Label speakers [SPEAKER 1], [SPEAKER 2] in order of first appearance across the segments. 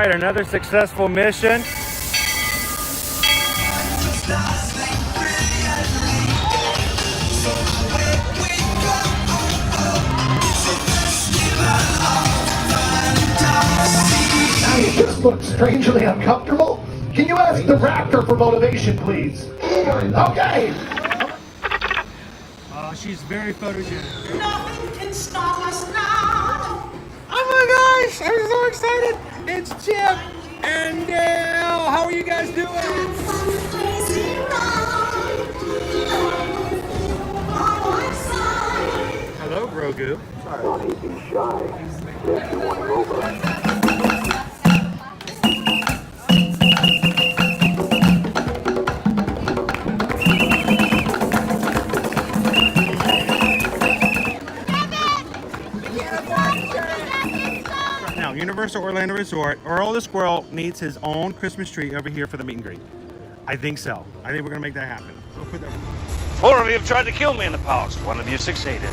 [SPEAKER 1] right, another successful mission.
[SPEAKER 2] You just look strangely uncomfortable. Can you ask the raptor for motivation, please? Okay.
[SPEAKER 1] Oh, she's very photogenic.
[SPEAKER 3] Nothing can stop us now.
[SPEAKER 1] Oh my gosh, I'm so excited. It's Chip and Dale. How are you guys doing?
[SPEAKER 3] Crazy ride. On my side.
[SPEAKER 1] Hello, Grogu.
[SPEAKER 2] Don't be shy. If you want to go over.
[SPEAKER 1] Now, Universal Orlando Resort, Earl the Squirrel needs his own Christmas tree over here for the meet and greet. I think so. I think we're gonna make that happen. We'll put that.
[SPEAKER 4] 4 of you have tried to kill me in the past. 1 of you succeeded.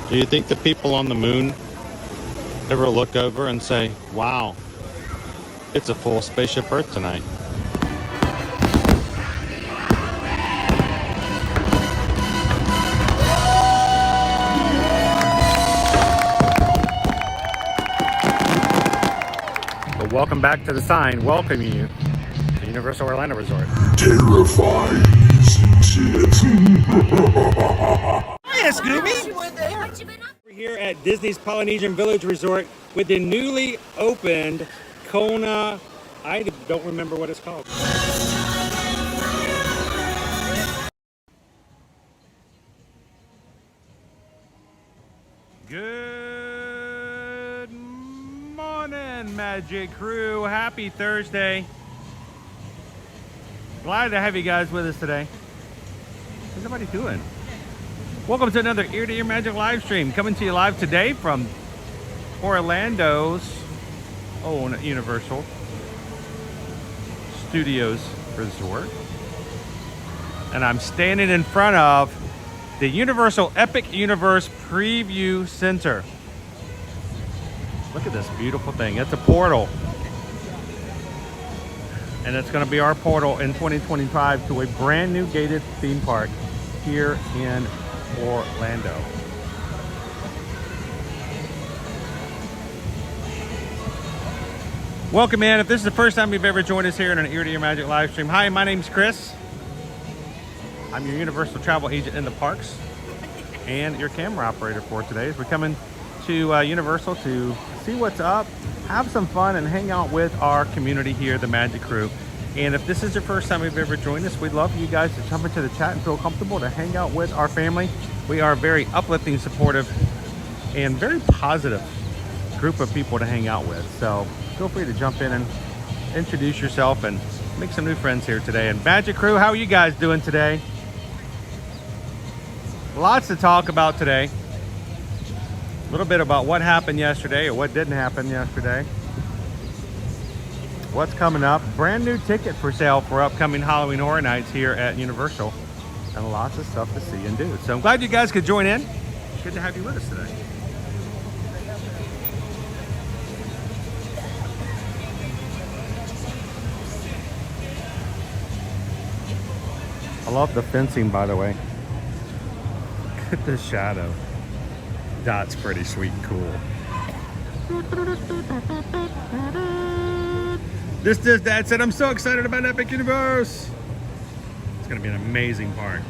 [SPEAKER 5] Do you think the people on the moon ever look over and say, wow, it's a full spaceship Earth tonight?
[SPEAKER 1] But welcome back to the sign welcoming you to Universal Orlando Resort.
[SPEAKER 2] Terrifying, isn't it?
[SPEAKER 1] Hiya, Scooby! We're here at Disney's Polynesian Village Resort with the newly opened Kona. I don't remember what it's called. Good morning, Magic Crew. Happy Thursday. Glad to have you guys with us today. What's everybody doing? Welcome to another Ear to Ear Magic live stream, coming to you live today from Orlando's own Universal Studios Resort. And I'm standing in front of the Universal Epic Universe Preview Center. Look at this beautiful thing. It's a portal. And it's going to be our portal in 2025 to a brand new gated theme park here in Orlando. Welcome in. If this is the first time you've ever joined us here in an Ear to Ear Magic live stream. Hi, my name's Chris. I'm your Universal travel agent in the parks and your camera operator for today. As we're coming to Universal to see what's up, have some fun, and hang out with our community here, the Magic Crew. And if this is your first time you've ever joined us, we'd love for you guys to jump into the chat and feel comfortable to hang out with our family. We are a very uplifting, supportive, and very positive group of people to hang out with. So feel free to jump in and introduce yourself and make some new friends here today. And Magic Crew, how are you guys doing today? Lots to talk about today. A little bit about what happened yesterday or what didn't happen yesterday. What's coming up. Brand new ticket for sale for upcoming Halloween Horror Nights here at Universal. And lots of stuff to see and do. So I'm glad you guys could join in. Good to have you with us today. I love the fencing, by the way. Look at the shadow. That's pretty sweet and cool. This Dad said, I'm so excited about Epic Universe. It's going to be an amazing park.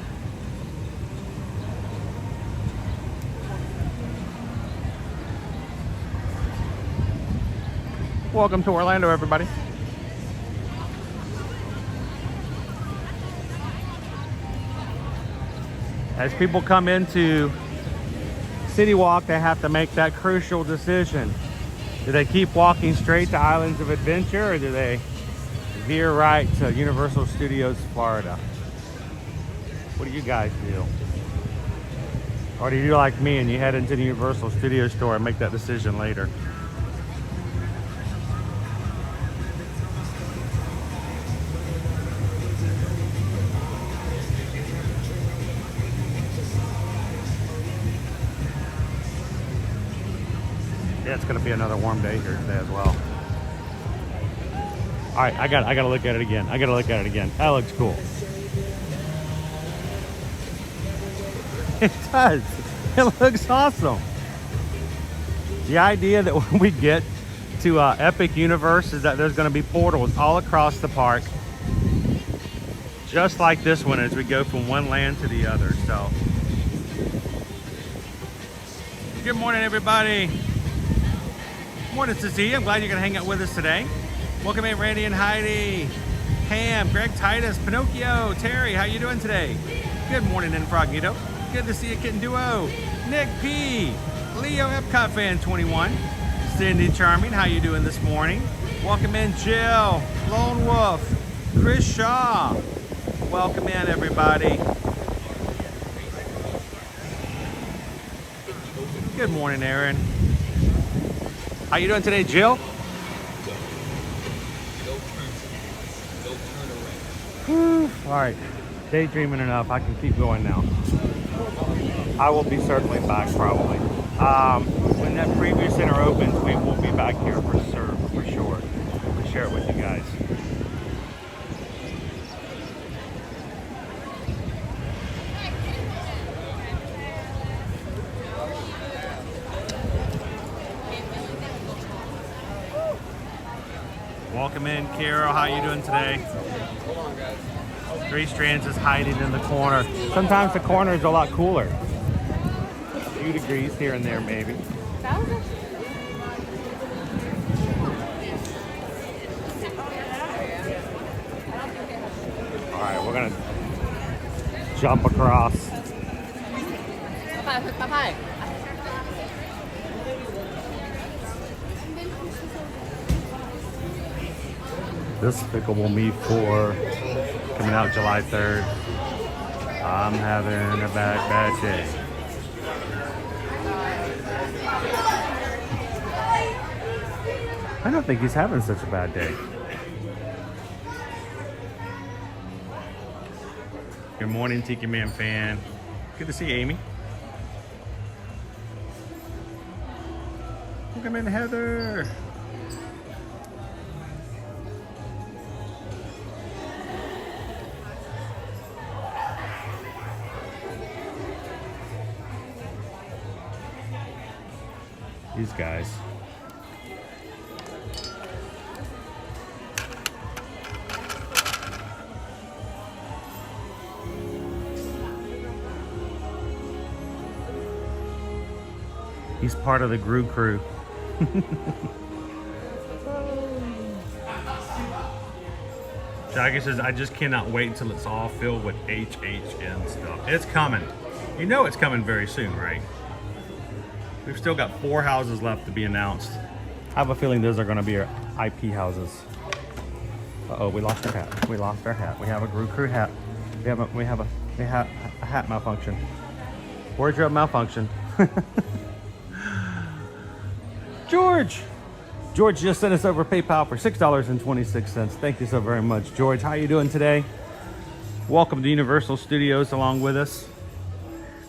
[SPEAKER 1] Welcome to Orlando, everybody. As people come into City Walk, they have to make that crucial decision. Do they keep walking straight to Islands of Adventure, or do they veer right to Universal Studios Florida? What do you guys do? Or do you do like me and you head into the Universal Studios store and make that decision later? it's going to be another warm day here today as well. All right, I got to look at it again. I got to look at it again. That looks cool. It does. It looks awesome. The idea that when we get to Epic Universe is that there's going to be portals all across the park, just like this one, as we go from one land to the other. So, good morning, everybody. Morning, Susie. I'm glad you're going to hang out with us today. Welcome in, Randy and Heidi, Pam, Greg, Titus, Pinocchio, Terry. How you doing today? Good morning, Incognito. Good to see you, Kitten Duo. Nick P, Leo Epcot Fan 21, Cindy Charming. How you doing this morning? Welcome in, Jill, Lone Wolf, Chris Shaw. Welcome in, everybody. Good morning, Aaron. How you doing today, Jill? Whew. All right, daydreaming enough. I can keep going now. I will be circling back probably. When that preview center opens, we will be back here for sure. To share it with you guys. Welcome in, Carol. How you doing today?
[SPEAKER 6] Hold on, guys.
[SPEAKER 1] Three Strands is hiding in the corner. Sometimes the corner is a lot cooler. A few degrees here and there, maybe. All right, we're gonna jump across. Despicable Me 4 coming out July 3rd. I'm having a bad day. I don't think he's having such a bad day. Good morning, Tiki Man fan. Good to see you, Amy. Welcome in, Heather. These guys. He's part of the Gru crew. Shaggy says, I just cannot wait until it's all filled with HHN stuff. It's coming. You know it's coming very soon, right? We've still got 4 houses left to be announced. I have a feeling those are going to be our IP houses. Uh-oh, we lost our hat. We lost our hat. We have a Gru crew hat. We have a hat malfunction. Wardrobe malfunction. George just sent us over PayPal for $6.26. Thank you so very much, George. How you doing today? Welcome to Universal Studios along with us.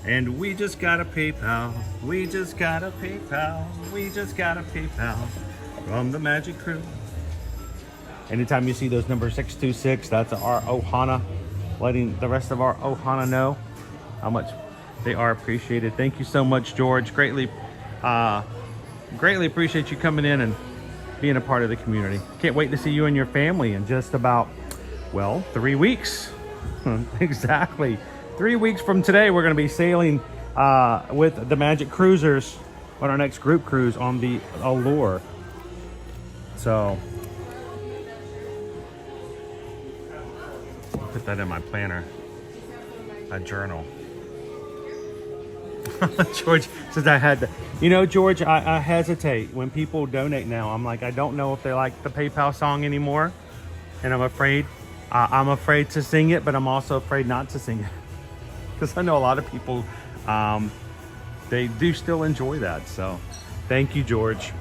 [SPEAKER 1] And we just got a PayPal. We just got a PayPal. We just got a PayPal from the Magic Crew. Anytime you see those numbers 626, that's our Ohana, letting the rest of our Ohana know how much they are appreciated. Thank you so much, George. Greatly appreciate you coming in and being a part of the community. Can't wait to see you and your family in just about, well, 3 weeks. Exactly. 3 weeks from today, we're going to be sailing with the Magic Cruisers on our next group cruise on the Allure. So, put that in my planner, a journal. George says I had to. You know, George, I hesitate when people donate now. I'm like, I don't know if they like the PayPal song anymore. And I'm afraid to sing it, but I'm also afraid not to sing it. Because I know a lot of people, they do still enjoy that. So thank you, George.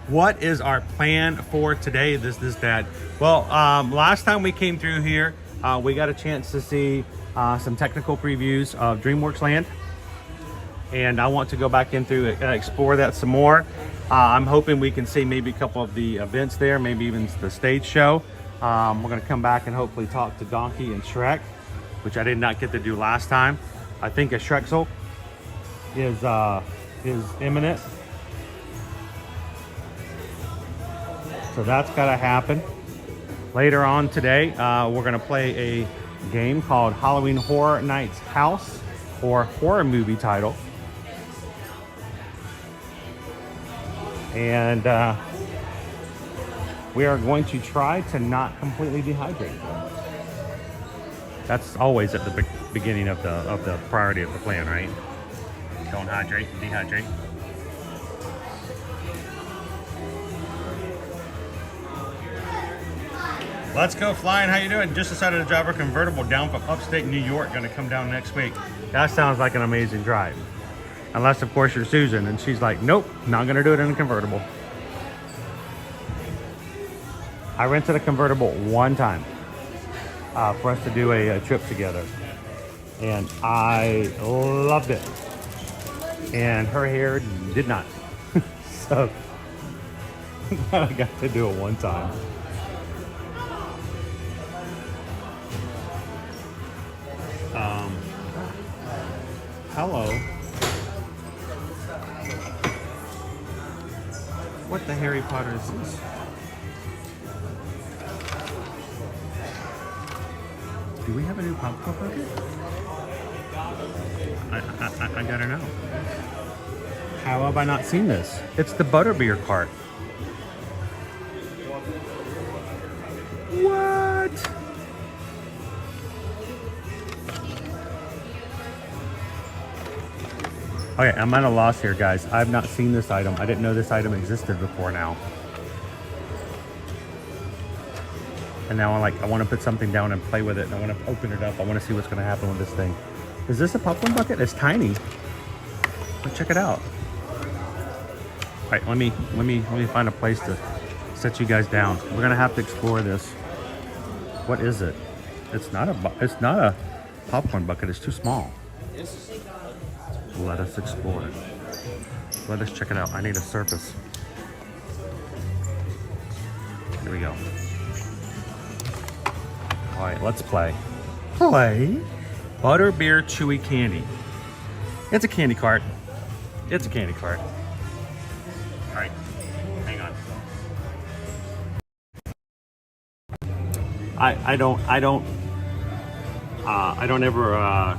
[SPEAKER 1] What is our plan for today? This, that. Well, last time we came through here, we got a chance to see some technical previews of DreamWorks Land. and I want to go back in through explore that some more. I'm hoping we can see maybe a couple of the events there, maybe even the stage show. We're going to come back and hopefully talk to Donkey and Shrek, which I did not get to do last time. I think a Shrexel is imminent, so that's got to happen. Later on today, we're going to play a game called Halloween Horror Nights House, or horror movie title. And we are going to try to not completely dehydrate. That's always at the beginning of the priority of the plan, right? Don't hydrate, dehydrate. Let's go flying. How you doing? Just decided to drive our convertible down from upstate New York. Going to come down next week. That sounds like an amazing drive. Unless, of course, you're Susan and she's like, nope, not going to do it in a convertible. I rented a convertible one time for us to do a trip together. And I loved it. And her hair did not. So I got to do it one time. Hello. What the Harry Potter is this? Do we have a new popcorn bucket? I gotta know. How have I not seen this? It's the butterbeer cart. What? Okay, I'm at a loss here, guys. I've not seen this item. I didn't know this item existed before now. And now I want to put something down and play with it. And I want to open it up. I want to see what's going to happen with this thing. Is this a popcorn bucket? It's tiny. But check it out. All right, let me find a place to set you guys down. We're going to have to explore this. What is it? It's not a popcorn bucket. It's too small. Let us explore it. Let us check it out. I need a surface. Here we go. All right, let's play. Play. Butterbeer chewy candy. It's a candy cart. It's a candy cart. All right, hang on. I don't ever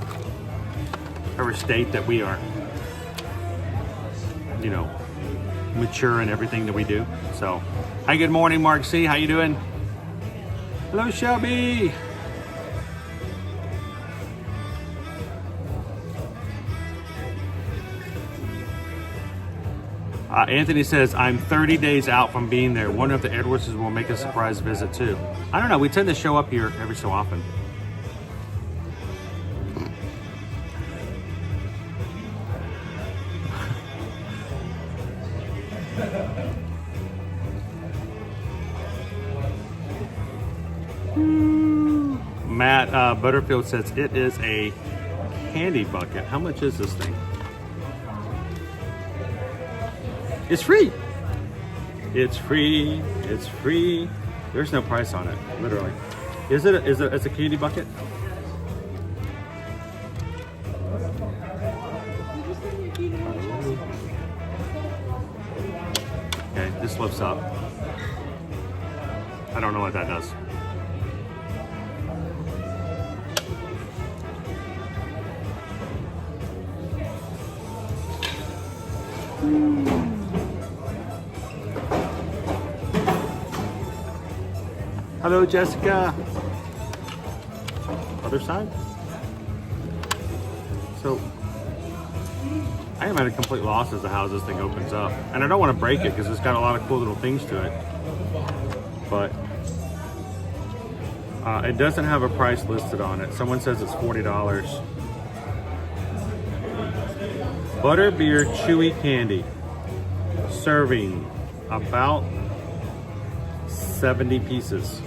[SPEAKER 1] state that we are, you know, mature in everything that we do. So, hi, good morning, Mark C. How you doing? Hello, Shelby. Anthony says, I'm 30 days out from being there. Wonder if the Edwards will make a surprise visit too. I don't know. We tend to show up here every so often. Matt Butterfield says it is a candy bucket. How much is this thing? It's free. It's free. It's free. There's no price on it, literally. Is it a candy bucket? Okay, this lifts up. I don't know what that does. Hello, Jessica. Other side. So, I am at a complete loss as to how this thing opens up. And I don't want to break it because it's got a lot of cool little things to it. But, it doesn't have a price listed on it. Someone says it's $40. Butterbeer chewy candy. Serving about 70 pieces.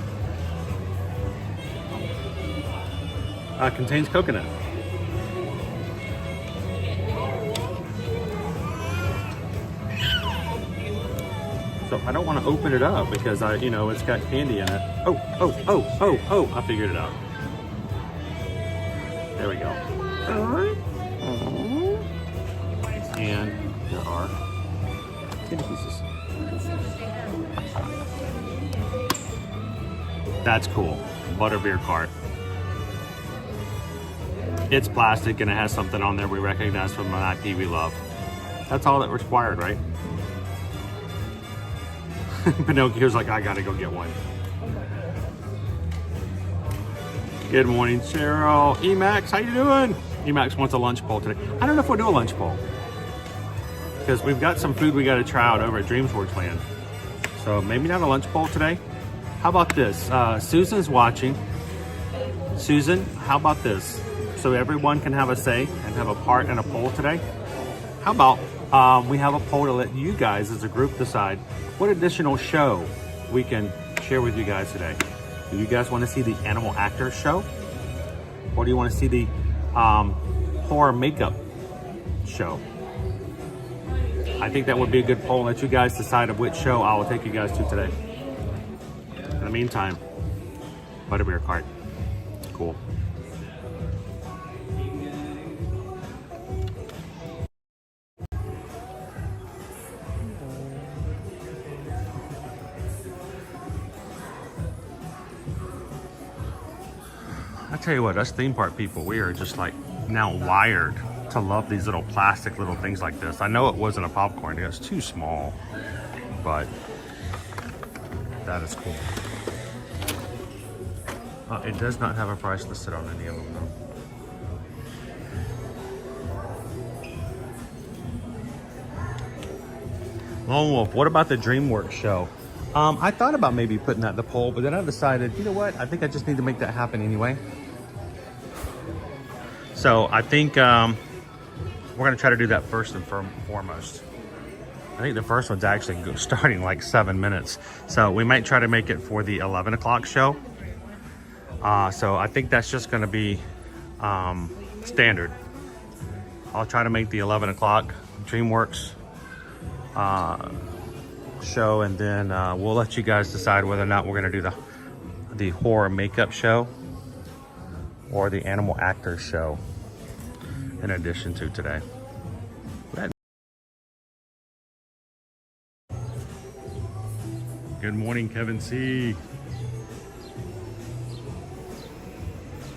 [SPEAKER 1] Contains coconut. So I don't want to open it up because you know, it's got candy in it. Oh, I figured it out. There we go. And there are candy pieces. That's cool. Butterbeer cart. It's plastic and it has something on there we recognize from an IP we love. That's all that required, right? Pinocchio's like, I gotta go get one. Good morning, Cheryl. Emax, how you doing? Emax wants a lunch bowl today. I don't know if we'll do a lunch bowl because we've got some food we got to try out over at DreamsWorks Land. So maybe not a lunch bowl today. How about this? Susan's watching. Susan, how about this? So everyone can have a say and have a part in a poll today. How about we have a poll to let you guys as a group decide what additional show we can share with you guys today. Do you guys want to see the animal actor show? Or do you want to see the horror makeup show? I think that would be a good poll. Let you guys decide of which show I will take you guys to today. In the meantime, butterbeer cart. Cool. I tell you what, us theme park people, we are just like now wired to love these little plastic little things like this. I know it wasn't a popcorn, it was too small, but that is cool. It does not have a price listed on any of them though. Lone Wolf, what about the DreamWorks show? I thought about maybe putting that in the poll, but then I decided, you know what? I think I just need to make that happen anyway. So I think we're gonna try to do that first and foremost. I think the first one's actually starting like 7 minutes. So we might try to make it for the 11 o'clock show. So I think that's just gonna be standard. I'll try to make the 11 o'clock DreamWorks show, and then we'll let you guys decide whether or not we're gonna do the horror makeup show or the animal actors show in addition to today. Good morning, Kevin C.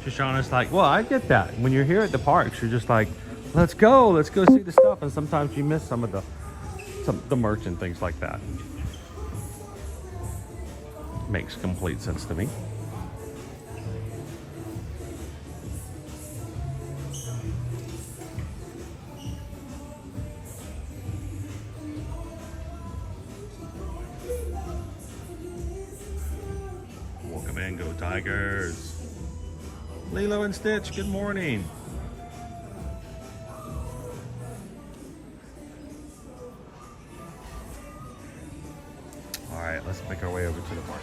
[SPEAKER 1] Shoshana's like, well, I get that. When you're here at the parks, you're just like, let's go see the stuff, and sometimes you miss some of the merch and things like that. Makes complete sense to me. Welcome in, go Tigers. Lilo and Stitch, good morning. All right, let's make our way over to the park.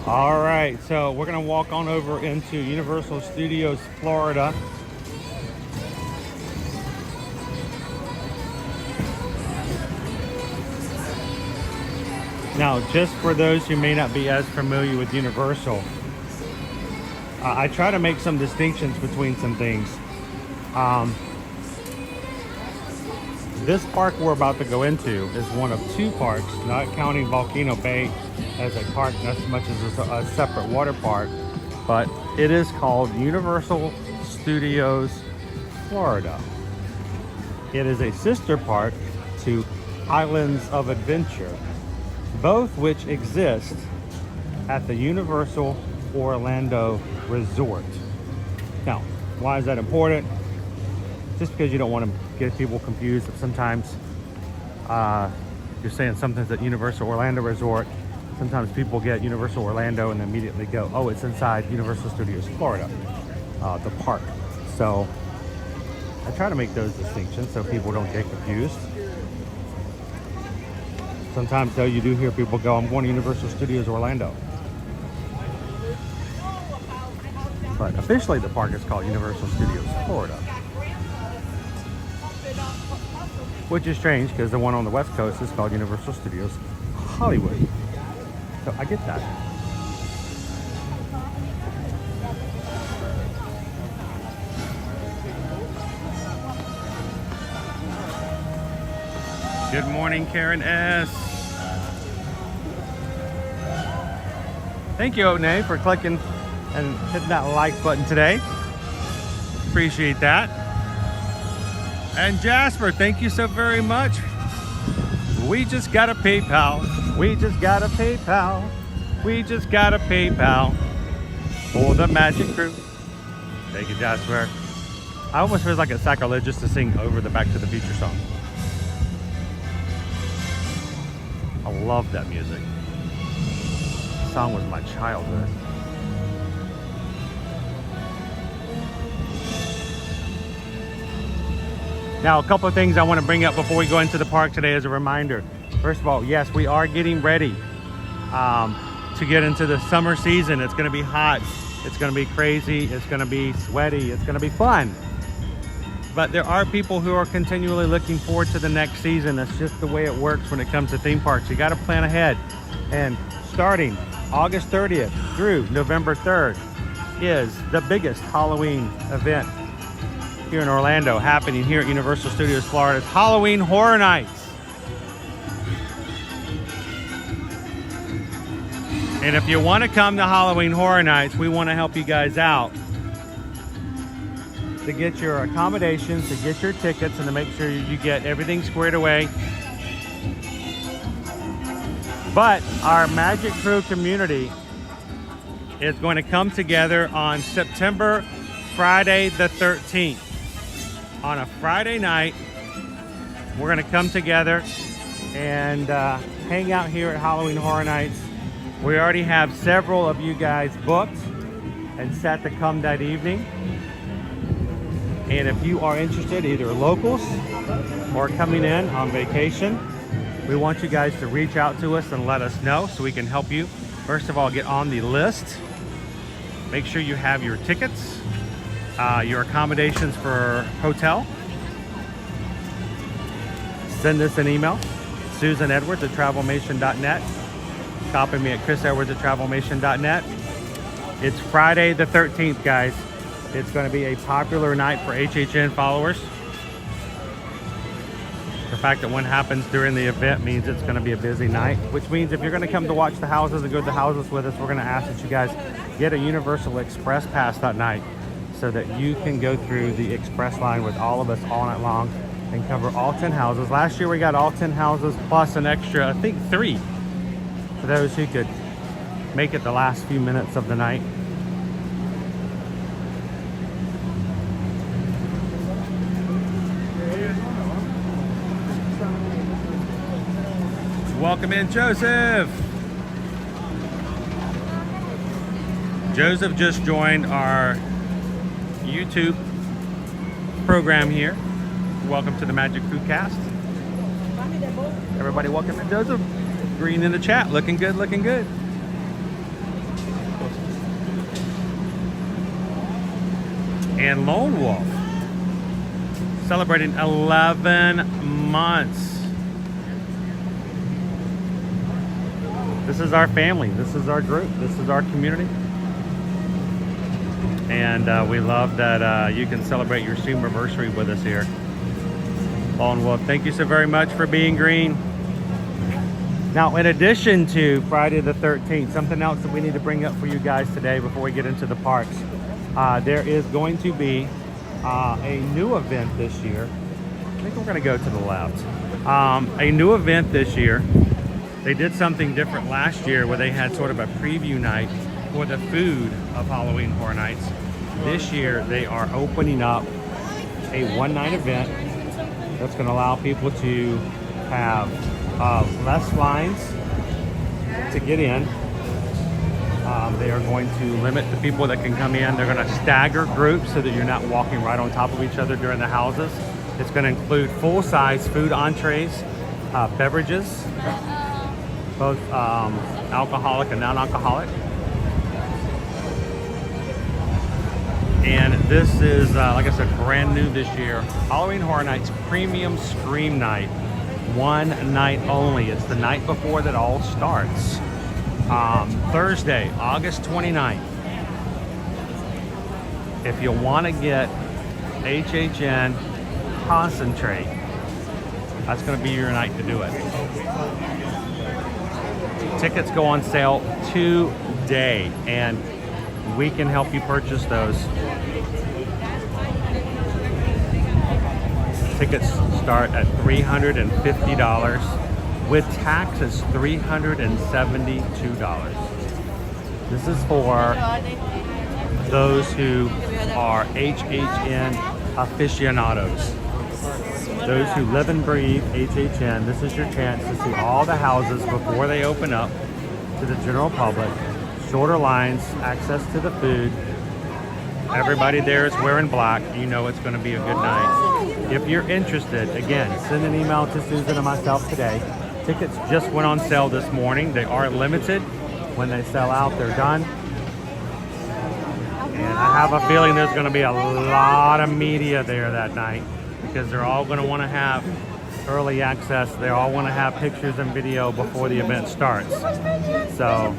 [SPEAKER 1] All right, so we're gonna walk on over into Universal Studios Florida. Now, just for those who may not be as familiar with Universal, I try to make some distinctions between some things. This park we're about to go into is one of two parks, not counting Volcano Bay as a park, not as much as a separate water park, but it is called Universal Studios Florida. It is a sister park to Islands of Adventure, both which exist at the Universal Orlando Resort. Now, why is that important? Just because you don't want to get people confused. Sometimes you're saying something's at Universal Orlando Resort. Sometimes people get Universal Orlando and immediately go, oh, it's inside Universal Studios Florida, the park. So I try to make those distinctions so people don't get confused. Sometimes though you do hear people go, I'm going to Universal Studios Orlando. But officially the park is called Universal Studios Florida. Which is strange because the one on the West Coast is called Universal Studios Hollywood. So I get that. Good morning, Karen S. Thank you, Otnay, for clicking and hitting that like button today. Appreciate that. And Jasper, thank you so very much. We just got a PayPal. We just got a PayPal. We just got a PayPal for the Magic Crew. Thank you, Jasper. I almost feel like it's sacrilegious to sing over the Back to the Future song. I love that music. The song was my childhood. Now, a couple of things I want to bring up before we go into the park today as a reminder. First of all, yes, we are getting ready to get into the summer season. It's going to be hot. It's going to be crazy. It's going to be sweaty. It's going to be fun. But there are people who are continually looking forward to the next season. That's just the way it works when it comes to theme parks. You got to plan ahead. And starting August 30th through November 3rd is the biggest Halloween event here in Orlando, happening here at Universal Studios Florida. It's Halloween Horror Nights. And if you want to come to Halloween Horror Nights, we want to help you guys out to get your accommodations, to get your tickets, and to make sure you get everything squared away. But our Magic Crew community is going to come together on September Friday the 13th. On a Friday night, we're going to come together and hang out here at Halloween Horror Nights. We already have several of you guys booked and set to come that evening. And if you are interested, either locals or coming in on vacation, we want you guys to reach out to us and let us know so we can help you. First of all, get on the list. Make sure you have your tickets, your accommodations for hotel. Send us an email, susanedwards@travelmation.net. Copy me at chrisedwards@travelmation.net. It's Friday the 13th, guys. It's going to be a popular night for HHN followers. The fact that one happens during the event means it's going to be a busy night, which means if you're going to come to watch the houses and go to the houses with us, we're going to ask that you guys get a Universal Express pass that night so that you can go through the Express line with all of us all night long and cover all 10 houses. Last year we got all 10 houses plus an extra, I think 3, for those who could make it the last few minutes of the night. Welcome in, Joseph. Joseph just joined our YouTube program here. Welcome to the Magic Crew cast. Everybody welcome in, Joseph. Green in the chat, looking good, looking good. And Lone Wolf, celebrating 11 months. This is our family, this is our group, this is our community. And we love that you can celebrate your anniversary with us here. Lone Wolf, thank you so very much for being green. Now, in addition to Friday the 13th, something else that we need to bring up for you guys today before we get into the parks. There is going to be a new event this year. I think we're going to go to the left. A new event this year. They did something different last year where they had sort of a preview night for the food of Halloween Horror Nights. This year, they are opening up a one-night event that's going to allow people to have less lines to get in. They are going to limit the people that can come in. They're going to stagger groups so that you're not walking right on top of each other during the houses. It's going to include full-size food entrees, beverages, both alcoholic and non-alcoholic. And this is, like I said, brand new this year. Halloween Horror Nights Premium Scream Night. One night only. It's the night before that all starts. Thursday, August 29th. If you want to get HHN concentrate, that's going to be your night to do it. Tickets go on sale today, and we can help you purchase those. Tickets start at $350. With taxes, $372. This is for those who are HHN aficionados. Those who live and breathe HHN. This is your chance to see all the houses before they open up to the general public. Shorter lines, access to the food. Everybody there is wearing black. You know it's going to be a good night. If you're interested, again, send an email to Susan and myself today. Tickets just went on sale this morning. They are limited. When they sell out, they're done. And I have a feeling there's going to be a lot of media there that night because they're all going to want to have early access. They all want to have pictures and video before the event starts. So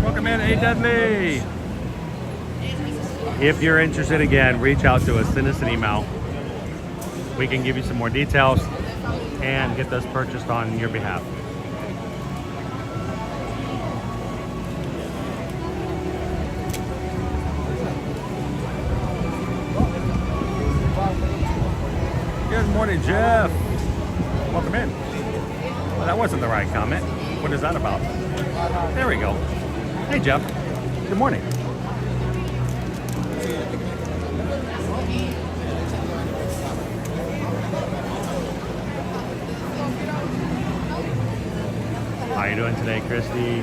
[SPEAKER 1] welcome in, A. Dudley. If you're interested, again, reach out to us, send us an email. We can give you some more details and get those purchased on your behalf. Good morning, Jeff. Welcome in. Well, that wasn't the right comment. What is that about? There we go. Hey, Jeff. Good morning. How you doing today, Christy?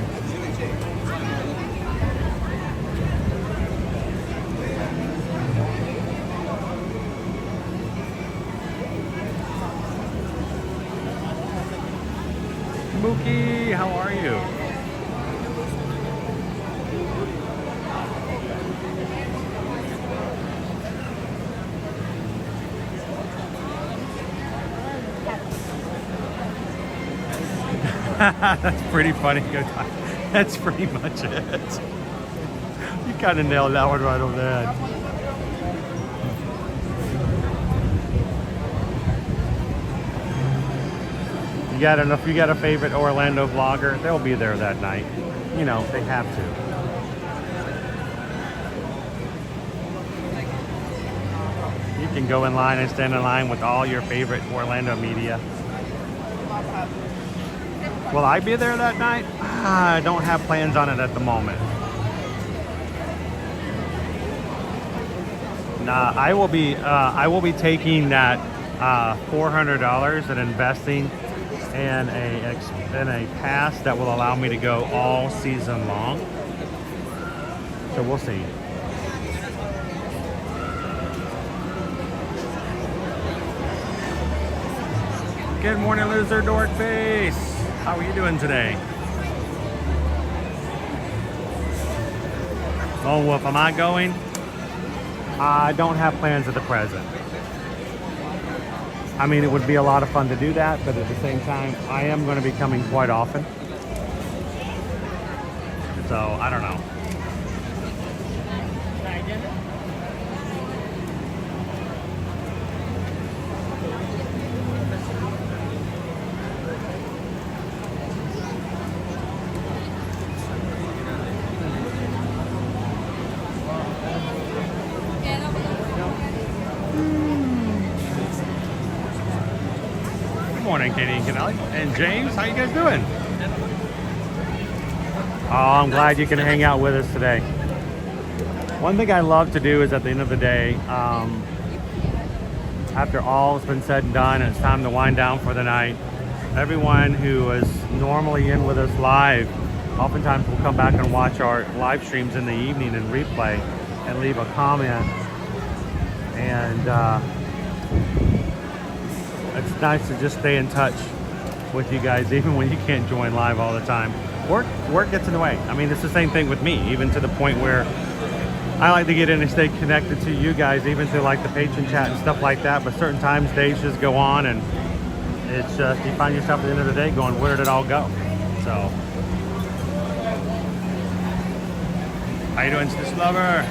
[SPEAKER 1] Mookie, how are you? That's pretty funny. That's pretty much it. You kind of nailed that one right over the head. If you got a favorite Orlando vlogger, they'll be there that night. You know, they have to. You can go in line and stand in line with all your favorite Orlando media. Will I be there that night? I don't have plans on it at the moment. Nah, I will be taking that $400 and investing in a pass that will allow me to go all season long. So we'll see. Good morning, loser dork face. How are you doing today? Lone Wolf, am I going? I don't have plans at the present. I mean, it would be a lot of fun to do that, but at the same time, I am going to be coming quite often. So, I don't know. Good morning, Katie and Kennelly. And James, how you guys doing? Oh, I'm glad you can hang out with us today. One thing I love to do is at the end of the day, after all has been said and done and it's time to wind down for the night, everyone who is normally in with us live oftentimes will come back and watch our live streams in the evening and replay and leave a comment. And it's nice to just stay in touch with you guys even when you can't join live all the time. Work gets in the way. I mean, it's the same thing with me, even to the point where I like to get in and stay connected to you guys, even through like the patron chat and stuff like that. But certain times days just go on, and it's just, you find yourself at the end of the day going, where did it all go? So, how you doing, Stitch Lover?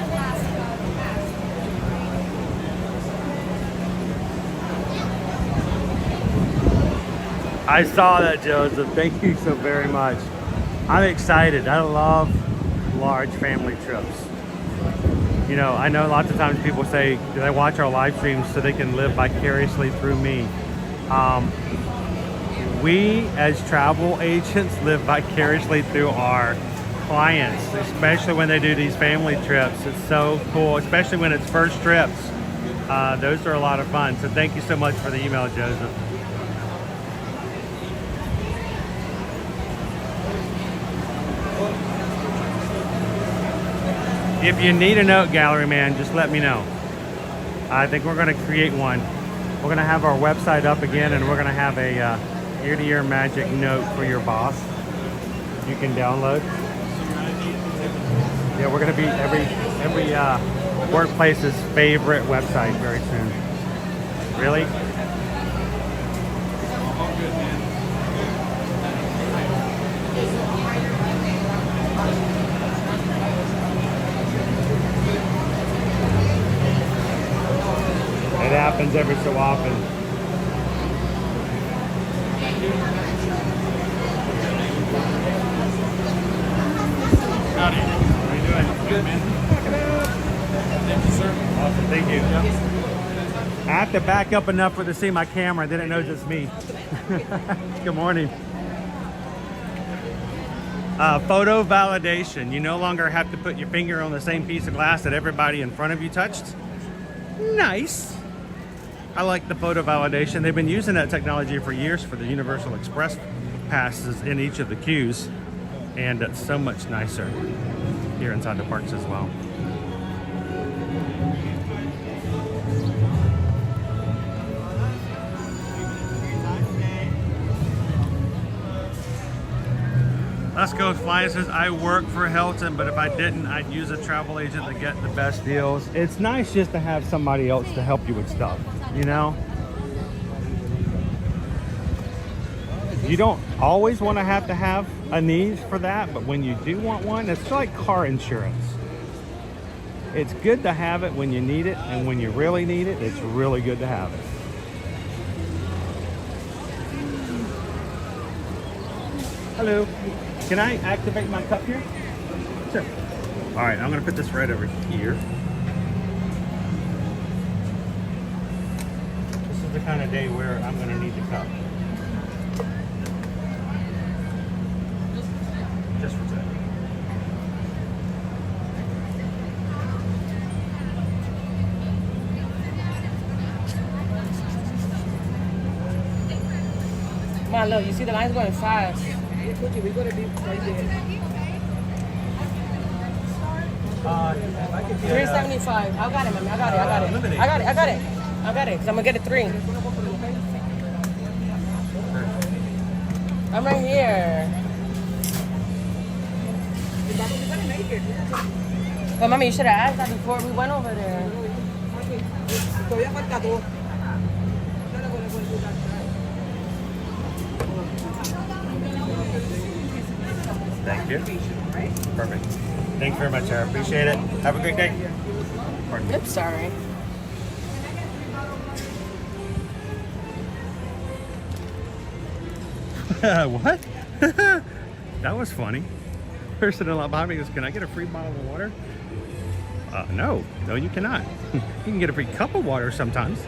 [SPEAKER 1] I saw that, Joseph. Thank you so very much. I'm excited. I love large family trips. You know, I know lots of times people say, do they watch our live streams so they can live vicariously through me? We as travel agents live vicariously through our clients, especially when they do these family trips. It's so cool, especially when it's first trips. Those are a lot of fun. So thank you so much for the email, Joseph. If you need a note gallery, man, just let me know. I think we're going to create one. We're going to have our website up again, and we're going to have a ear-to-ear magic note for your boss. You can download. Yeah, we're going to be every workplace's favorite website very soon. Really? It happens every so often. Howdy. How are you doing? Good, man. Thank you, sir. Awesome. Thank you. I have to back up enough for to see my camera. Then it knows it's me. Good morning. Photo validation. You no longer have to put your finger on the same piece of glass that everybody in front of you touched. Nice. I like the photo validation. They've been using that technology for years for the Universal Express passes in each of the queues, and it's so much nicer here inside the parks as well. Let's Go Fly says, I work for Hilton, but if I didn't, I'd use a travel agent to get the best deals. It's nice just to have somebody else to help you with stuff, you know? You don't always want to have a need for that, but when you do want one, it's like car insurance. It's good to have it when you need it, and when you really need it, it's really good to have it. Hello. Can I activate my cup here? Sure. All right, I'm gonna put this right over here. This is the kind of day where I'm gonna need the cup. Just for today.
[SPEAKER 6] Come on, look, you see the line's going fast.
[SPEAKER 1] If I could get,
[SPEAKER 6] 375. I got it, mommy. I got it. Cause I'm gonna get a 3. I'm right here. But mommy, you should have asked that before we went over there.
[SPEAKER 1] Thank you. Perfect. Thanks very much, Sarah. Appreciate it. Have a great day.
[SPEAKER 6] I'm sorry.
[SPEAKER 1] What? That was funny. Person in line behind me goes, can I get a free bottle of water? No, you cannot. You can get a free cup of water sometimes.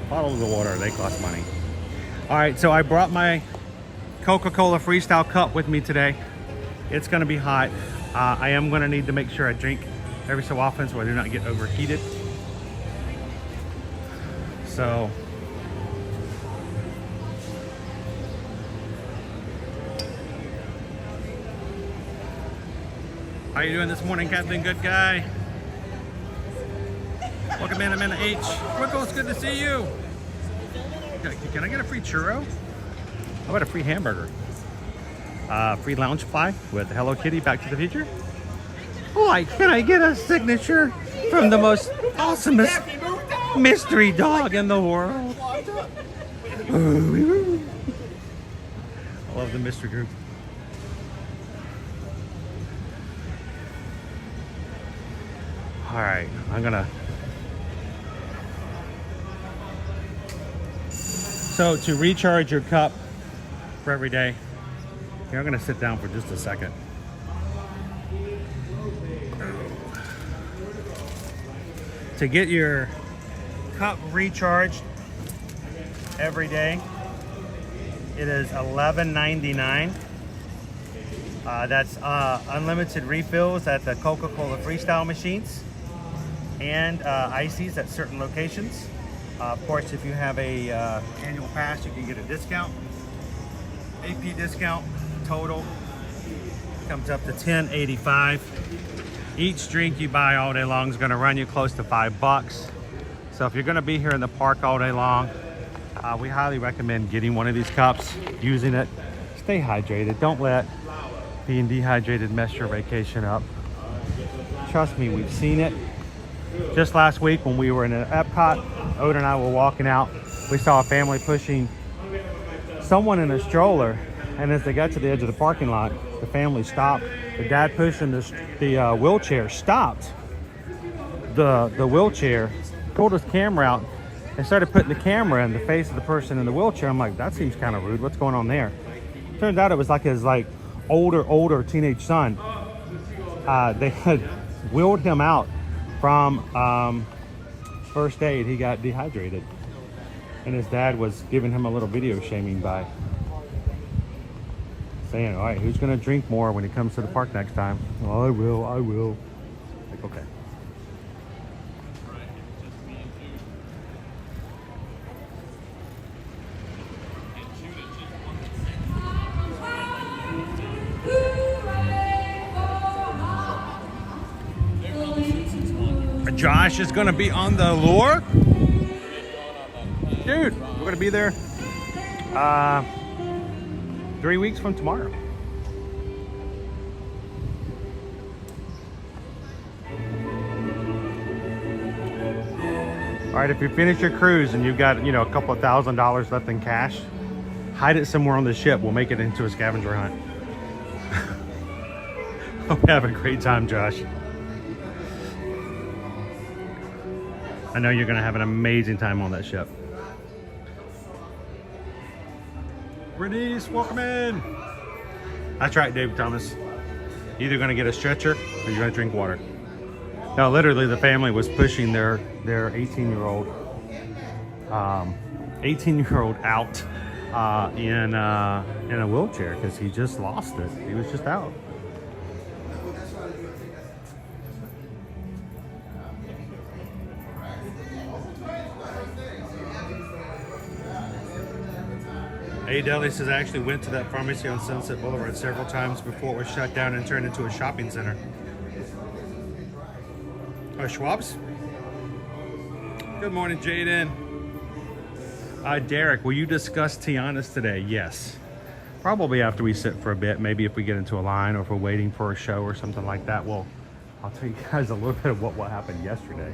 [SPEAKER 1] Bottles of water, they cost money. All right, so I brought my Coca-Cola Freestyle cup with me today. It's gonna be hot. I am gonna need to make sure I drink every so often so I do not get overheated. So how you doing this morning, Captain Good Guy? Welcome in, Amanda H. Wickle, it's good to see you. Can I get a free churro? How about a free hamburger? Free lounge fly with Hello Kitty, Back to the Future. Oh, can I get a signature from the most awesomest mystery dog in the world? I love the mystery group. All right, I'm gonna. So to recharge your cup for every day, here I'm gonna sit down for just a second. To get your cup recharged every day, it is $11.99. That's unlimited refills at the Coca-Cola Freestyle machines and ices at certain locations. Of course, if you have a annual pass, you can get a discount. AP discount total comes up to $10.85. Each drink you buy all day long is going to run you close to $5. So if you're going to be here in the park all day long, we highly recommend getting one of these cups, using it. Stay hydrated. Don't let being dehydrated mess your vacation up. Trust me, we've seen it. Just last week when we were in Epcot, Oda and I were walking out. We saw a family pushing someone in a stroller, and as they got to the edge of the parking lot, the family stopped. The dad pushing the wheelchair stopped the wheelchair, pulled his camera out, and started putting the camera in the face of the person in the wheelchair. I'm like, that seems kind of rude. What's going on there? Turned out it was like his older teenage son. They had wheeled him out from first aid. He got dehydrated, and his dad was giving him a little video shaming by saying, all right, who's gonna drink more when he comes to the park next time? Oh, I will. Like, okay. Josh is gonna be on the lure. Dude, we're gonna be there 3 weeks from tomorrow. All right, if you finish your cruise and you've got, a couple of $1,000 left in cash, hide it somewhere on the ship. We'll make it into a scavenger hunt. Hope you have a great time, Josh. I know you're gonna have an amazing time on that ship. Bernice, welcome in. That's right, David Thomas. You're either gonna get a stretcher or you're gonna drink water. No, literally the family was pushing their 18-year-old out in a wheelchair because he just lost it. He was just out. A. Deli says I actually went to that pharmacy on Sunset Boulevard several times before it was shut down and turned into a shopping center. Oh, Schwab's? Good morning, Jaden. Derek, will you discuss Tiana's today? Yes. Probably after we sit for a bit, maybe if we get into a line or if we're waiting for a show or something like that, I'll tell you guys a little bit of what happened yesterday.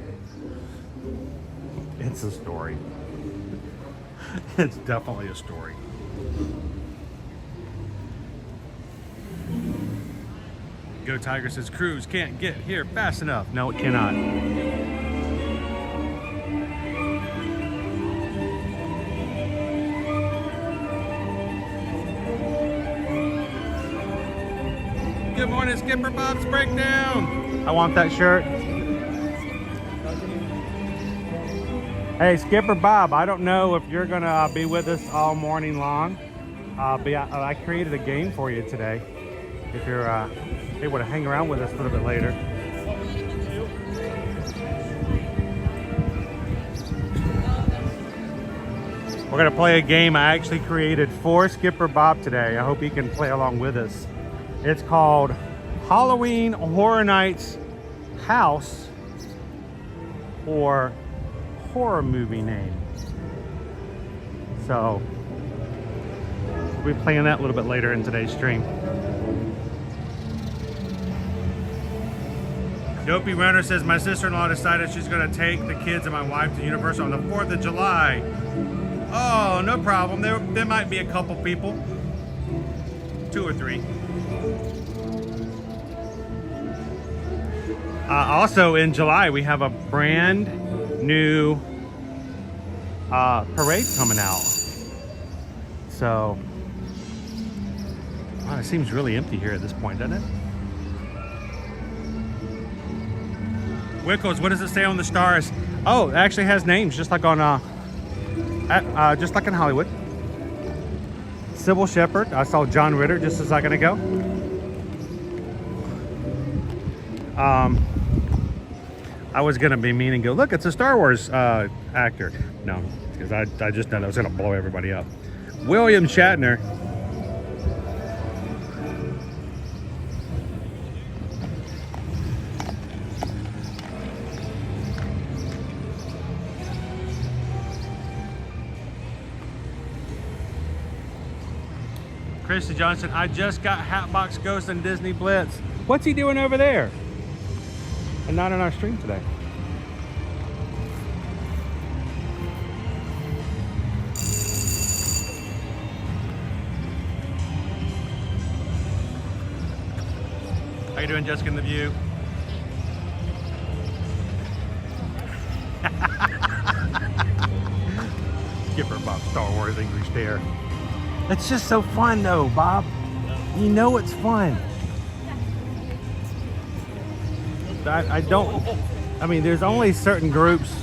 [SPEAKER 1] It's a story. It's definitely a story. Go Tiger says cruise can't get here fast enough. No, it cannot. Good morning, Skipper Bob's Breakdown. I want that shirt. Hey, Skipper Bob, I don't know if you're gonna be with us all morning long, but I created a game for you today. If you're able to hang around with us a little bit later. We're gonna play a game I actually created for Skipper Bob today. I hope he can play along with us. It's called Halloween Horror Nights House or horror movie name. So we'll be playing that a little bit later in today's stream. Dopey Runner says, my sister-in-law decided she's gonna take the kids and my wife to Universal on the 4th of July. Oh, no problem. There might be a couple people. 2 or 3. Also in July, we have a brand new parade coming out. So, wow, it seems really empty here at this point, doesn't it? Wickles, what does it say on the stars? Oh, it actually has names, just like on just like in Hollywood. Sybil Shepherd. I saw John Ritter just a second ago. I was gonna be mean and go, look, it's a Star Wars actor. No, because I just know that was gonna blow everybody up. William Shatner. Christy Johnson, I just got Hatbox Ghost and Disney Blitz. What's he doing over there? And not on our stream today. How you doing, Jessica in the View? Skipper Bob, Star Wars English Dare. It's just so fun though, Bob. You know it's fun. I mean, there's only certain groups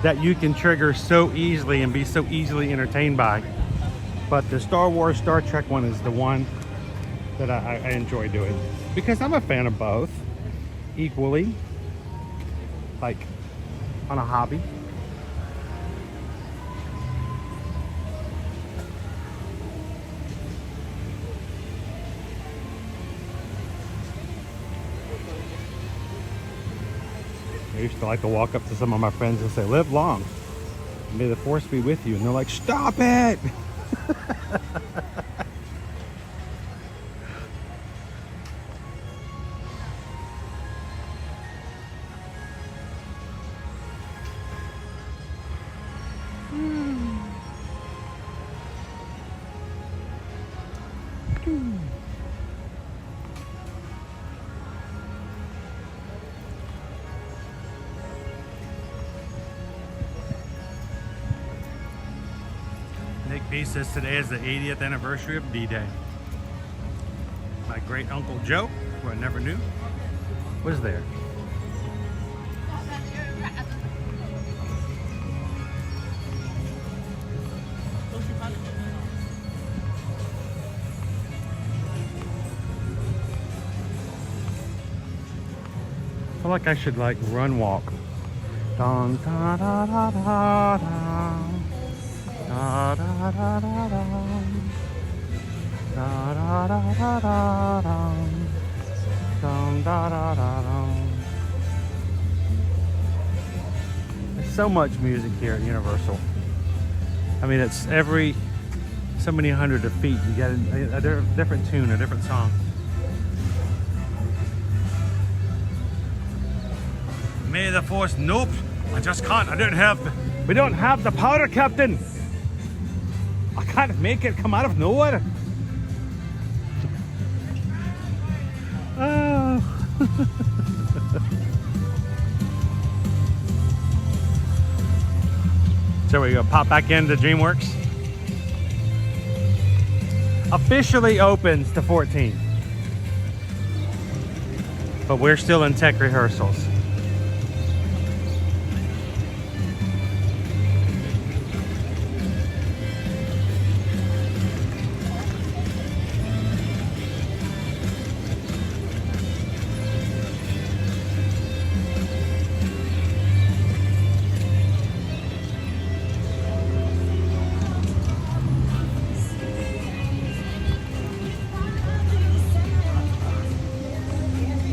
[SPEAKER 1] that you can trigger so easily and be so easily entertained by. But the Star Wars, Star Trek one is the one that I enjoy doing. Because I'm a fan of both equally, like on a hobby. I used to like to walk up to some of my friends and say, live long. May the force be with you. And they're like, stop it. Nick B says today is the 80th anniversary of D-Day. My great uncle Joe, who I never knew, was there. I feel like I should like run walk. Dun, da, da, da, da, da. Da, da, da, da, da. Da, da, da, da, da, da. Dun, da, da, da, da. There's so much music here at Universal. I mean, it's every so many hundred of feet you get a different tune, a different song. May the force, nope, I just can't, we don't have the powder, Captain. I can't make it come out of nowhere. Oh. So we go pop back into DreamWorks. Officially opens to 14. But we're still in tech rehearsals.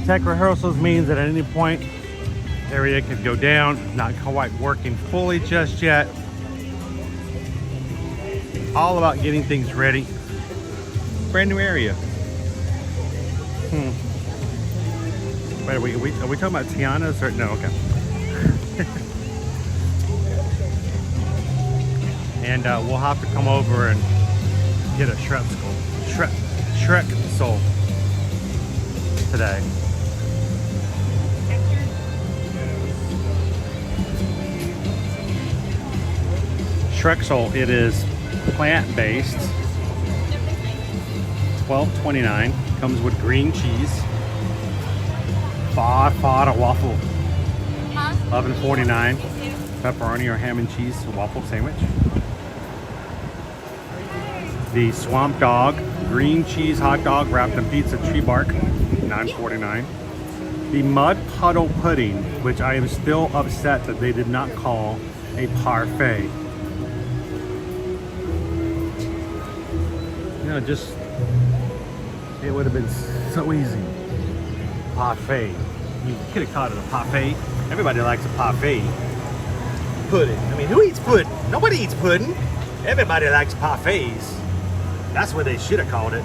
[SPEAKER 1] Tech rehearsals means that at any point, area could go down. Not quite working fully just yet. All about getting things ready. Brand new area. Wait, are we talking about Tiana's or no? Okay. And we'll have to come over and get a Shrek soul today. Shrek soul. It is plant-based. $12.29. Comes with green cheese. Fada waffle. $11.49. Pepperoni or ham and cheese waffle sandwich. The Swamp Dog green cheese hot dog wrapped in pizza tree bark, $9.49. The Mud Puddle Pudding, which I am still upset that they did not call a parfait. You know, just, it would have been so easy. Parfait. You could have called it a parfait. Everybody likes a parfait. Pudding. I mean, who eats pudding? Nobody eats pudding. Everybody likes parfaits. That's what they should have called it.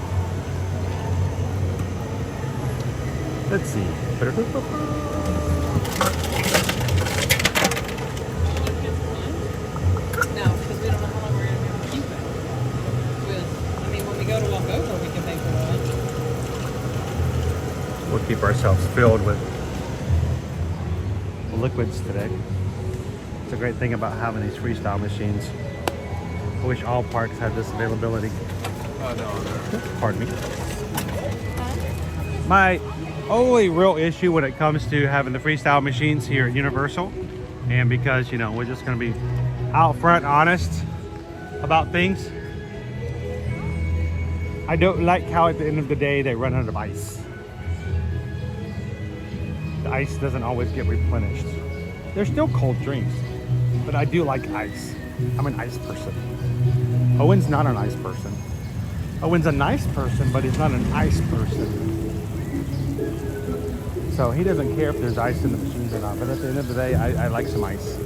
[SPEAKER 1] Let's see.
[SPEAKER 6] No, because we don't know how long we're going to be able to keep it. I mean, when we go to walk over, we can pay for one.
[SPEAKER 1] We'll keep ourselves filled with liquids today. It's a great thing about having these freestyle machines. I wish all parks had this availability. Pardon me. My only real issue when it comes to having the freestyle machines here at Universal, and because, you know, we're just going to be out front honest about things, I don't like how at the end of the day they run out of ice. The ice doesn't always get replenished. They're still cold drinks, but I do like ice. I'm an ice person. Owen's not an ice person. Owen's a nice person, but he's not an ice person. So he doesn't care if there's ice in the machines or not, but at the end of the day, I like some ice.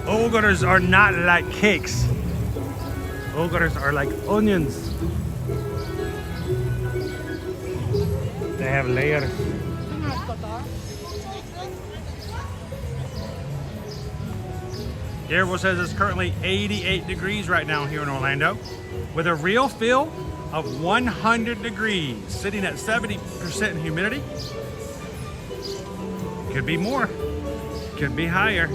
[SPEAKER 1] Ogres are not like cakes. Ogres are like onions. They have layers. Gabriel says it's currently 88 degrees right now here in Orlando, with a real feel of 100 degrees, sitting at 70% humidity. Could be more, could be higher.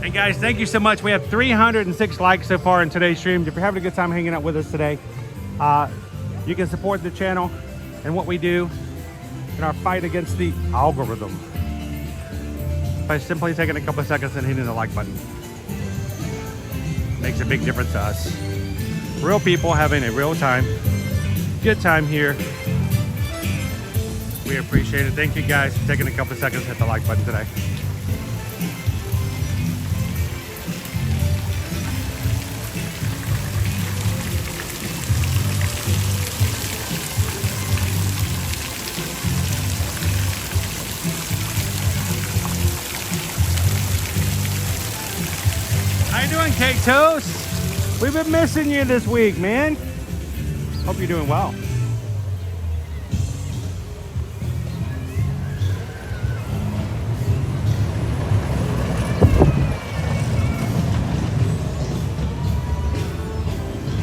[SPEAKER 1] And guys, thank you so much. We have 306 likes so far in today's stream. If you're having a good time hanging out with us today, you can support the channel and what we do in our fight against the algorithm by simply taking a couple of seconds and hitting the like button. Makes a big difference to us. Real people having a real time, good time here. We appreciate it. Thank you guys for taking a couple of seconds to hit the like button today. How you doing, Cake Toast? We've been missing you this week, man. Hope you're doing well.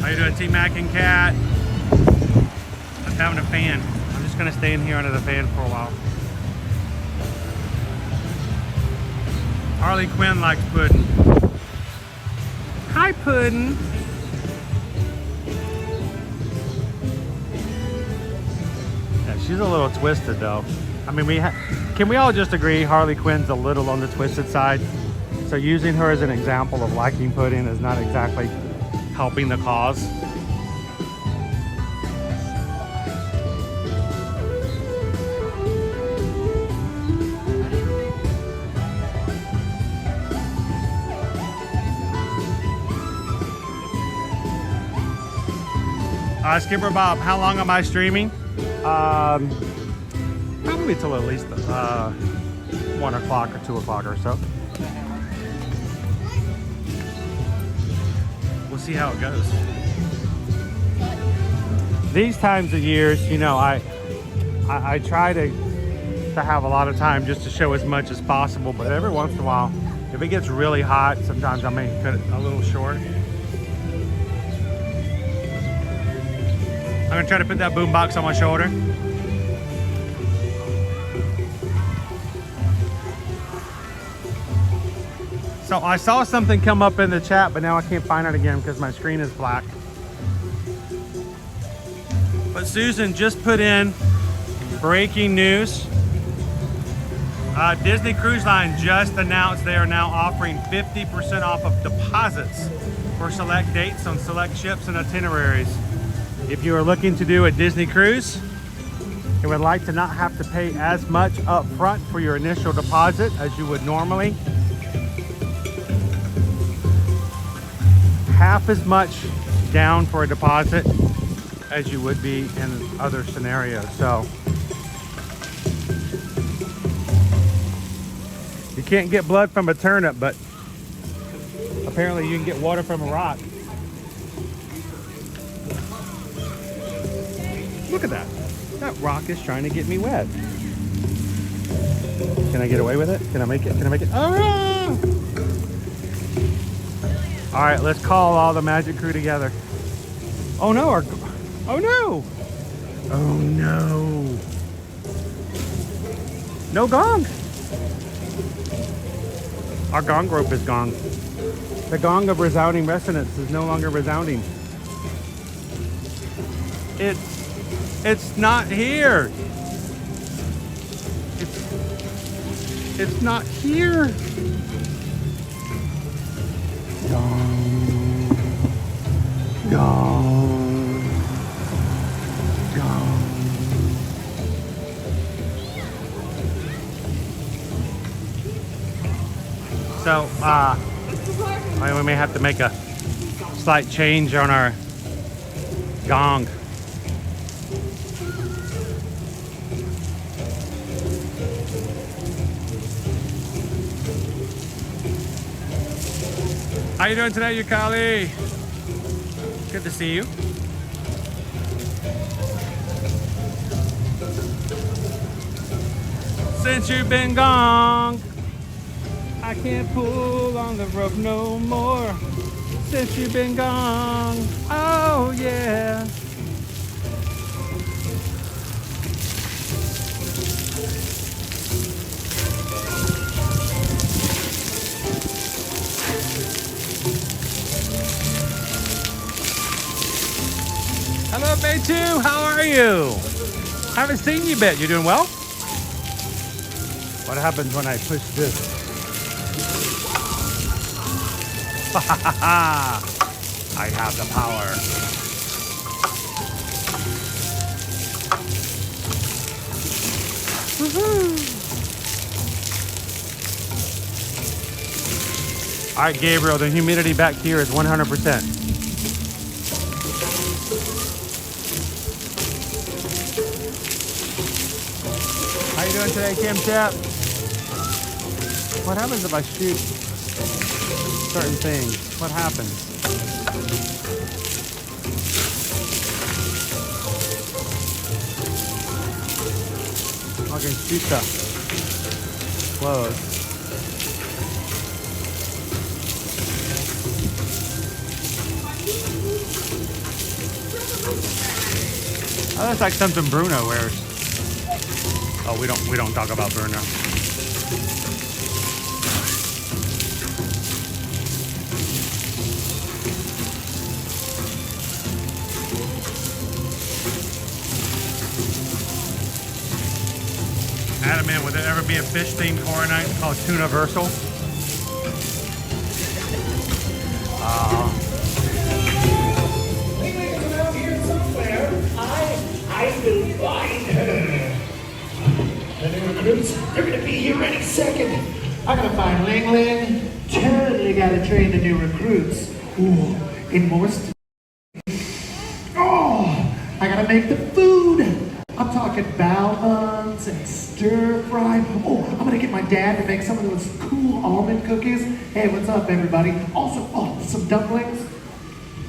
[SPEAKER 1] How you doing, T-Mac and Cat? I'm having a fan. I'm just gonna stay in here under the fan for a while. Harley Quinn likes pudding. Hi, Puddin'. Yeah, she's a little twisted, though. I mean, can we all just agree Harley Quinn's a little on the twisted side? So using her as an example of liking pudding is not exactly helping the cause. Skipper Bob, how long am I streaming? Probably till at least 1 o'clock or 2 o'clock or so. We'll see how it goes. These times of years, you know, I try to have a lot of time just to show as much as possible, but every once in a while, if it gets really hot, sometimes I may cut it a little short. I'm gonna try to put that boom box on my shoulder. So I saw something come up in the chat, but now I can't find it again because my screen is black. But Susan just put in breaking news. Disney Cruise Line just announced they are now offering 50% off of deposits for select dates on select ships and itineraries. If you are looking to do a Disney cruise and would like to not have to pay as much up front for your initial deposit as you would normally, half as much down for a deposit as you would be in other scenarios. So you can't get blood from a turnip, but apparently you can get water from a rock. Look at that. That rock is trying to get me wet. Can I get away with it? Can I make it? Can I make it? Ah! All right, let's call all the magic crew together. Oh no, oh no. Oh no. No gong. Our gong rope is gone. The gong of resounding resonance is no longer resounding. It's not here. It's not here. Gong. Gong. Gong. So, we may have to make a slight change on our gong. How you doing today, Yukali? Good to see you. Since you've been gone, I can't pull on the rope no more. Since you've been gone, oh yeah. Hello, Bay2, how are you? Haven't seen you yet. You doing well? What happens when I push this? I have the power. Woohoo! All right, Gabriel, the humidity back here is 100%. How you doing today, Kim Chap? What happens if I shoot certain things? What happens? I can shoot the clothes. Oh, that's like something Bruno wears. Oh, we don't talk about Bruno. Adam, man, would there ever be a fish-themed horror night called Tuniversal?
[SPEAKER 2] Around here somewhere, I will find her. The new recruits, they're gonna be here any second. I gotta find Ling Ling. Totally gotta train the new recruits. Ooh, in more. Oh! I gotta make the food. I'm talking bao buns and stir fry. Oh, I'm gonna get my dad to make some of those cool almond cookies. Hey, what's up, everybody? Also, oh, some dumplings.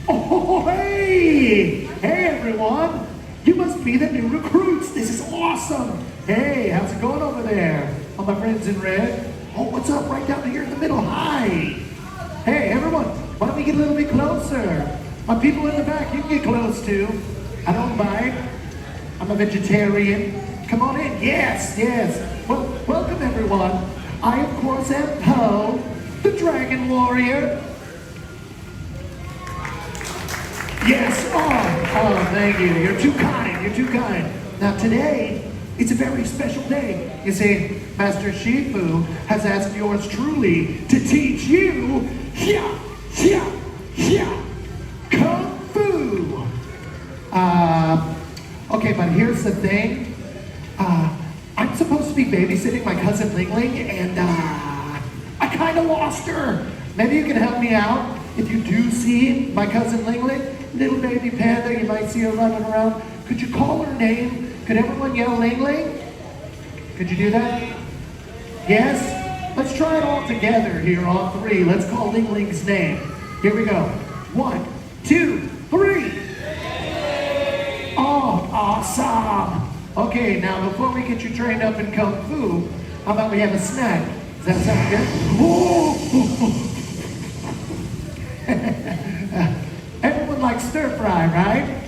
[SPEAKER 2] Oh, hey! Hey, everyone! You must be the new recruits. This is awesome. Hey, how's it going over there? All my friends in red. Oh, what's up right down here in the middle? Hi. Hey, everyone, why don't we get a little bit closer? My people in the back, you can get close too. I don't mind. I'm a vegetarian. Come on in. Yes, yes. Well, welcome, everyone. I, of course, am Poe, the Dragon Warrior. Yes, oh, thank you. You're too kind, you're too kind. Now today, it's a very special day. You see, Master Shifu has asked yours truly to teach you, Kung Fu. Okay, but here's the thing. I'm supposed to be babysitting my cousin Ling Ling, and I kind of lost her. Maybe you can help me out. If you do see my cousin Ling Ling, little baby panda, you might see her running around. Could you call her name? Could everyone yell Ling Ling? Could you do that? Yes? Let's try it all together here on 3. Let's call Ling Ling's name. Here we go. 1, 2, 3. Oh, awesome. Okay, now before we get you trained up in Kung Fu, how about we have a snack? Does that sound good? Oh. Everyone likes stir fry, right?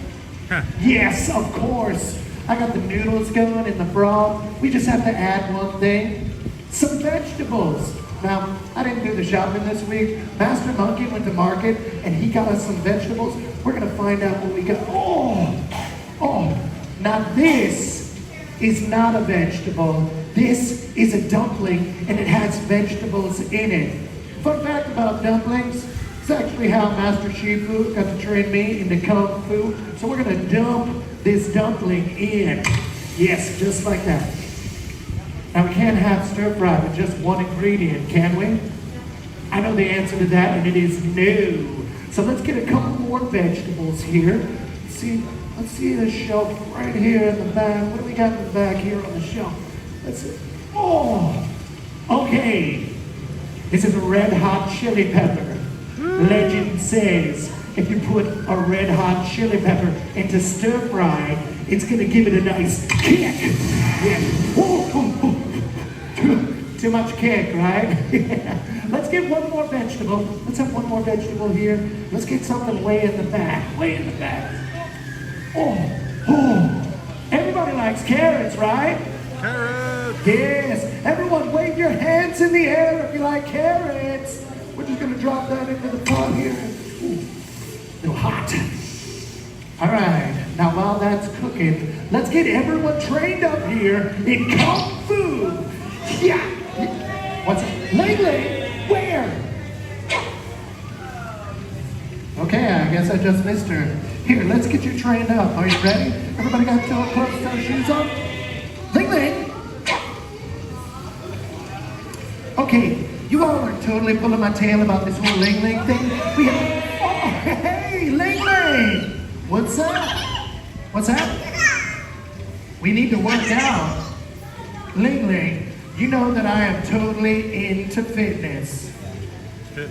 [SPEAKER 2] Yes, of course. I got the noodles going and the broth. We just have to add one thing. Some vegetables. Now, I didn't do the shopping this week. Master Monkey went to market and he got us some vegetables. We're gonna find out what we got. Oh, now this is not a vegetable. This is a dumpling and it has vegetables in it. Fun fact about dumplings, it's actually how Master Shifu got to train me into Kung Fu. So we're gonna dump this dumpling in. Yes, just like that. Now we can't have stir fry with just one ingredient, can we? I know the answer to that, and it is no. So let's get a couple more vegetables here. Let's see the shelf right here in the back. What do we got in the back here on the shelf? Let's see. Oh, okay. This is a red hot chili pepper. Legend says if you put a red hot chili pepper into stir fry, it's gonna give it a nice kick. Yeah. Too much kick, right? Let's get one more vegetable. Let's have one more vegetable here. Let's get something way in the back. Way in the back. Oh. Everybody likes carrots, right?
[SPEAKER 1] Carrots!
[SPEAKER 2] Yes. Everyone wave your hands in the air if you like carrots. We're just gonna drop that into the pot here. Ooh, a little hot. All right, now while that's cooking, let's get everyone trained up here in Kung Fu. Yeah. What's it? Ling Ling, where? Okay, I guess I just missed her. Here, let's get you trained up. Are you ready? Everybody got their clothes, their shoes on? Ling Ling. Okay, you all are totally pulling my tail about this whole Ling Ling thing. Hey, Ling Ling. What's up? What's that? We need to work out. Ling Ling, you know that I am totally into fitness.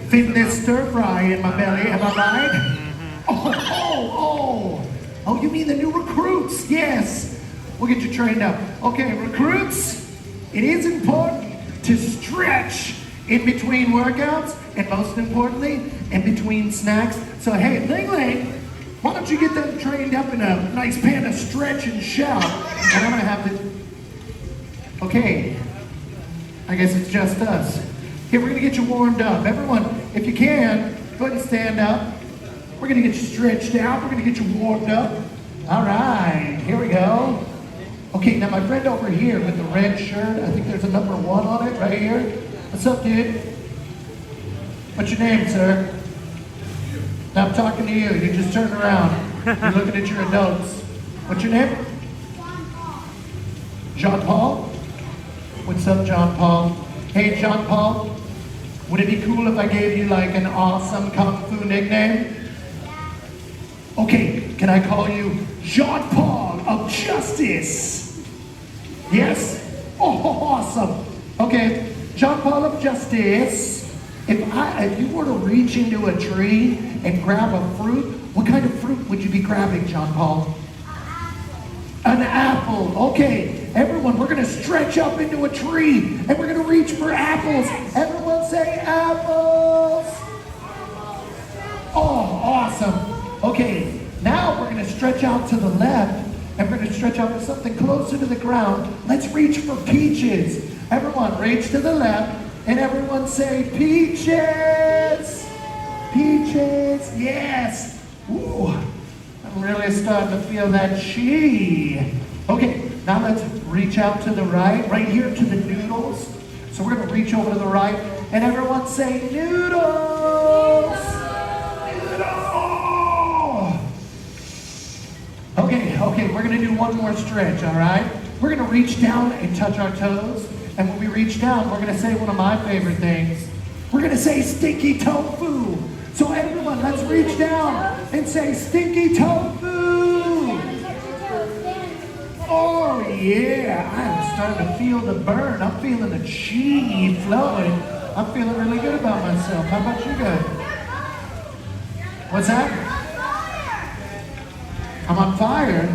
[SPEAKER 2] Fitness stir fry in my belly, am I right? Oh, you mean the new recruits? Yes. We'll get you trained up. Okay, recruits, it is important to stretch in between workouts and most importantly, in between snacks. So hey, Ling Ling, why don't you get them trained up in a nice pan of stretch and shout? And I'm gonna have to, okay, I guess it's just us. Here, we're gonna get you warmed up. Everyone, if you can, go ahead and stand up. We're gonna get you stretched out. We're gonna get you warmed up. All right, here we go. Okay, now my friend over here with the red shirt, I think there's a number 1 on it right here. What's up, dude? What's your name, sir? Now I'm talking to you. You just turn around. You're looking at your notes. What's your name? John Paul? What's up, John Paul? Hey, John Paul. Would it be cool if I gave you like an awesome Kung Fu nickname? Okay, can I call you Jean-Paul of Justice? Yes? Oh, awesome. Okay, Jean-Paul of Justice. If you were to reach into a tree and grab a fruit, what kind of fruit would you be grabbing, Jean-Paul? An apple. Okay, everyone, we're going to stretch up into a tree and we're going to reach for apples. Everyone say apples. Oh, awesome. Okay, now we're going to stretch out to the left and we're going to stretch out to something closer to the ground. Let's reach for peaches. Everyone, reach to the left and everyone say peaches. Peaches, yes. Ooh, I'm really starting to feel that chi. Okay, now let's reach out to the right here to the noodles. So we're going to reach over to the right and everyone say noodles. Okay, we're gonna do one more stretch, all right? We're gonna reach down and touch our toes, and when we reach down, we're gonna say one of my favorite things. We're gonna say stinky tofu. So everyone, let's reach down and say stinky tofu. Oh yeah, I'm starting to feel the burn. I'm feeling the chi flowing. I'm feeling really good about myself. How about you guys? What's that? I'm on fire.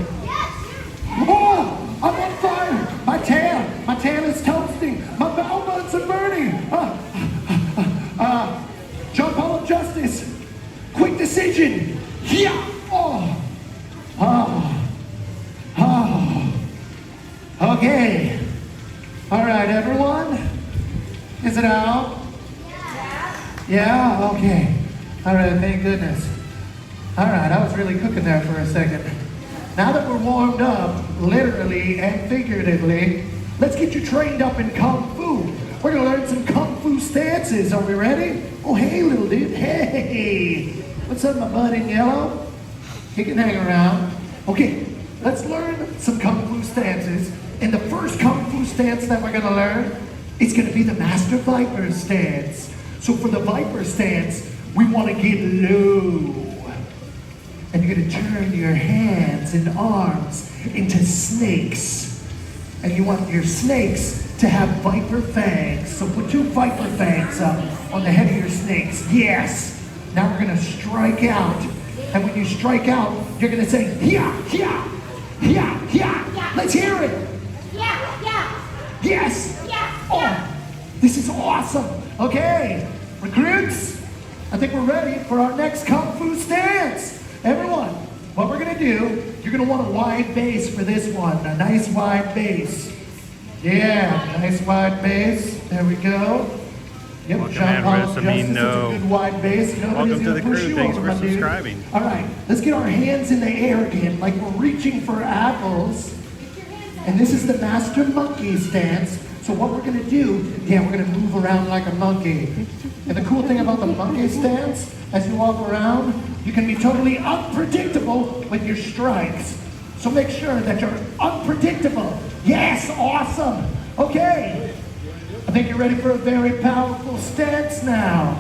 [SPEAKER 2] Oh, I'm on fire. My tail is toasting. My bowel buds are burning. Jean-Paul of Justice. Quick decision. Yeah. Okay. All right, everyone. Is it out? Yeah. Okay. All right. Thank goodness. All right, I was really cooking there for a second. Now that we're warmed up, literally and figuratively, let's get you trained up in Kung Fu. We're gonna learn some Kung Fu stances. Are we ready? Oh, hey, little dude. Hey. What's up, my bud in yellow? He can hang around. Okay, let's learn some Kung Fu stances. And the first Kung Fu stance that we're gonna learn is gonna be the Master Viper stance. So for the Viper stance, we wanna get low. And you're gonna turn your hands and arms into snakes. And you want your snakes to have viper fangs. So put 2 viper fangs up on the head of your snakes. Yes! Now we're gonna strike out. And when you strike out, you're gonna say, yeah, yeah, yeah, yeah. Let's hear it.
[SPEAKER 3] Yeah.
[SPEAKER 2] Yes!
[SPEAKER 3] Yeah.
[SPEAKER 2] Oh, this is awesome. Okay, recruits, I think we're ready for our next Kung Fu stance. Everyone, what we're gonna do, you're gonna want a wide base for this one. A nice wide base. Yeah, nice wide base. There we go. Yep,
[SPEAKER 1] Welcome,
[SPEAKER 2] Jean-Paul
[SPEAKER 1] Ambrose.
[SPEAKER 2] of Justice,
[SPEAKER 1] No.
[SPEAKER 2] such a good wide base.
[SPEAKER 1] Welcome to the crew. Thanks for subscribing.
[SPEAKER 2] All right, let's get our hands in the air again, like we're reaching for apples. And this is the Master Monkey stance. So what we're gonna do, we're gonna move around like a monkey. And the cool thing about the monkey stance, as you walk around, you can be totally unpredictable with your strikes. So make sure that you're unpredictable. Yes, awesome. Okay, I think you're ready for a very powerful stance now.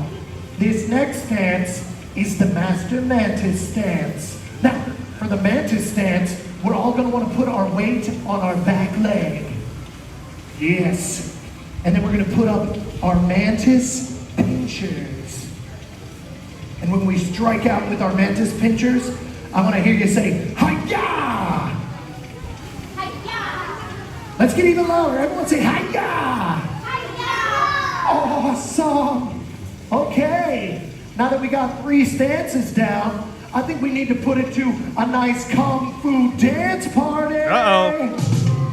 [SPEAKER 2] This next stance is the Master Mantis stance. Now, for the Mantis stance, we're all gonna wanna put our weight on our back leg. Yes. And then we're gonna put up our Mantis pinchers. And when we strike out with our Mantis pinchers, I wanna hear you say, hi-ya!
[SPEAKER 3] Hi-ya!
[SPEAKER 2] Let's get even louder. Everyone say, hi-ya!
[SPEAKER 3] Hi-ya!
[SPEAKER 2] Awesome. Okay. Now that we got 3 stances down, I think we need to put it to a nice Kung Fu dance party.
[SPEAKER 1] Uh-oh.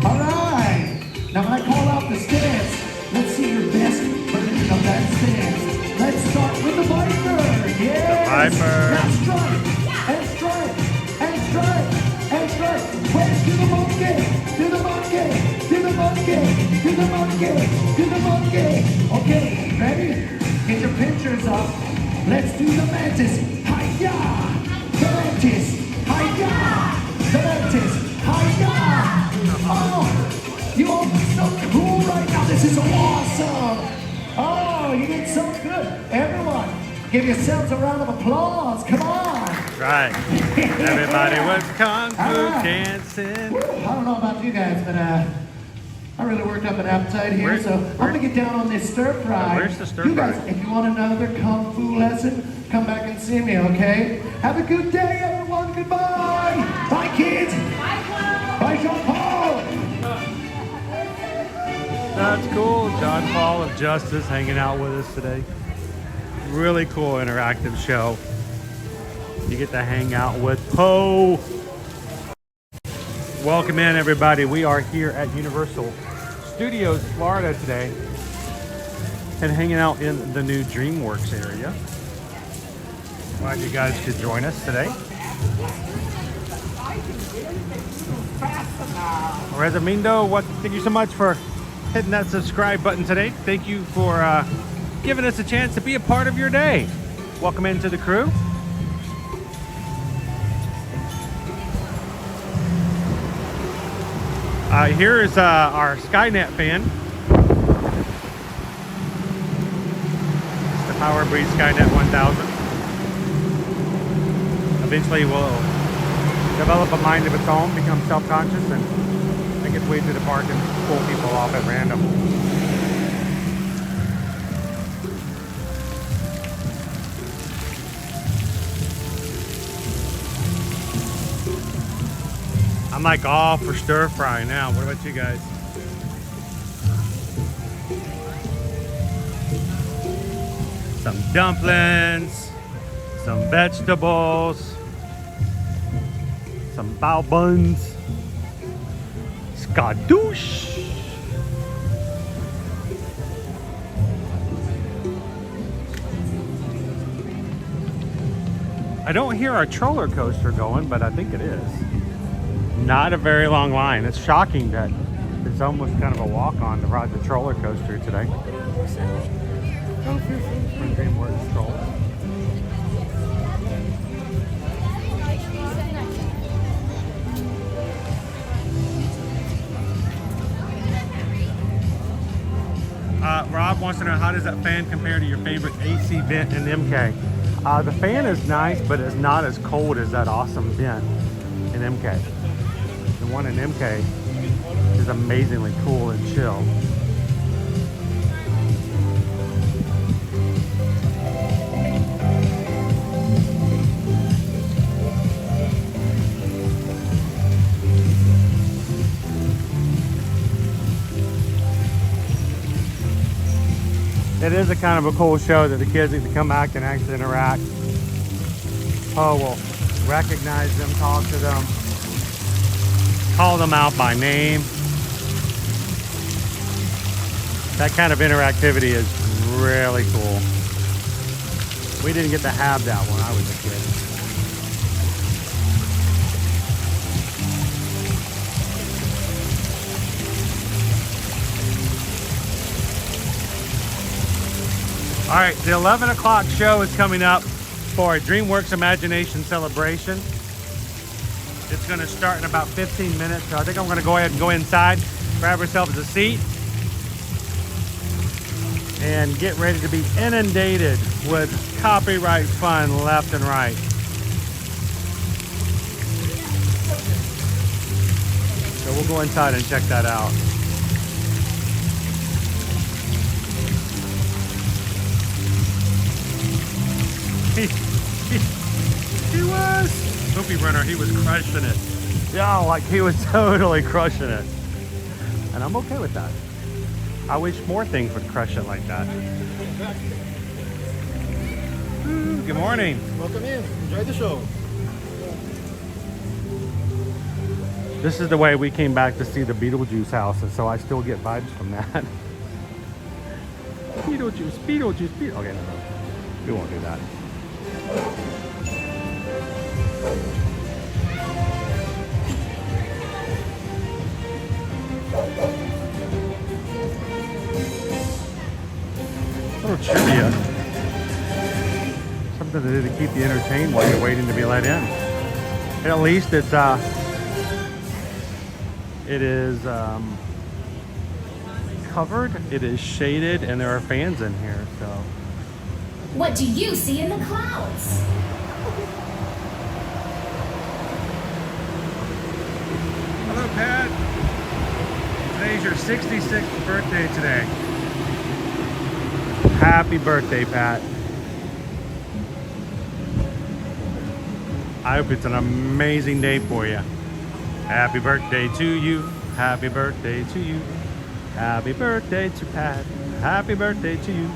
[SPEAKER 2] All right. Now when I call out the stance, let's see your best version of that stance. Let's start with the Viper. Yes.
[SPEAKER 1] The Viper.
[SPEAKER 2] Now strike, and strike, and strike, and strike. Wait, do the monkey, do the monkey, do the monkey, do the monkey, do the monkey. Okay, ready? Get your pinchers up. Let's do the Mantis. Hi-ya! The Mantis. Hi-ya! The Mantis. Hi-ya! Oh, you all look so cool right now. This is awesome. Oh, you did so good. Everyone, Give yourselves a round of applause. Come on.
[SPEAKER 1] Right. Everybody was kung fu
[SPEAKER 2] All right.
[SPEAKER 1] dancing.
[SPEAKER 2] I don't know about you guys, but I really worked up an appetite here,
[SPEAKER 1] Where-
[SPEAKER 2] so I'm gonna get down on this stir fry.
[SPEAKER 1] Where's the stir
[SPEAKER 2] You guys,
[SPEAKER 1] fry?
[SPEAKER 2] if you want another kung fu lesson, come back and see me, okay? Have a good day, everyone. Goodbye. Bye, kids. Bye, Jean Paul.
[SPEAKER 1] That's cool. John Paul of Justice hanging out with us today. Really cool interactive show. You get to hang out with Poe. Welcome in, everybody. We are here at Universal Studios, Florida today, and hanging out in the new DreamWorks area. Glad you guys could join us today. Resumindo, thank you so much for hitting that subscribe button today. Thank you for giving us a chance to be a part of your day. Welcome into the crew. Here is our Skynet fan. It's the Power Breed Skynet 1000. Eventually will develop a mind of its own, become self-conscious, and make its way through the park and pull people off at random. I'm like all for stir fry now. What about you guys? Some dumplings, some vegetables, some bao buns, skadoosh. I don't hear our roller coaster going, but I think it is. Not a very long line. It's shocking that it's almost kind of a walk-on to ride the roller coaster today. From DreamWorks Stroll. Rob wants to know, how does that fan compare to your favorite AC vent in MK? The fan is nice, but it's not as cold as that awesome vent in MK. The one in MK is amazingly cool and chill. It is a kind of a cool show that the kids get to come back and actually interact. Poe will recognize them, talk to them, call them out by name. That kind of interactivity is really cool. We didn't get to have that when I was a kid. All right, the 11 o'clock show is coming up for a DreamWorks Imagination celebration. It's going to start in about 15 minutes, so I think I'm going to go ahead and go inside, grab ourselves a seat, and get ready to be inundated with copyright fun left and right. So we'll go inside and check that out. He was Scoopy Runner. He was crushing it. Yeah, like he was totally crushing it. And I'm okay with that. I wish more things would crush it like that. Ooh, good morning.
[SPEAKER 7] Welcome in. Enjoy the show.
[SPEAKER 1] This is the way we came back to see the Beetlejuice house, and so I still get vibes from that. Beetlejuice, Beetlejuice, Beetlejuice. Okay, no. We won't do that. Little trivia. Something to do to keep you entertained while you're waiting to be let in. And at least it is covered, it is shaded, and there are fans in here, so
[SPEAKER 3] What do you see in the clouds?
[SPEAKER 1] Hello, Pat. Today's your 66th birthday today. Happy birthday, Pat. I hope it's an amazing day for you. Happy birthday to you. Happy birthday to you. Happy birthday to Pat. Happy birthday to you.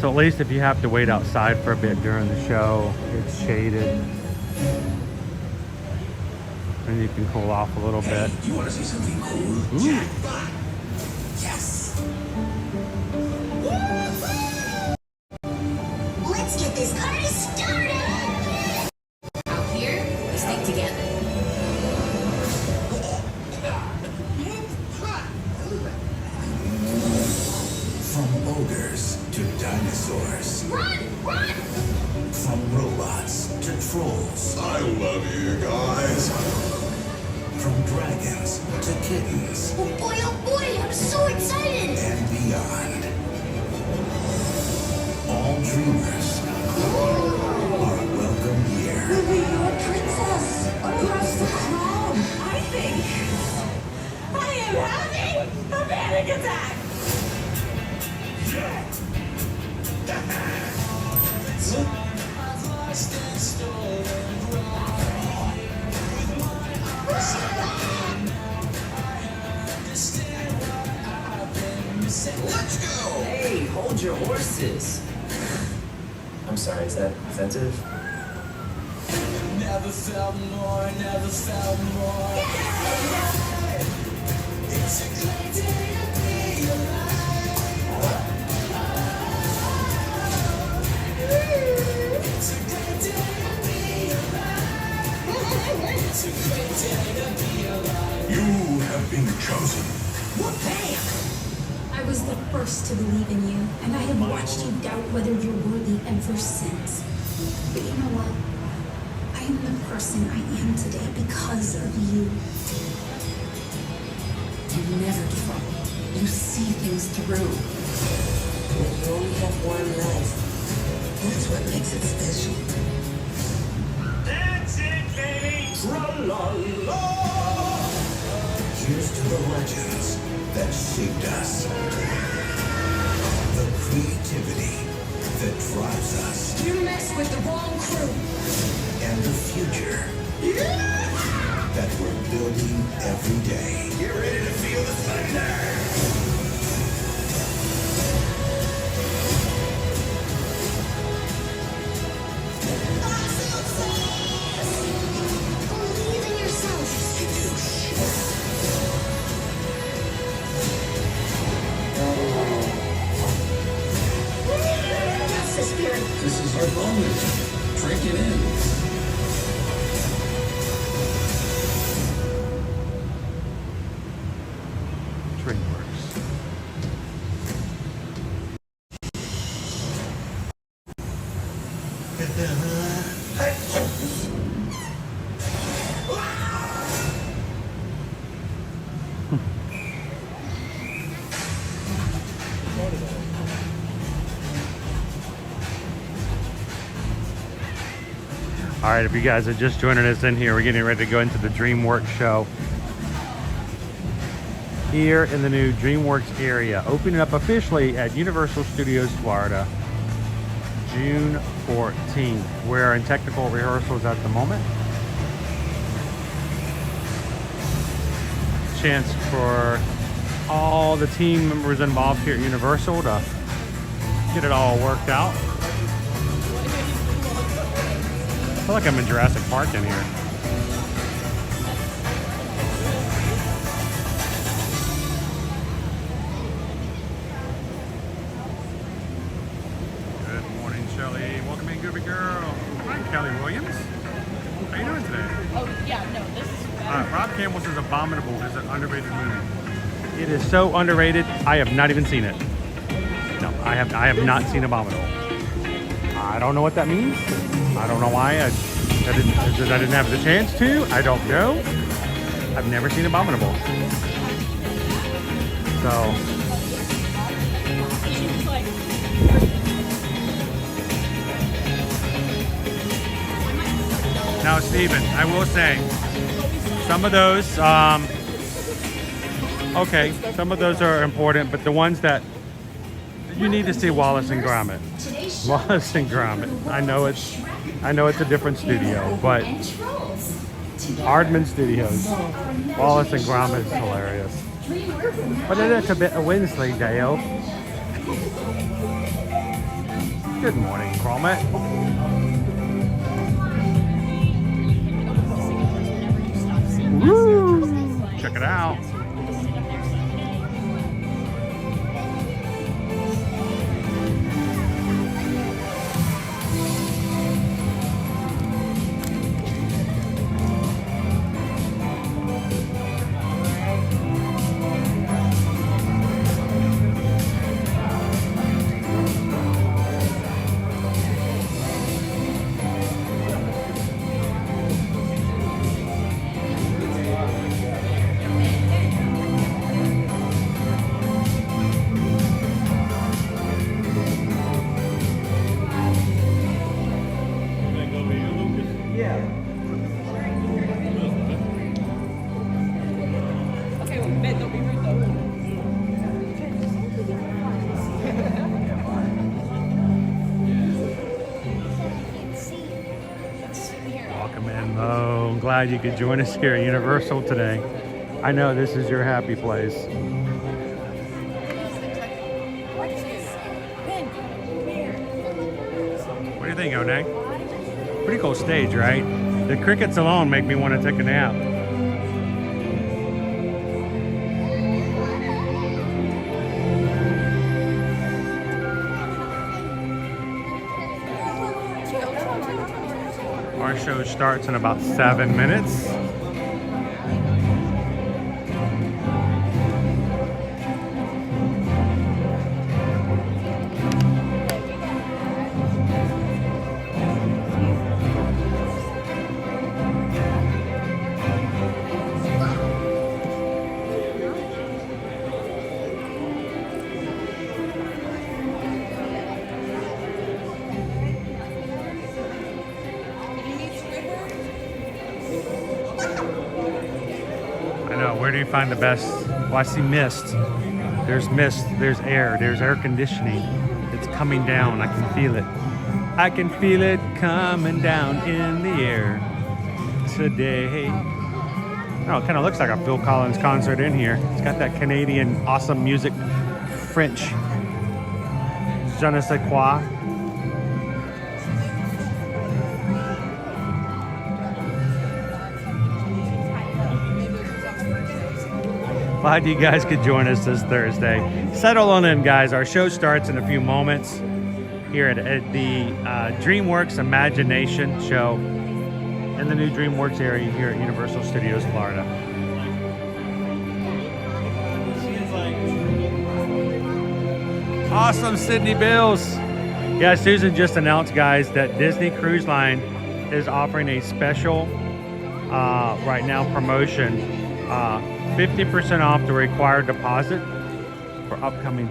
[SPEAKER 1] So at least if you have to wait outside for a bit during the show, it's shaded. And you can cool off a little bit.
[SPEAKER 2] You want to see something cool?
[SPEAKER 1] Ooh.
[SPEAKER 2] Yes.
[SPEAKER 3] Let's get this party started! Out here, we stick together.
[SPEAKER 2] From ogres to dinosaurs.
[SPEAKER 3] Run! Run!
[SPEAKER 2] From robots to trolls.
[SPEAKER 7] I love you guys.
[SPEAKER 2] From dragons to kittens
[SPEAKER 3] Oh boy, I'm so excited!
[SPEAKER 2] and beyond. All dreamers are welcome here.
[SPEAKER 3] You're a princess across the crown. I think I am having a panic attack.
[SPEAKER 7] Let's go.
[SPEAKER 8] Hey, hold your horses. I'm sorry, is that offensive? Never felt more, never felt more. It's a great day to be alive. It's a great day to be alive. It's a great day to be alive.
[SPEAKER 7] You have been chosen.
[SPEAKER 3] Well, bam!
[SPEAKER 9] I was the first to believe in you, and I have watched you doubt whether you're worthy ever since. But you know what? I am the person I am today because of you.
[SPEAKER 10] You never give up. You see things through. When you only have one life, that's what makes it special.
[SPEAKER 2] That's it, baby. Tra-la-la. Here's to the legends that shaped us. The creativity that drives us.
[SPEAKER 9] You mess with the wrong crew.
[SPEAKER 2] And the future that we're building every day. Get ready to feel the thunder.
[SPEAKER 3] Believe in yourself. That's the spirit.
[SPEAKER 7] This is our moment. Drink it in.
[SPEAKER 1] DreamWorks. All right, if you guys are just joining us in here, we're getting ready to go into the DreamWorks show here in the new DreamWorks area, opening up officially at Universal Studios Florida, June 14th. We're in technical rehearsals at the moment. Chance for all the team members involved here at Universal to get it all worked out. I feel like I'm in Jurassic Park in here. Good morning, Shelly. Welcome in, Gooby Girl. Hi, Kelly Williams. How you doing today?
[SPEAKER 6] Oh, yeah, no, this is better.
[SPEAKER 1] Rob Campbell says Abominable is an underrated movie. It is so underrated. I have not even seen it. No, I have not seen Abominable. I don't know what that means. I don't know why I didn't have the chance to. I don't know. I've never seen Abominable. So. Now, Steven, I will say, some of those, okay, some of those are important, but the ones that you need to see Wallace and Gromit. Wallace and Gromit. I know it's a different studio, but Aardman Studios. Wallace and Gromit is hilarious. But it is a bit of Wednesday, Dale. Good morning, Gromit. Woo! Check it out. Glad you could join us here at Universal today. I know this is your happy place. What do you think, Oneg? Pretty cool stage, right? The crickets alone make me want to take a nap. Our show starts in about 7 minutes. Where do you find the best? Well, I see mist. There's mist, there's air conditioning. It's coming down. I can feel it. I can feel it coming down in the air today. Oh, it kind of looks like a Phil Collins concert in here. It's got that Canadian awesome music, French. Je ne sais quoi. Glad you guys could join us this Thursday. Settle on in, guys. Our show starts in a few moments here at the DreamWorks Imagination Show in the new DreamWorks area here at Universal Studios, Florida. Awesome, Sydney Bills. Yeah, Susan just announced, guys, that Disney Cruise Line is offering a special right now promotion. 50% off the required deposit for upcoming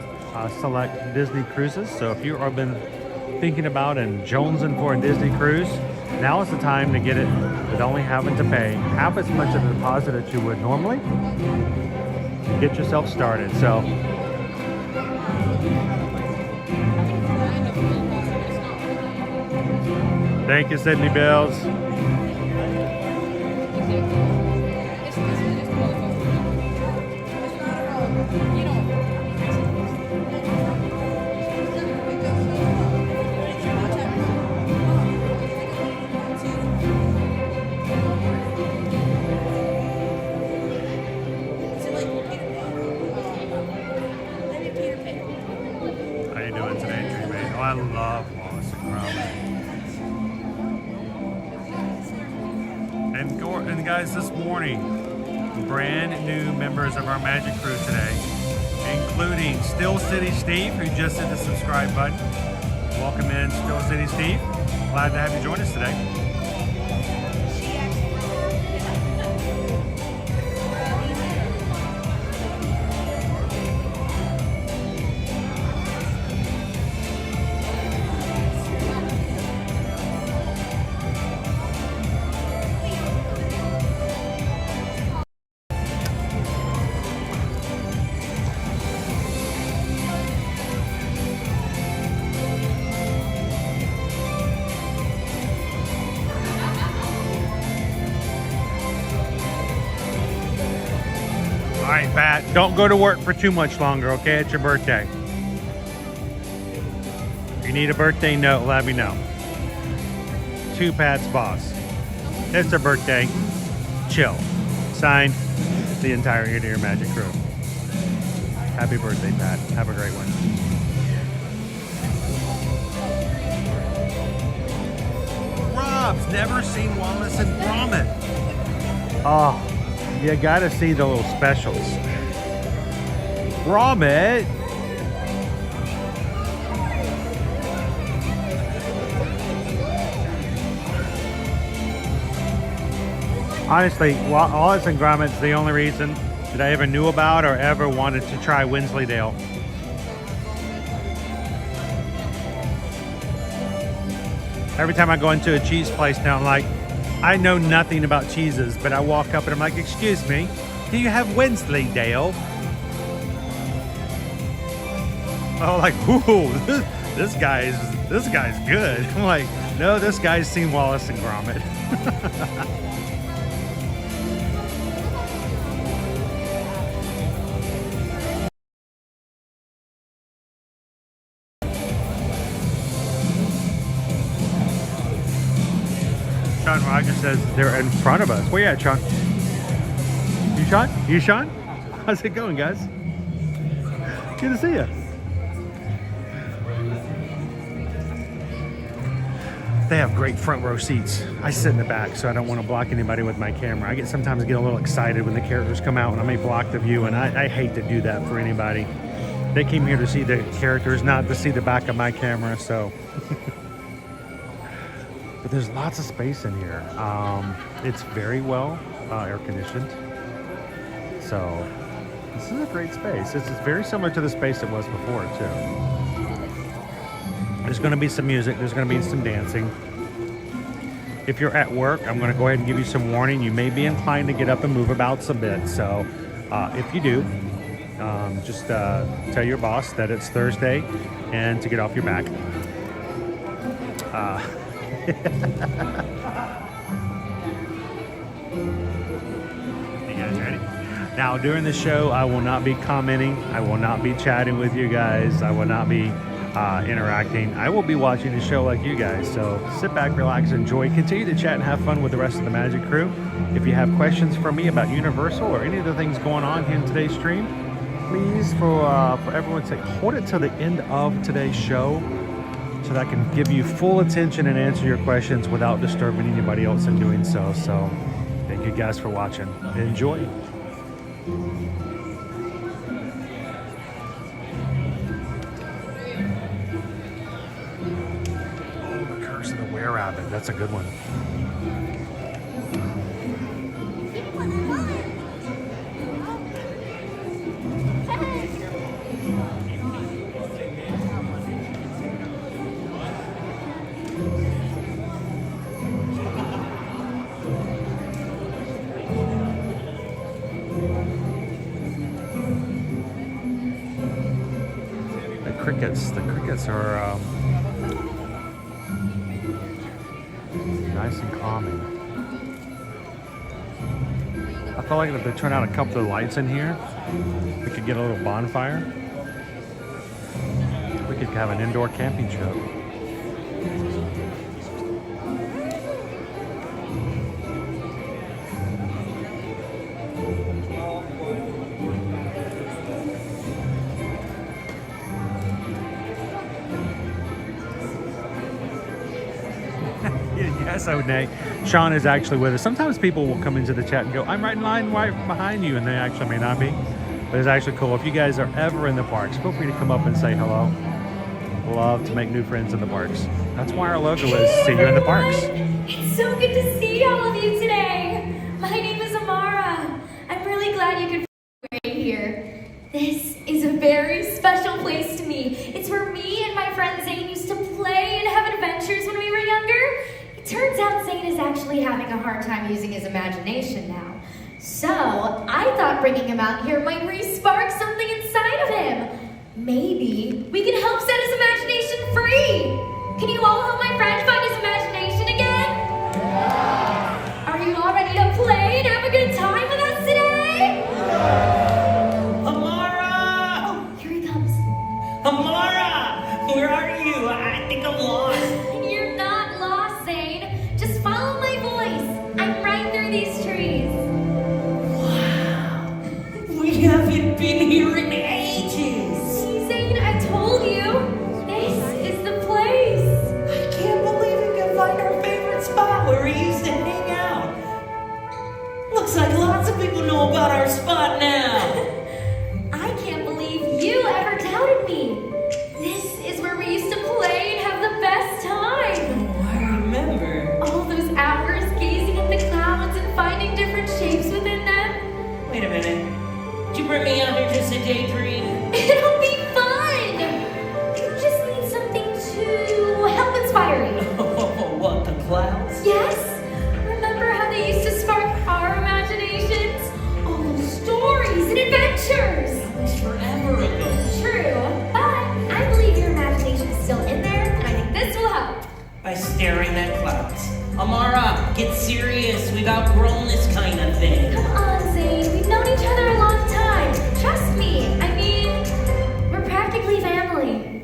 [SPEAKER 1] select Disney cruises. So if you have been thinking about and jonesing for a Disney cruise, now is the time to get it with only having to pay half as much of the deposit that you would normally to get yourself started. So thank you, Sydney Bills. I love Wallace and Gromit. And guys, this morning brand new members of our Magic Crew today, including Still City Steve, who just hit the subscribe button. Welcome in, Still City Steve. Glad to have you join us today. All right, Pat, don't go to work for too much longer, okay? It's your birthday. If you need a birthday note, let me know. To Pat's boss. It's her birthday. Chill. Signed, the entire Ear to Ear Magic Crew. Happy birthday, Pat. Have a great one. Rob's never seen Wallace and Gromit. Oh. You gotta see the little specials. Gromit. Honestly, Wallace and Gromit's the only reason that I ever knew about or ever wanted to try Wensleydale. Every time I go into a cheese place now, I'm like, I know nothing about cheeses, but I walk up and I'm like, excuse me, do you have Wensleydale? Oh, like, ooh, this guy's good. I'm like, no, this guy's seen Wallace and Gromit. Sean Rogers says they're in front of us. Where you at, Sean? You Sean? You Sean? How's it going, guys? Good to see you. They have great front row seats. I sit in the back, so I don't want to block anybody with my camera. I sometimes get a little excited when the characters come out and I may block the view, and I hate to do that for anybody. They came here to see the characters, not to see the back of my camera, so... But there's lots of space in here. It's very well air conditioned. So this is a great space. This is very similar to the space it was before too. There's gonna be some music, there's gonna be some dancing. If you're at work, I'm gonna go ahead and give you some warning. You may be inclined to get up and move about a bit. So if you do, just tell your boss that it's Thursday and to get off your back. You guys ready? Now, during the show, I will not be commenting. I will not be chatting with you guys. I will not be interacting. I will be watching the show like you guys. So sit back, relax, enjoy. Continue to chat and have fun with the rest of the Magic Crew. If you have questions for me about Universal or any of the things going on here in today's stream, please, for everyone's sake, hold it till the end of today's show, so that I can give you full attention and answer your questions without disturbing anybody else in doing so. So thank you guys for watching. Enjoy. Oh, the Curse of the Were-Rabbit. That's a good one. The crickets are nice and calming. I felt like if they turn out a couple of lights in here, we could get a little bonfire. We could have an indoor camping trip. So Nate, Sean is actually with us. Sometimes people will come into the chat and go, I'm right in line right behind you, and they actually may not be. But it's actually cool. If you guys are ever in the parks, feel free to come up and say hello. Love to make new friends in the parks. That's why our logo is See You in the Parks.
[SPEAKER 9] It's so good to see all of you today. My name is Amara. I'm really glad you could be right here. This is a very special place to me. It's where me and my friend Zane used to play and have adventures when we were younger. It turns out Zane is actually having a hard time using his imagination now. So I thought bringing him out here might re-spark something inside of him. Maybe we can help set his imagination free. Can you all help my friend find his imagination again? Are you all ready to play and have a good time with us today?
[SPEAKER 11] Amara!
[SPEAKER 9] Oh, here he comes.
[SPEAKER 11] Amara! Where are you? I think I'm lost.
[SPEAKER 9] You're not lost, Zane. Just follow my voice. I'm right through these trees.
[SPEAKER 11] Wow. We haven't been here in ages.
[SPEAKER 9] See, Zane, I told you. This is the place.
[SPEAKER 11] I can't believe we can find our favorite spot where we used to hang out. Looks like lots of people know about our spot now.
[SPEAKER 9] I can't believe you ever doubted me. This is where we used to play and have the best time.
[SPEAKER 11] Oh, I remember.
[SPEAKER 9] All those hours gazing at the clouds and finding different shapes within them.
[SPEAKER 11] Wait a minute. Did you bring me out here just to daydream?
[SPEAKER 9] It'll be fun. You just need something to help inspire you.
[SPEAKER 11] Oh, what, the clouds?
[SPEAKER 9] Yes? Remember how they used to spark our imaginations? All those stories and adventures.
[SPEAKER 11] That was forever ago.
[SPEAKER 9] True, but I believe your imagination is still in there, and I think this will help.
[SPEAKER 11] By staring at clouds. Amara, get serious. We've outgrown this kind of thing.
[SPEAKER 9] Come on, Zane. We've known each other a long time. Trust me. I mean, we're practically family.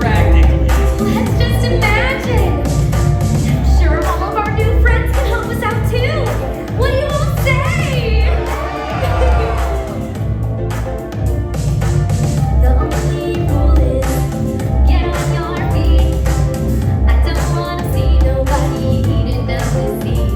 [SPEAKER 11] Practically.
[SPEAKER 9] Let's just imagine. I'm sure all of our new friends can help us out too. What do you all say? The only rule is get on your feet. I don't want to see nobody eating down the sea.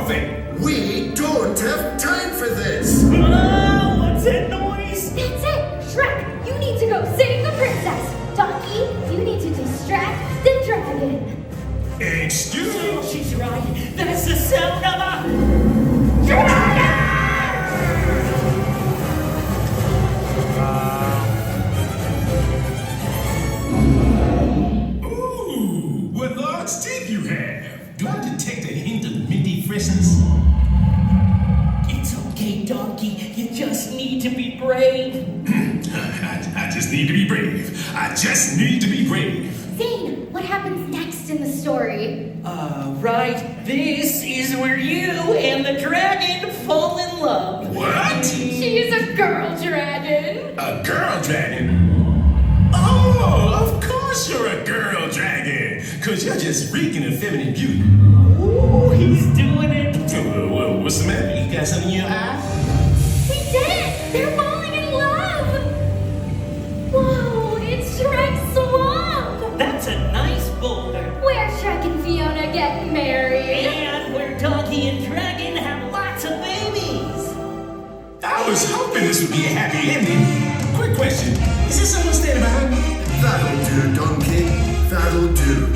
[SPEAKER 7] Prophet, we don't have time for this.
[SPEAKER 11] Oh, what's that noise?
[SPEAKER 3] That's it! Shrek, you need to go save the princess! Donkey, you need to distract the dragon!
[SPEAKER 7] Excuse me?
[SPEAKER 11] Oh, she's right. That's the sound of a dragon!
[SPEAKER 7] Ooh, what large teeth you have. Do I detect a hint of minty freshness?
[SPEAKER 11] It's okay, Donkey. You just need to be brave.
[SPEAKER 7] I just need to be brave. I just need to be brave.
[SPEAKER 3] Zane, what happens next in the story?
[SPEAKER 11] Right. This is where you and the dragon fall in love.
[SPEAKER 7] What?
[SPEAKER 3] She's a girl dragon!
[SPEAKER 7] A girl dragon? Oh, of course you're a girl dragon. Cause you're just reeking of feminine beauty.
[SPEAKER 11] Ooh, he's doing it.
[SPEAKER 7] What's the matter? You got something in your eye?
[SPEAKER 3] We did it! They're falling in love! Whoa, it's Shrek's swamp!
[SPEAKER 11] That's a nice boulder.
[SPEAKER 3] Where Shrek and Fiona get married!
[SPEAKER 11] And where Donkey and Dragon have lots of babies.
[SPEAKER 7] I was hoping this would be a happy ending. Quick question. Is there someone standing behind me? That'll do, Donkey. That'll do.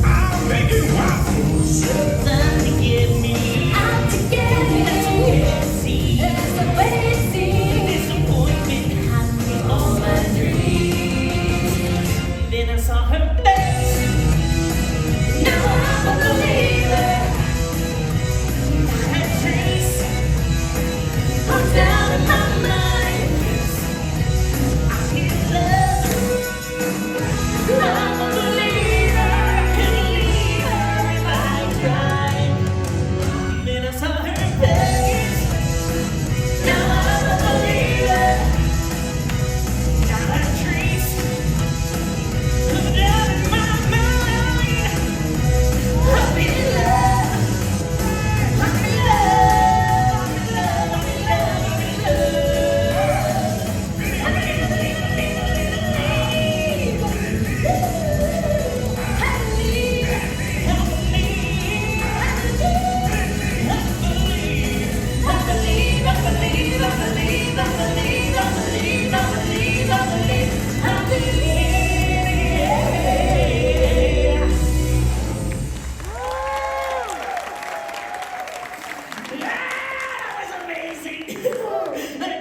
[SPEAKER 7] I'm making waffles.
[SPEAKER 11] Time to get me
[SPEAKER 3] Out to get me!
[SPEAKER 11] see.
[SPEAKER 3] That's the way it seems!
[SPEAKER 11] Disappointment had me all my dreams. Then I saw her face.
[SPEAKER 3] Now I'm a believer!
[SPEAKER 11] I had trace.
[SPEAKER 3] What's down in my mind?
[SPEAKER 11] I need love.
[SPEAKER 3] I'm a believer!
[SPEAKER 11] Can leave her if I tried. Then I saw her face.
[SPEAKER 3] Now I'm a believer!
[SPEAKER 11] Got a trace. Put down in my mind.
[SPEAKER 3] I'm in love!
[SPEAKER 11] I'm in love. I'm in love. I'm in love. I'm in love. That was amazing.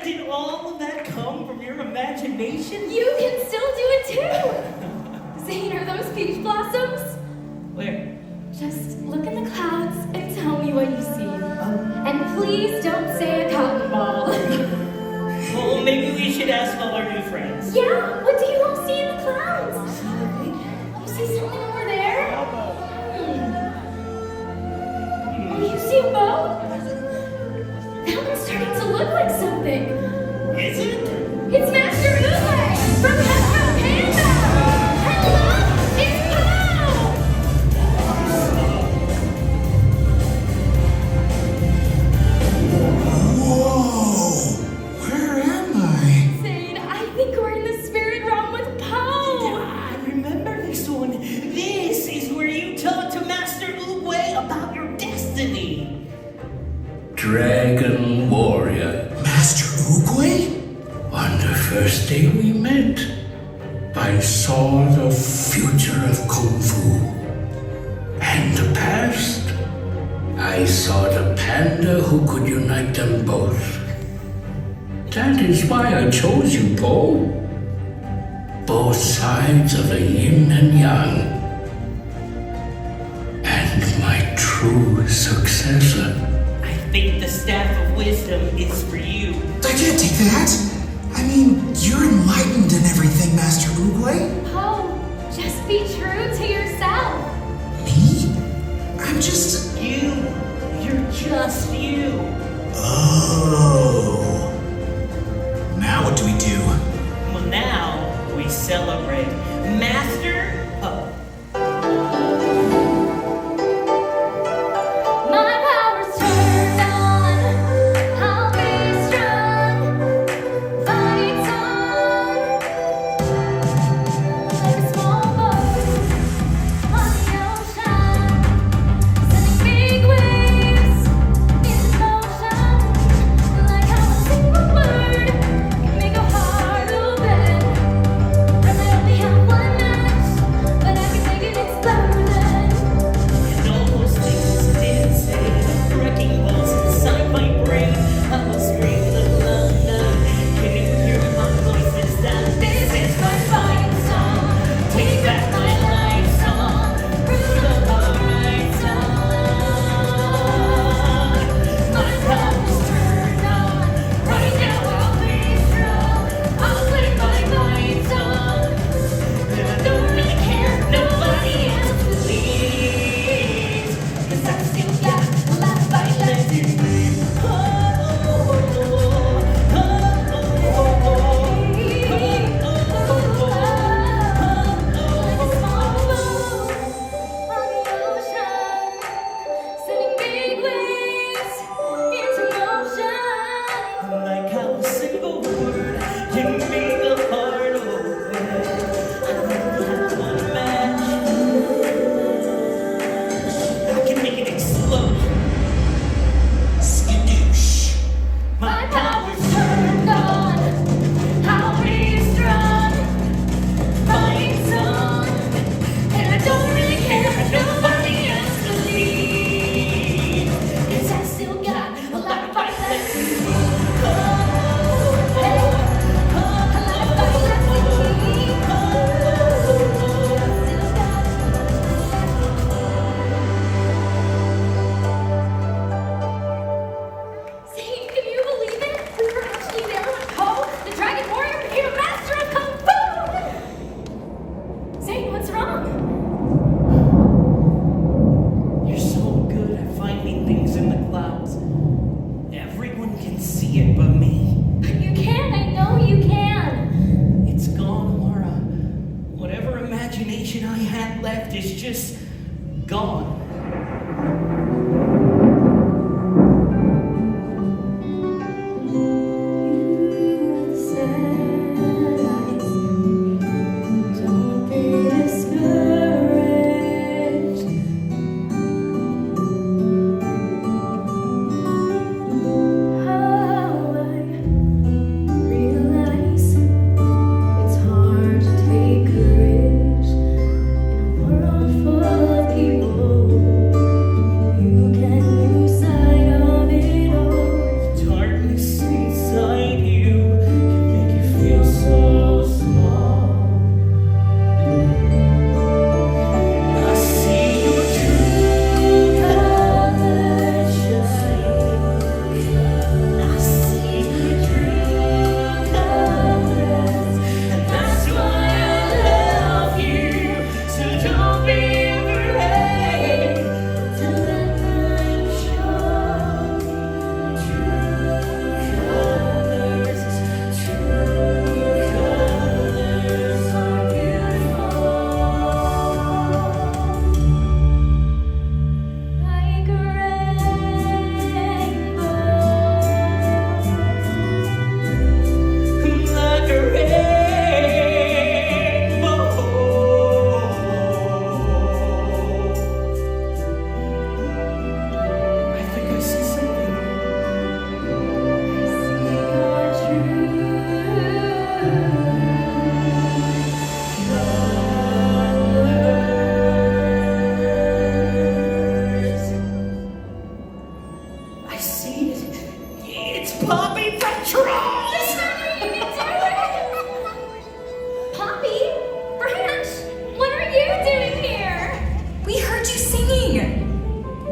[SPEAKER 11] Did all of that come from your imagination?
[SPEAKER 3] You can still do it too! Zane, are those peach blossoms?
[SPEAKER 11] Where?
[SPEAKER 3] Just look in the clouds and tell me what you see. And please don't say a cotton ball.
[SPEAKER 11] Well, maybe we should ask all our new friends.
[SPEAKER 3] Yeah, what do you all see in the clouds? You see something over there? Oh, you see a boat? That one's starting to look like something.
[SPEAKER 11] Is it?
[SPEAKER 3] It's Master Uwe from Metro Panda! Hello, it's Paul!
[SPEAKER 7] Whoa! Where am I?
[SPEAKER 3] Zane, I think we're in the spirit realm with Poe!
[SPEAKER 11] I remember this one. This is where you talk to Master Uwe about your destiny.
[SPEAKER 2] Dragon Warrior.
[SPEAKER 7] Master Oogway?
[SPEAKER 2] On the first day we met, I saw the future of Kung Fu. And the past, I saw the panda who could unite them both. That is why I chose you, Poe. Both sides of the yin and yang. And my true successor.
[SPEAKER 11] I think the Staff of Wisdom is for you.
[SPEAKER 7] I can't take that. I mean, you're enlightened and everything, Master Oogway.
[SPEAKER 3] Poe, just be true to yourself.
[SPEAKER 7] Me? I'm just...
[SPEAKER 11] You're just you.
[SPEAKER 7] Oh. Now what do we do?
[SPEAKER 11] Well, now we celebrate Master Poe.
[SPEAKER 3] My power's turned on.
[SPEAKER 11] imagination I had left is just gone.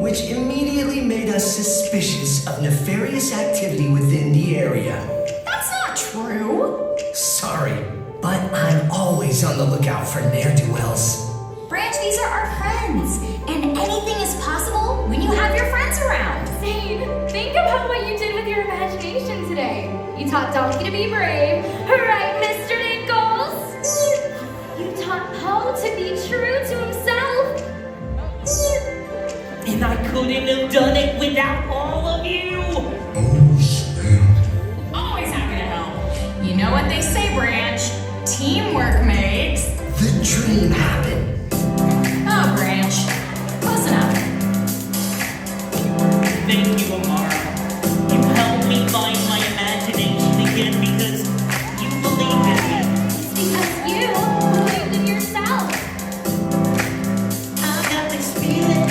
[SPEAKER 7] Which immediately made us suspicious of nefarious activity within the area.
[SPEAKER 9] That's not true.
[SPEAKER 7] Sorry, but I'm always on the lookout for ne'er-do-wells.
[SPEAKER 9] Branch, these are our friends. And anything is possible when you have your friends around.
[SPEAKER 12] Zane, think about what you did with your imagination today. You taught Donkey to be brave. Right, Mr. Nichols? You taught Paul to be true to himself.
[SPEAKER 11] And I couldn't have done it without all of you.
[SPEAKER 9] Always happy to help. You know what they say, Branch. Teamwork makes
[SPEAKER 7] the dream happen.
[SPEAKER 9] Oh, Branch. Close enough.
[SPEAKER 11] Thank you, Amara. You helped me find my imagination again because you believed in me.
[SPEAKER 12] It's because you believed in yourself.
[SPEAKER 11] I got this feeling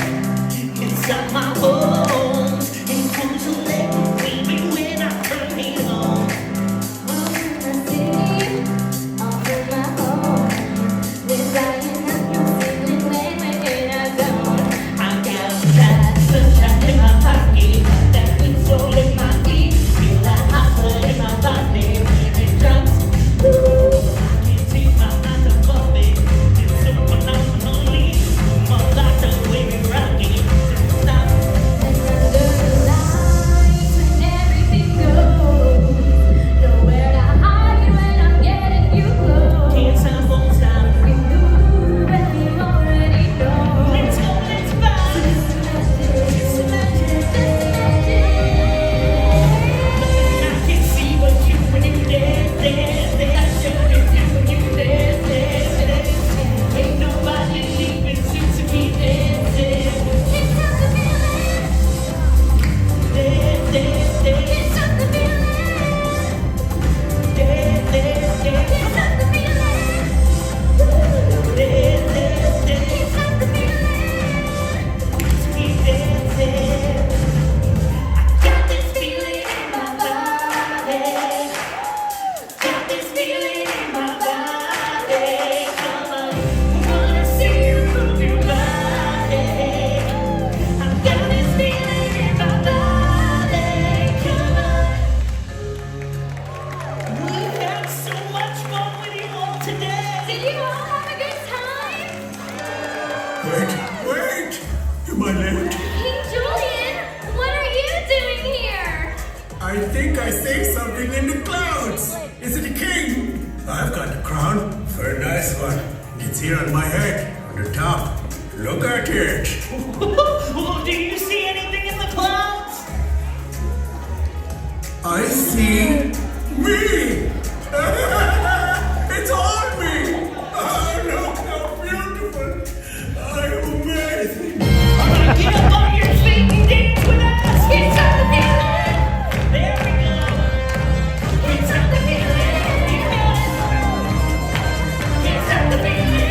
[SPEAKER 11] inside my bones. It's going to let me be when I turn it on.
[SPEAKER 12] I'm in the city, off of my home. Designing up your feeling when I don't.
[SPEAKER 11] I got that sunshine in my pocket, that sweet soul in my feet. Feel that hot blood in my body, it jumps. Ooh, I can't take my eyes above it. It's so phenomenally. My life the way we rock it. Stop.
[SPEAKER 12] And under the lights when everything goes. Nowhere to hide when I'm getting you close.
[SPEAKER 11] Can't stop, won't stop.
[SPEAKER 12] We move and we already know.
[SPEAKER 11] Let's go, let's vibe. It's magic. I can see what you when you dance, dance, dance. I show you when you dance, dance, dance. Ain't nobody leaving suits to keep dancing.
[SPEAKER 12] It's not the feeling.
[SPEAKER 11] Dance, dance, dance.
[SPEAKER 12] It's not the feeling.
[SPEAKER 11] Dance, dance, dance.
[SPEAKER 12] It's not the feeling.
[SPEAKER 11] Dance, dance, dance.
[SPEAKER 12] It's not the feeling.
[SPEAKER 11] Keep dancing. I got this feeling in my body. Got this feeling in my body. Come on, I wanna see you move your body. I got this feeling in my body. Come on. We've had so much fun with you all today.
[SPEAKER 12] Did you all have a good time?
[SPEAKER 7] Wait! Am I late?
[SPEAKER 12] Hey, Julian, what are you doing here?
[SPEAKER 7] I think I say something in the clouds. Is it a king? I've got the crown for a nice one. It's here on my head, on the top. Look at it.
[SPEAKER 11] Do you see anything in the clouds?
[SPEAKER 7] I see me. It's on me. Oh, look how beautiful. I'm amazing.
[SPEAKER 11] Get up on your feet and dance with us. It's on the feeling. There we go. It's on the feeling. It's on the feeling.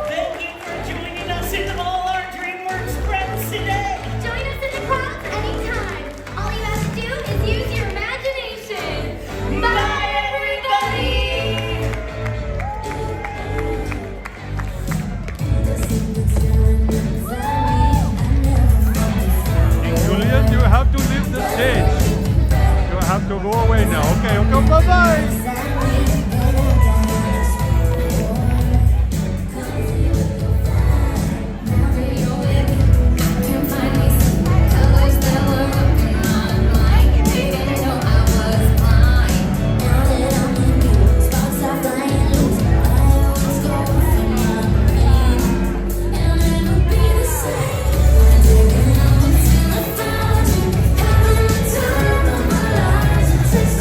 [SPEAKER 11] Thank you for joining us in all our DreamWorks friends today.
[SPEAKER 12] Join us in the clouds anytime. All you have to do is use your imagination. Bye, everybody!
[SPEAKER 1] Julian, you have to leave the stage. You have to go away now. Okay, bye-bye.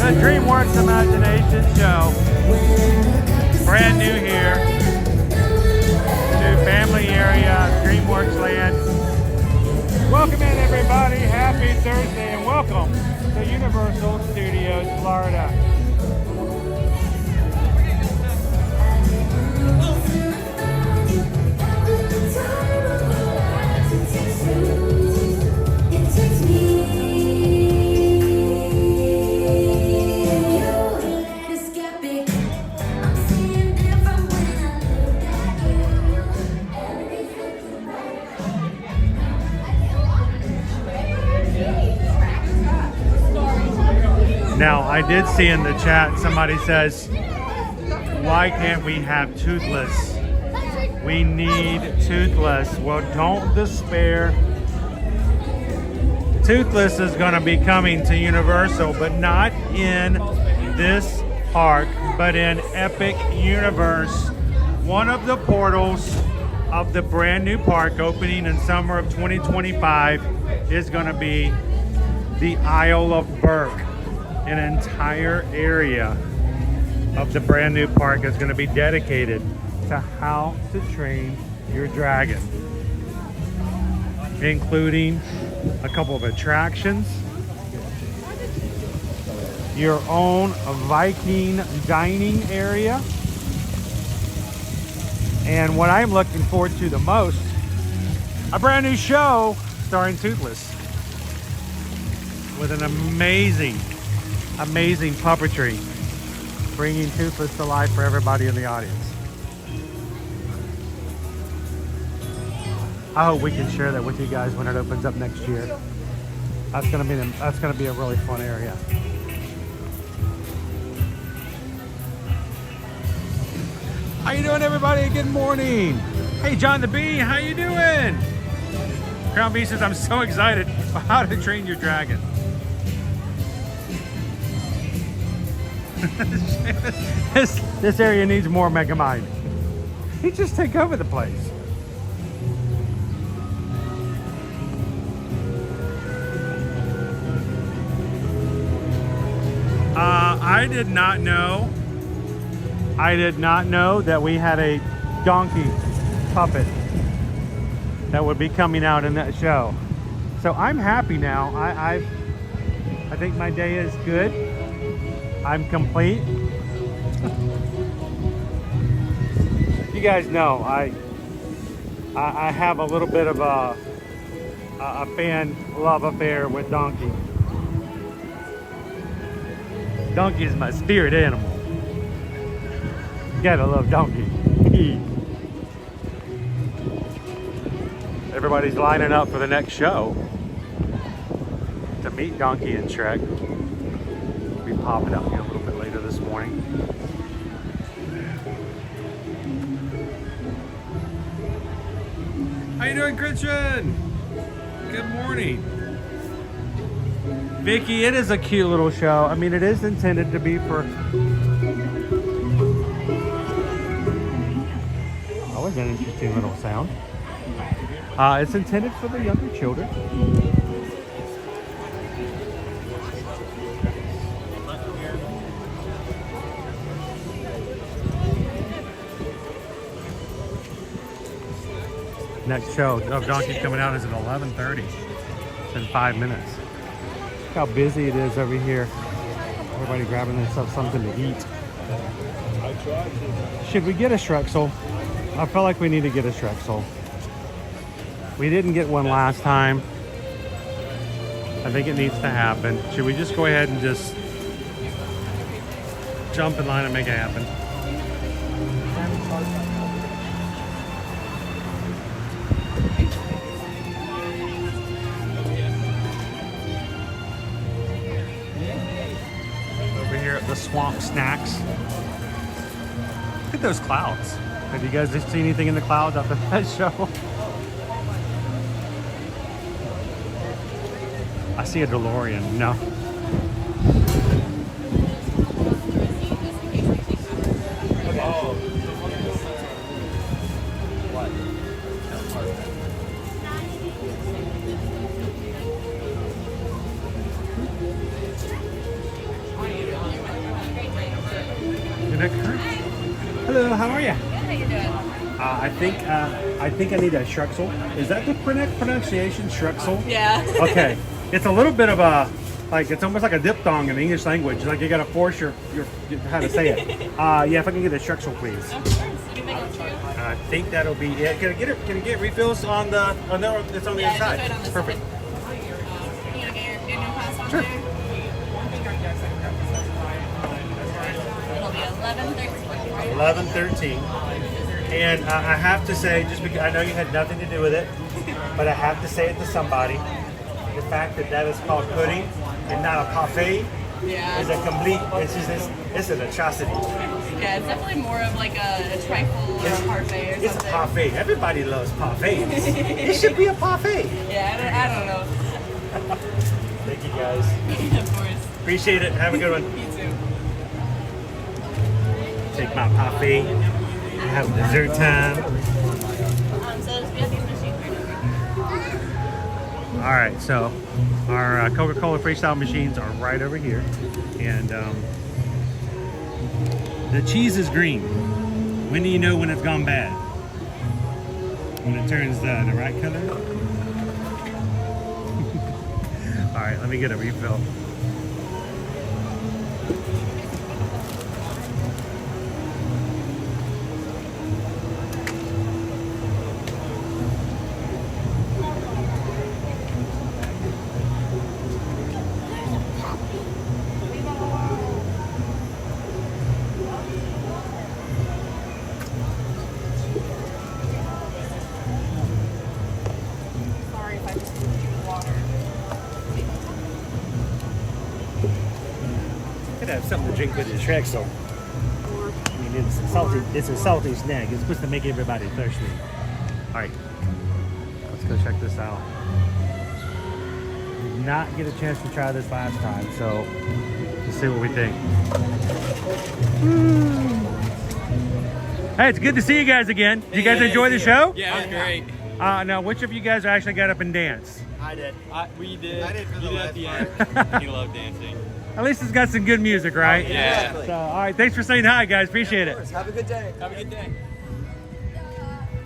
[SPEAKER 1] The DreamWorks Imagination Show. Brand new here. New family area, DreamWorks Land. Welcome in, everybody. Happy Thursday and welcome to Universal Studios, Florida. Now, I did see in the chat, somebody says, why can't we have toothless? We need toothless. Well, don't despair. Toothless is going to be coming to Universal, but not in this park, but in Epic Universe. One of the portals of the brand new park opening in summer of 2025 is going to be the Isle of Berk. An entire area of the brand new park is going to be dedicated to how to train your dragon, including a couple of attractions, your own Viking dining area, and what I'm looking forward to the most, a brand new show starring Toothless with an amazing puppetry, bringing Toothless to life for everybody in the audience. I hope we can share that with you guys when it opens up next year. That's gonna be a really fun area. How you doing, everybody? Good morning. Hey, John the Bee, how you doing? Crown Bee says, I'm so excited for how to train your dragon. This area needs more Megamind. He just take over the place. I did not know that we had a donkey puppet that would be coming out in that show. So I'm happy now. I think my day is good. I'm complete. You guys know I have a little bit of a fan love affair with Donkey. Donkey is my spirit animal. Gotta love Donkey. Everybody's lining up for the next show to meet Donkey and Shrek. We'll be popping up here a little bit later this morning. How you doing, Christian? Good morning. Vicky, it is a cute little show. I mean, it is intended to be for... That was an interesting little sound. It's intended for the younger children. Next show of Donkey's coming out is at 11:30. It's in 5 minutes. Look how busy it is over here. Everybody grabbing themselves something to eat. Should we get a Shrexel? I feel like we need to get a Shrexel. We didn't get one last time. I think it needs to happen. Should we just go ahead and just jump in line and make it happen? The swamp snacks. Look at those clouds. Have you guys seen anything in the clouds after that show? I see a DeLorean. No. Hello, how are you?
[SPEAKER 6] Good, how you doing?
[SPEAKER 1] I think I need a Shrexel. Is that the pronunciation, Shrexel?
[SPEAKER 6] Yeah.
[SPEAKER 1] Okay. It's a little bit of a, like, it's almost like a diphthong in the English language. Like you gotta force your how to say it. Yeah, if I can get a Shrexel, please.
[SPEAKER 6] Of course. You make it true?
[SPEAKER 1] I think that'll be it. Can I get refills on the, oh no, it's on the inside.
[SPEAKER 6] Right on this
[SPEAKER 1] Perfect.
[SPEAKER 6] side. You gonna get your pass on
[SPEAKER 1] Sure.
[SPEAKER 6] there? It'll be 11:13.
[SPEAKER 1] 11:13. And I have to say, just because I know you had nothing to do with it, but I have to say it to somebody. The fact that is called pudding and not a parfait is a complete, it's an atrocity.
[SPEAKER 6] Yeah, it's definitely more of like a trifle or a parfait or something.
[SPEAKER 1] It's a parfait. Everybody loves parfaits. It should be a parfait.
[SPEAKER 6] Yeah, I don't know.
[SPEAKER 1] Thank you guys.
[SPEAKER 6] Of course.
[SPEAKER 1] Appreciate it. Have a good one.
[SPEAKER 6] You too.
[SPEAKER 1] Take my parfait. Have dessert time.
[SPEAKER 6] So we have these machines right over.
[SPEAKER 1] All right, so our Coca-Cola freestyle machines are right over here, and the cheese is green. When do you know when it's gone bad? When it turns the right color. All right, let me get a refill. Have something to drink with the Shrexel. I mean, it's a salty snack. It's supposed to make everybody thirsty. All right, let's go check this out. Did not get a chance to try this last time, so let's see what we think. Hey, it's good to see you guys again. Did you guys enjoy the show?
[SPEAKER 13] Yeah, it was great.
[SPEAKER 1] Now, which of you guys actually got up and danced?
[SPEAKER 13] I did. We did. I did for the last part. He loved dancing.
[SPEAKER 1] At least it's got some good music, right?
[SPEAKER 13] Yeah.
[SPEAKER 1] So, all right, thanks for saying hi, guys. Appreciate it.
[SPEAKER 13] Have a good day. Have a good day.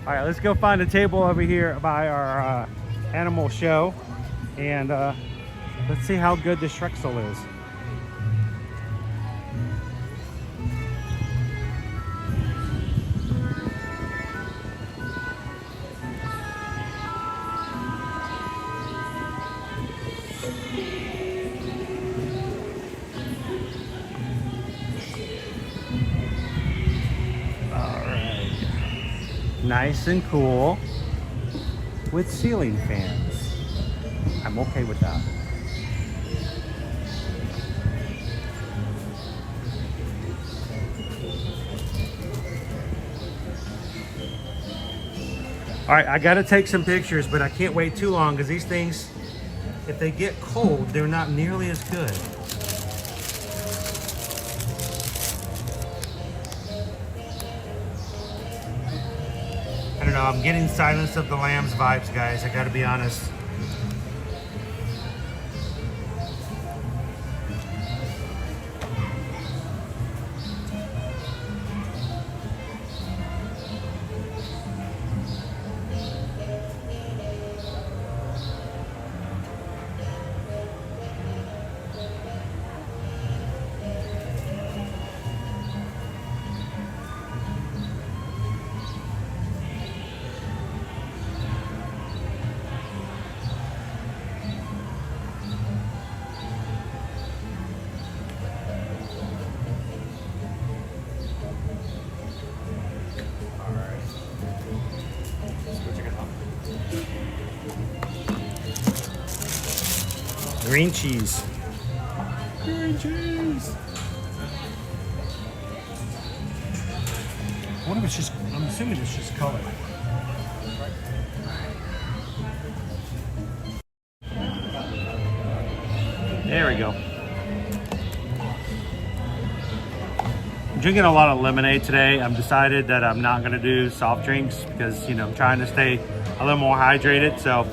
[SPEAKER 1] All right, let's go find a table over here by our animal show, and let's see how good the Shrexel is. Nice and cool with ceiling fans. I'm okay with that. All right, I gotta take some pictures, but I can't wait too long because these things, if they get cold, they're not nearly as good. I don't know, I'm getting Silence of the Lambs vibes, guys. I gotta be honest. Green cheese. Green cheese. I wonder if it's just, I'm assuming it's just color. There we go. I'm drinking a lot of lemonade today. I've decided that I'm not gonna do soft drinks because, you know, I'm trying to stay a little more hydrated. So,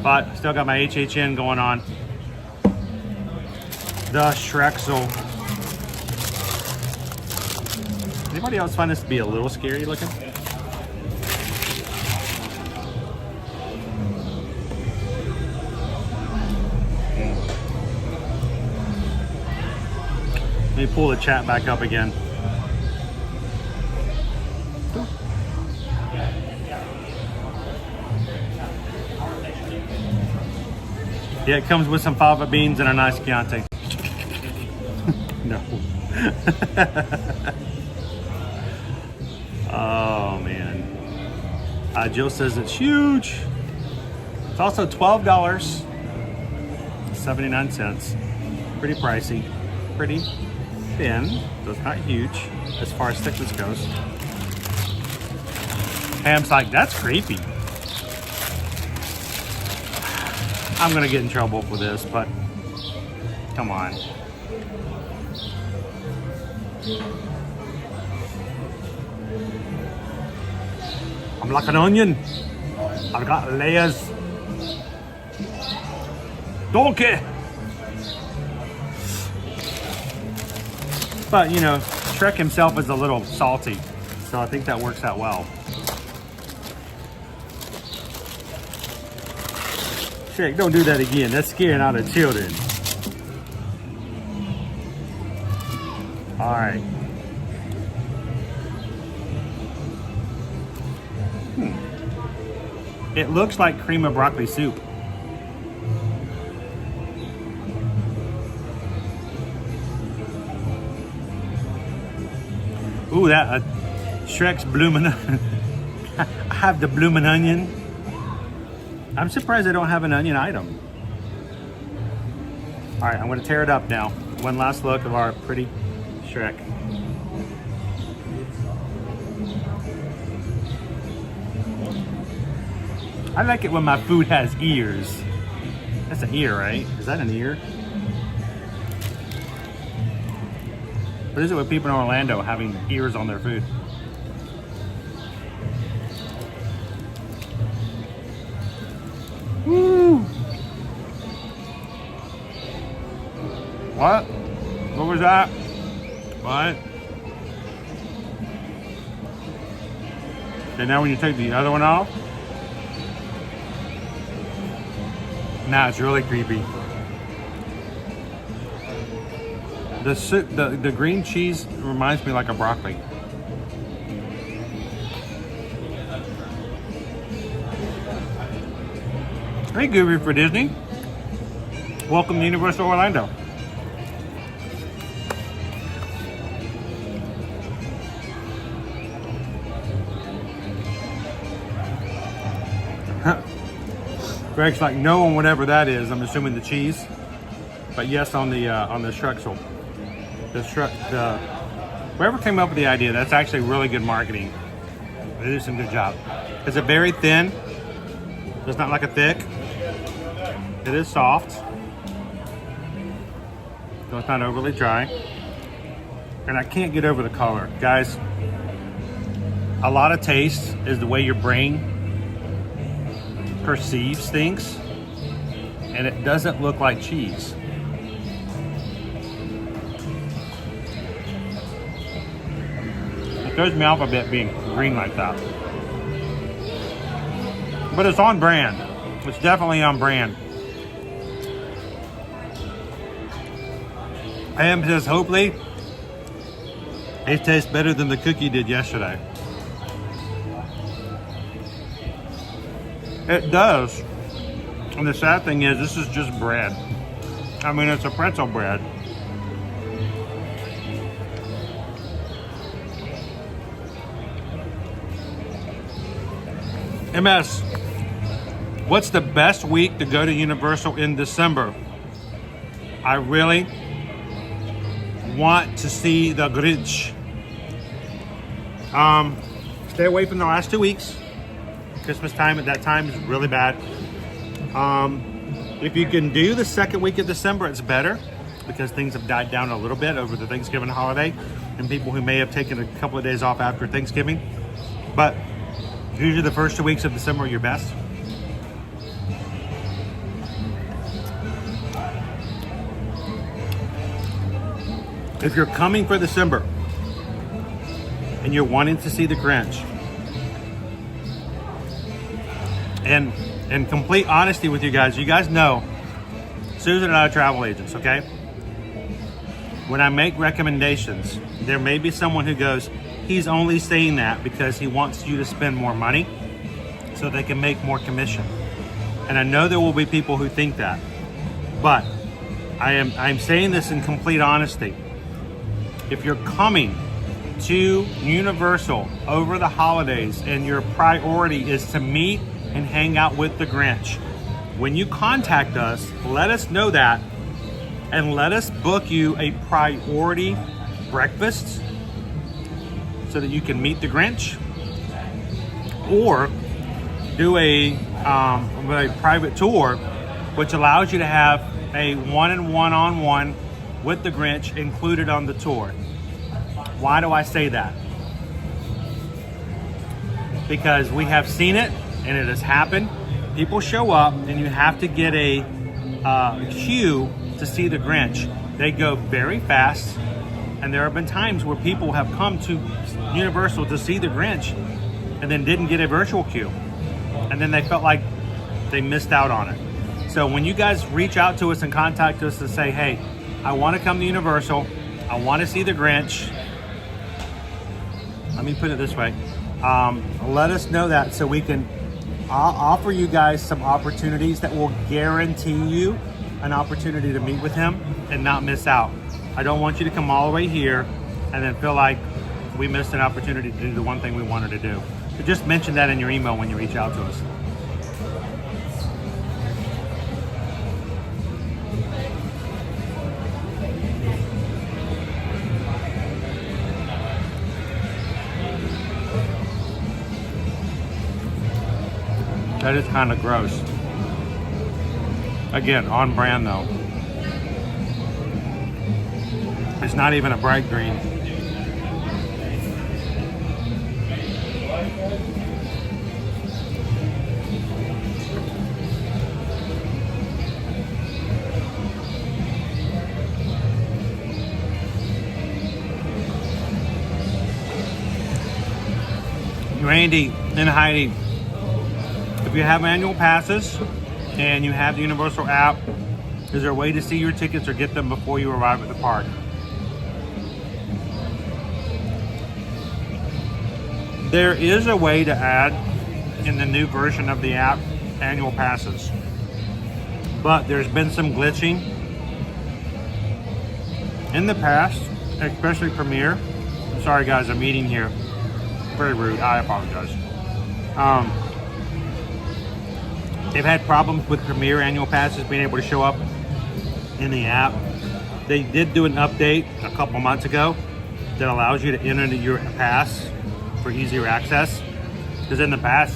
[SPEAKER 1] but still got my HHN going on. The Shrexel. Anybody else find this to be a little scary looking? Let me pull the chat back up again. Yeah, it comes with some fava beans and a nice Chianti. No. Oh man. Jill says it's huge. It's also $12.79. Pretty pricey. Pretty thin, so it's not huge as far as thickness goes. Pam's like, that's creepy. I'm gonna get in trouble for this, but come on. I'm like an onion. I've got layers. Donkey. But you know, Shrek himself is a little salty, so I think that works out well. Shrek, don't do that again. That's scaring out the children. All right. It looks like cream of broccoli soup. Ooh, that Shrek's bloomin'. I have the bloomin' onion. I'm surprised I don't have an onion item. All right, I'm gonna tear it up now. One last look of our pretty Shrek. I like it when my food has ears. That's an ear, right? Is that an ear? What is it with people in Orlando having ears on their food? Woo! What? What was that? What? And now when you take the other one off, now it's really creepy. The green cheese reminds me like a broccoli. Hey, Scooby for Disney. Welcome to Universal Orlando. Greg's like, no on whatever that is. I'm assuming the cheese, but yes on the Shrexel. Whoever came up with the idea, that's actually really good marketing. They did some good job. It's a very thin. It's not like a thick. It is soft, so it's not overly dry. And I can't get over the color, guys. A lot of taste is the way your brain perceives things, and it doesn't look like cheese. It throws me off a bit being green like that, but it's on brand. It's definitely on brand. Pam says hopefully it tastes better than the cookie did yesterday. It does. And the sad thing is, this is just bread. I mean, it's a pretzel bread. MS, what's the best week to go to Universal in December? I really want to see the Grinch. Stay away from the last 2 weeks. Christmas time at that time is really bad. If you can do the second week of December, it's better because things have died down a little bit over the Thanksgiving holiday and people who may have taken a couple of days off after Thanksgiving. But usually the first 2 weeks of December are your best. If you're coming for December and you're wanting to see the Grinch, and in complete honesty with you guys know Susan and I are travel agents, okay? When I make recommendations, there may be someone who goes, he's only saying that because he wants you to spend more money so they can make more commission. And I know there will be people who think that, but I'm saying this in complete honesty. If you're coming to Universal over the holidays and your priority is to meet and hang out with the Grinch, when you contact us, let us know that and let us book you a priority breakfast so that you can meet the Grinch, or do a private tour which allows you to have a one-on-one with the Grinch included on the tour. Why do I say that? Because we have seen it and it has happened. People show up and you have to get a queue to see the Grinch. They go very fast, and there have been times where people have come to Universal to see the Grinch and then didn't get a virtual queue, and then they felt like they missed out on it. So when you guys reach out to us and contact us to say, hey, I want to come to Universal, I want to see the Grinch, let me put it this way, let us know that so we can offer you guys some opportunities that will guarantee you an opportunity to meet with him and not miss out. I don't want you to come all the way here and then feel like we missed an opportunity to do the one thing we wanted to do. So just mention that in your email when you reach out to us. That is kind of gross. Again, on brand though. It's not even a bright green. Randy, And Heidi, if you have annual passes and you have the Universal app, is there a way to see your tickets or get them before you arrive at the park? There is a way to add in the new version of the app annual passes, but there's been some glitching in the past, especially Premier. Sorry guys, I'm eating here. Very rude, I apologize. They've had problems with Premier annual passes being able to show up in the app. They did do an update a couple months ago that allows you to enter your pass for easier access. Because in the past,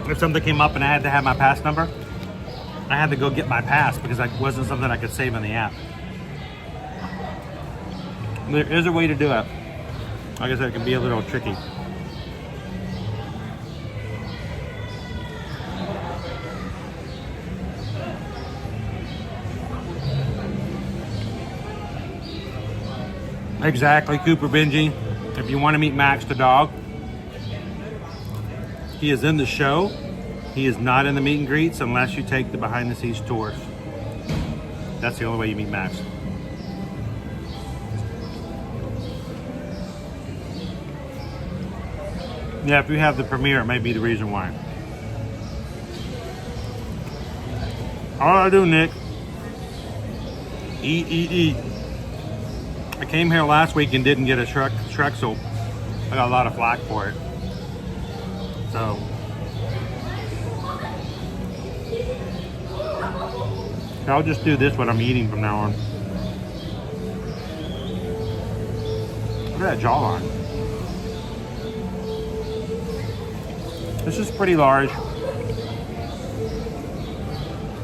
[SPEAKER 1] if something came up and I had to have my pass number, I had to go get my pass because it wasn't something I could save in the app. There is a way to do it. Like I said, it can be a little tricky. Exactly, Cooper Benji. If you want to meet Max the dog, he is in the show. He is not in the meet and greets unless you take the behind the scenes tours. That's the only way you meet Max. Yeah, if you have the premiere, it may be the reason why. All I do, Nick, eat. I came here last week and didn't get a truck, so I got a lot of flack for it. So, I'll just do this when I'm eating from now on. Look at that jawline. This is pretty large.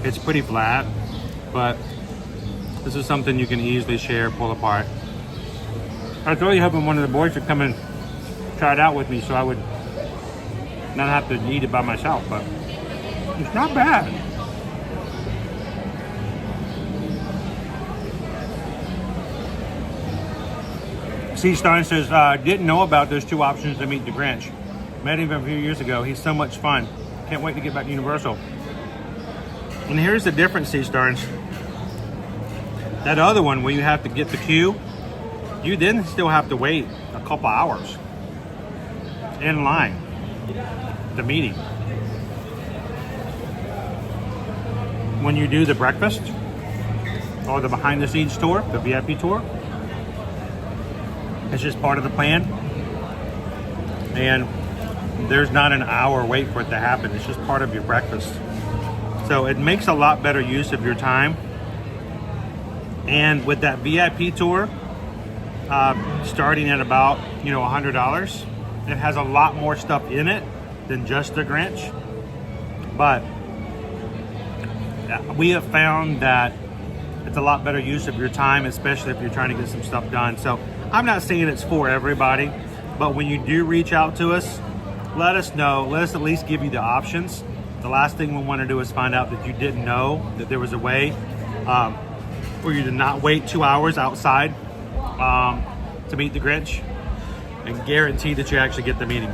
[SPEAKER 1] It's pretty flat, but this is something you can easily share, pull apart. I was really hoping one of the boys would come and try it out with me so I would not have to eat it by myself, but it's not bad. C. Stein says, didn't know about those two options to meet the Grinch. Met him a few years ago. He's so much fun. Can't wait to get back to Universal. And here's the difference, C. Stearns. That other one where you have to get the queue, you then still have to wait a couple hours in line to meeting. When you do the breakfast or the behind the scenes tour, the VIP tour, it's just part of the plan. And there's not an hour wait for it to happen. It's just part of your breakfast. So it makes a lot better use of your time. And with that VIP tour, starting at about, $100, it has a lot more stuff in it than just the Grinch. But we have found that it's a lot better use of your time, especially if you're trying to get some stuff done. So I'm not saying it's for everybody, but when you do reach out to us, let us know. Let us at least give you the options. The last thing we want to do is find out that you didn't know that there was a way for you to not wait 2 hours outside to meet the Grinch and guarantee that you actually get the meeting.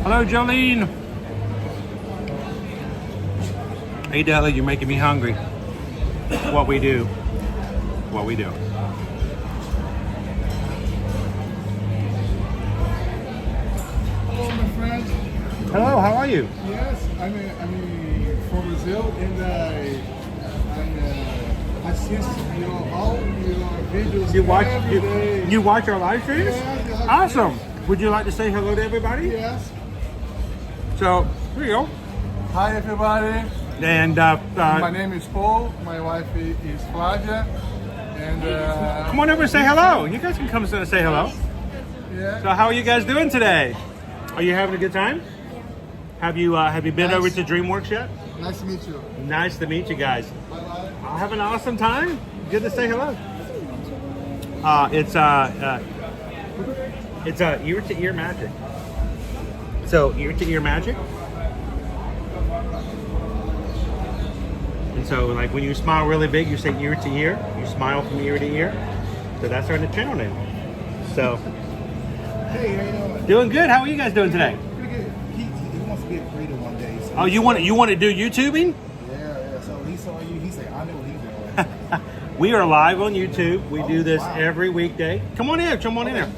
[SPEAKER 1] Hello, Jolene. Hey, Deli, you're making me hungry. What we do. What we do.
[SPEAKER 14] Hello, my friend.
[SPEAKER 1] Hello, how are you?
[SPEAKER 14] Yes, I'm from Brazil, and I see all your videos every day.
[SPEAKER 1] You watch our live streams?
[SPEAKER 14] Yeah,
[SPEAKER 1] awesome. Would you like to say hello to everybody?
[SPEAKER 14] Yes.
[SPEAKER 1] So, here you go.
[SPEAKER 14] Hi, everybody.
[SPEAKER 1] And
[SPEAKER 14] my name is Paul. My wife is Flavia. And
[SPEAKER 1] come on over and say hello. You guys can come and say hello.
[SPEAKER 14] Yeah.
[SPEAKER 1] So, how are you guys doing today? Are you having a good time? Have you been over to DreamWorks yet?
[SPEAKER 14] Nice to meet you.
[SPEAKER 1] Nice to meet you guys.
[SPEAKER 14] Bye-bye.
[SPEAKER 1] I'll have an awesome time. Good to say hello. It's ear to ear magic. So ear to ear magic. And so like when you smile really big, you say ear to ear. You smile from ear to ear. So that's our channel name. So,
[SPEAKER 14] Hey, how you doing?
[SPEAKER 1] doing good. How are you guys doing today?
[SPEAKER 14] Pretty good. He wants to be a creator one day. So
[SPEAKER 1] Oh, you want to do YouTubing?
[SPEAKER 14] Yeah. So he saw you. He said, I know what he's doing.
[SPEAKER 1] We are live on YouTube. We do this
[SPEAKER 14] wow.
[SPEAKER 1] every weekday. Come on in. Come on in there.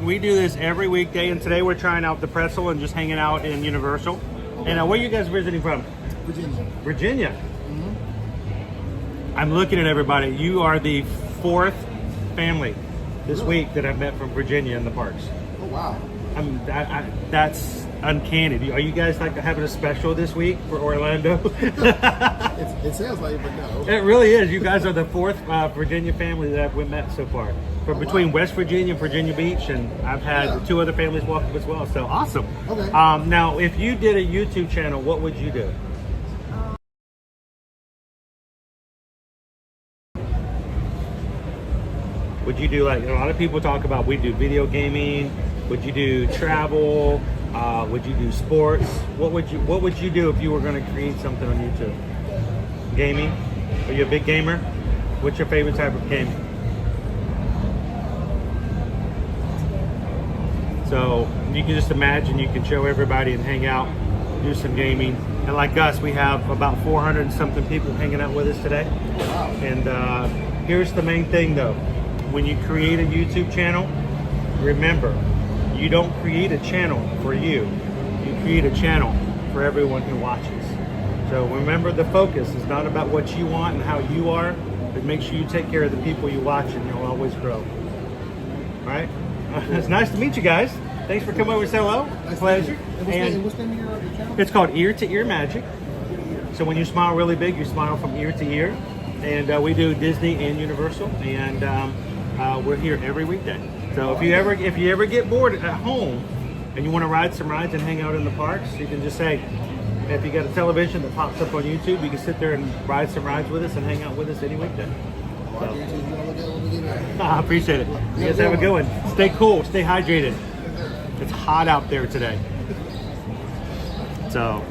[SPEAKER 1] We do this every weekday, and today we're trying out the pretzel and just hanging out in Universal.
[SPEAKER 14] Okay.
[SPEAKER 1] And where are you guys visiting from?
[SPEAKER 14] Virginia.
[SPEAKER 1] Virginia. I'm looking at everybody. You are the 4th family this week that I've met from Virginia in the parks.
[SPEAKER 14] Oh, wow.
[SPEAKER 1] That's uncanny. Are you guys like having a special this week for Orlando?
[SPEAKER 14] It sounds like it, but no.
[SPEAKER 1] It really is. You guys are the 4th Virginia family that I've met so far. From between West Virginia and Virginia Beach, and I've had 2 other families walk up as well. So awesome.
[SPEAKER 14] Okay.
[SPEAKER 1] Now, if you did a YouTube channel, what would you do? Would you do like a lot of people talk about? We do video gaming. Would you do travel? Would you do sports? What would you do if you were going to create something on YouTube? Gaming? Are you a big gamer? What's your favorite type of game? So you can just imagine you can show everybody and hang out, do some gaming. And like us, we have about 400 and something people hanging out with us today.
[SPEAKER 14] Wow.
[SPEAKER 1] And here's the main thing though. When you create a YouTube channel, remember, you don't create a channel for you. You create a channel for everyone who watches. So remember, the focus is not about what you want and how you are, but make sure you take care of the people you watch and you'll always grow. All right? It's nice to meet you guys. Thanks for coming over and say hello. Pleasure.
[SPEAKER 14] And what's the name of your channel?
[SPEAKER 1] It's called Ear to Ear Magic. So when you smile really big, you smile from ear to ear. And we do Disney and Universal, and we're here every weekday. So if you ever get bored at home and you want to ride some rides and hang out in the parks, you can just say, if you got a television that pops up on YouTube, you can sit there and ride some rides with us and hang out with us any weekday. So. I appreciate it. You guys have a good one. Stay cool. Stay hydrated. It's hot out there today. So,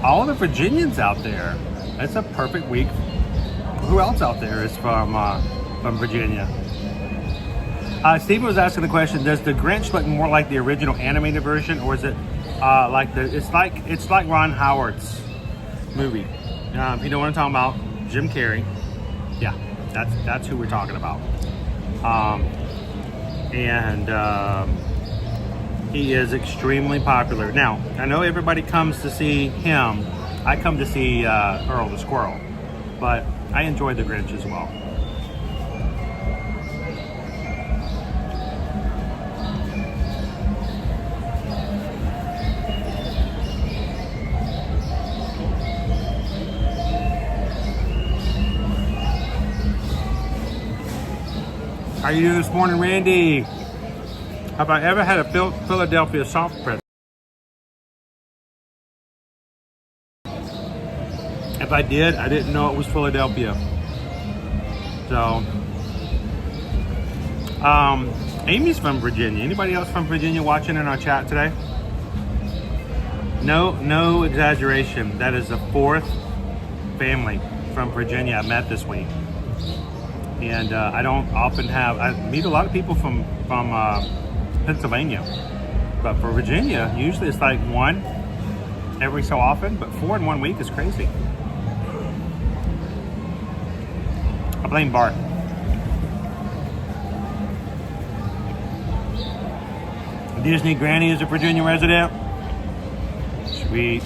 [SPEAKER 1] all the Virginians out there. It's a perfect week. Who else out there is from Virginia? Stephen was asking the question: does the Grinch look more like the original animated version, or is it like it's like Ron Howard's movie? If you know what I'm talking about, Jim Carrey. Yeah, that's who we're talking about. He is extremely popular. Now, I know everybody comes to see him. I come to see Earl the Squirrel, but I enjoy the Grinch as well. How you doing this morning, Randy? Have I ever had a Philadelphia soft pretzel? If I did, I didn't know it was Philadelphia. So, Amy's from Virginia. Anybody else from Virginia watching in our chat today? No exaggeration. That is the 4th family from Virginia I met this week. And I don't often I meet a lot of people from Pennsylvania, but for Virginia, usually it's like 1 every so often, but 4 in 1 week is crazy. I blame Bart. Disney Granny is a Virginia resident. Sweet.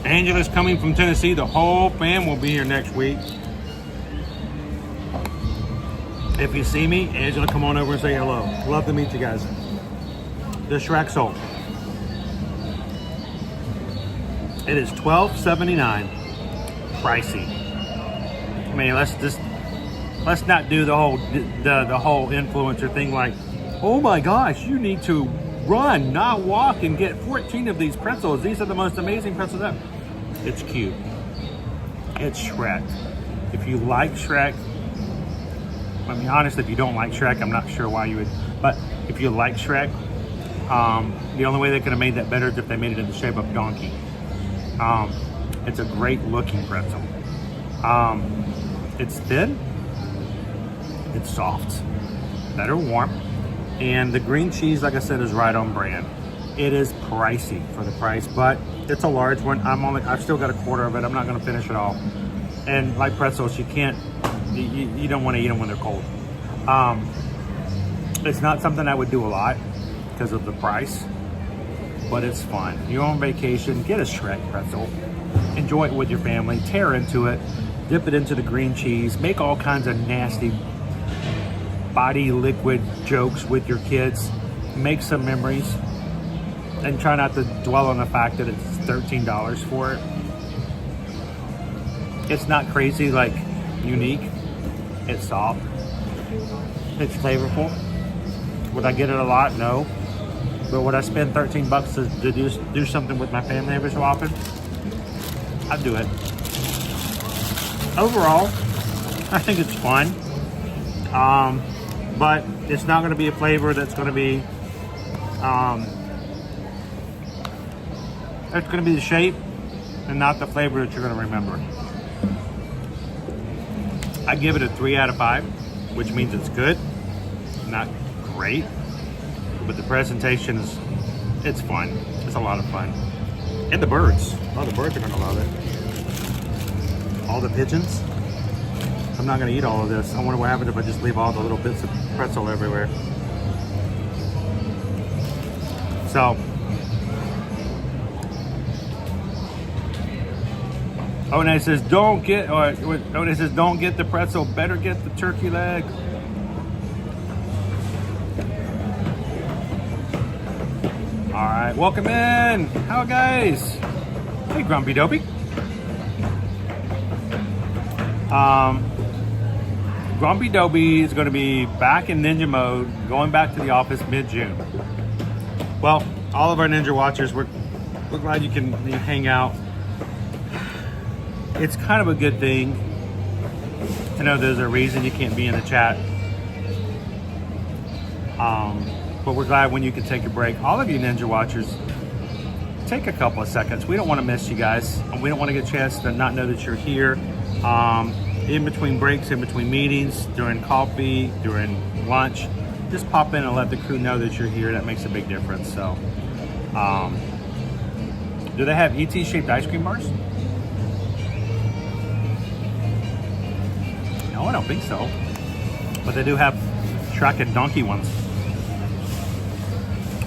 [SPEAKER 1] Angela's coming from Tennessee. The whole fam will be here next week. If you see me, Angela, come on over and say hello. Love to meet you guys. The Shrek Soul. It is $12.79. Pricey. I mean, let's not do the whole influencer thing like, oh my gosh, you need to run, not walk, and get 14 of these pretzels. These are the most amazing pretzels ever. It's cute. It's Shrek. If you like Shrek, I mean, honestly, if you don't like Shrek, I'm not sure why you would. But if you like Shrek, the only way they could have made that better is if they made it in the shape of donkey. It's a great looking pretzel. It's thin, it's soft, better warm, and the green cheese, like I said, is right on brand. It is pricey for the price, but it's a large one. I've still got a quarter of it. I'm not going to finish it all. And like pretzels, you can't, you don't want to eat them when they're cold. It's not something I would do a lot because of the price, but it's fun. You're on vacation, get a Shrek pretzel, enjoy it with your family, tear into it, dip it into the green cheese, make all kinds of nasty body liquid jokes with your kids, make some memories, and try not to dwell on the fact that it's $13 for it. It's not crazy, like unique. It's soft. It's flavorful. Would I get it a lot? No. But would I spend 13 bucks to do something with my family every so often? I'd do it. Overall, I think it's fun. But it's not going to be a flavor that's going to be, it's going to be the shape and not the flavor that you're going to remember. I give it a 3 out of 5, which means it's good, not great, but the presentation is, it's fun. It's a lot of fun. And the birds. Oh, the birds are going to love it. All the pigeons. I'm not going to eat all of this. I wonder what happens if I just leave all the little bits of pretzel everywhere. So, One says don't get, or One says don't get the pretzel, better get the turkey leg. All right, welcome in. How guys? Hey, Grumpy Dopey. Grumpy Dopey is going to be back in ninja mode, going back to the office mid-June. Well, all of our ninja watchers, we're glad you can hang out. It's kind of a good thing to know there's a reason you can't be in the chat. But we're glad when you can take a break. All of you ninja watchers, take a couple of seconds. We don't want to miss you guys, and we don't want to get a chance to not know that you're here. In between breaks, in between meetings, during coffee, during lunch, just pop in and let the crew know that you're here. That makes a big difference. So, do they have ET-shaped ice cream bars? No, I don't think so. But they do have Shrek and Donkey ones.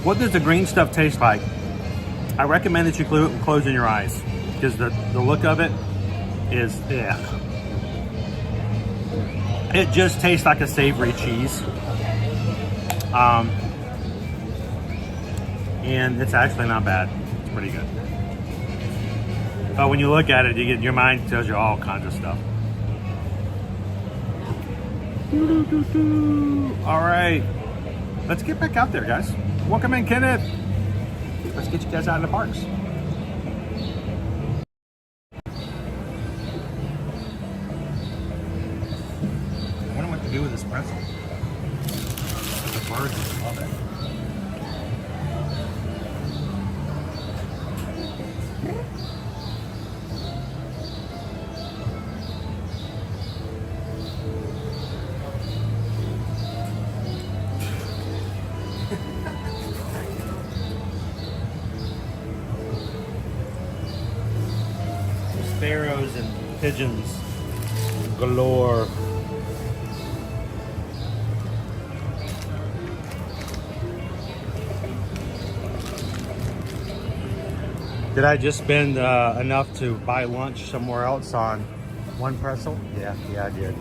[SPEAKER 1] What does the green stuff taste like? I recommend that you close your eyes, because the look of it is, yeah. It just tastes like a savory cheese. And it's actually not bad. It's pretty good. But when you look at it, your mind tells you all kinds of stuff. All right, let's get back out there, guys. Welcome in, Kenneth. Let's get you guys out in the parks. I wonder what to do with this pretzel. The birds just love it. Sparrows and pigeons galore. Did I just spend enough to buy lunch somewhere else on one pretzel? Yeah, I did.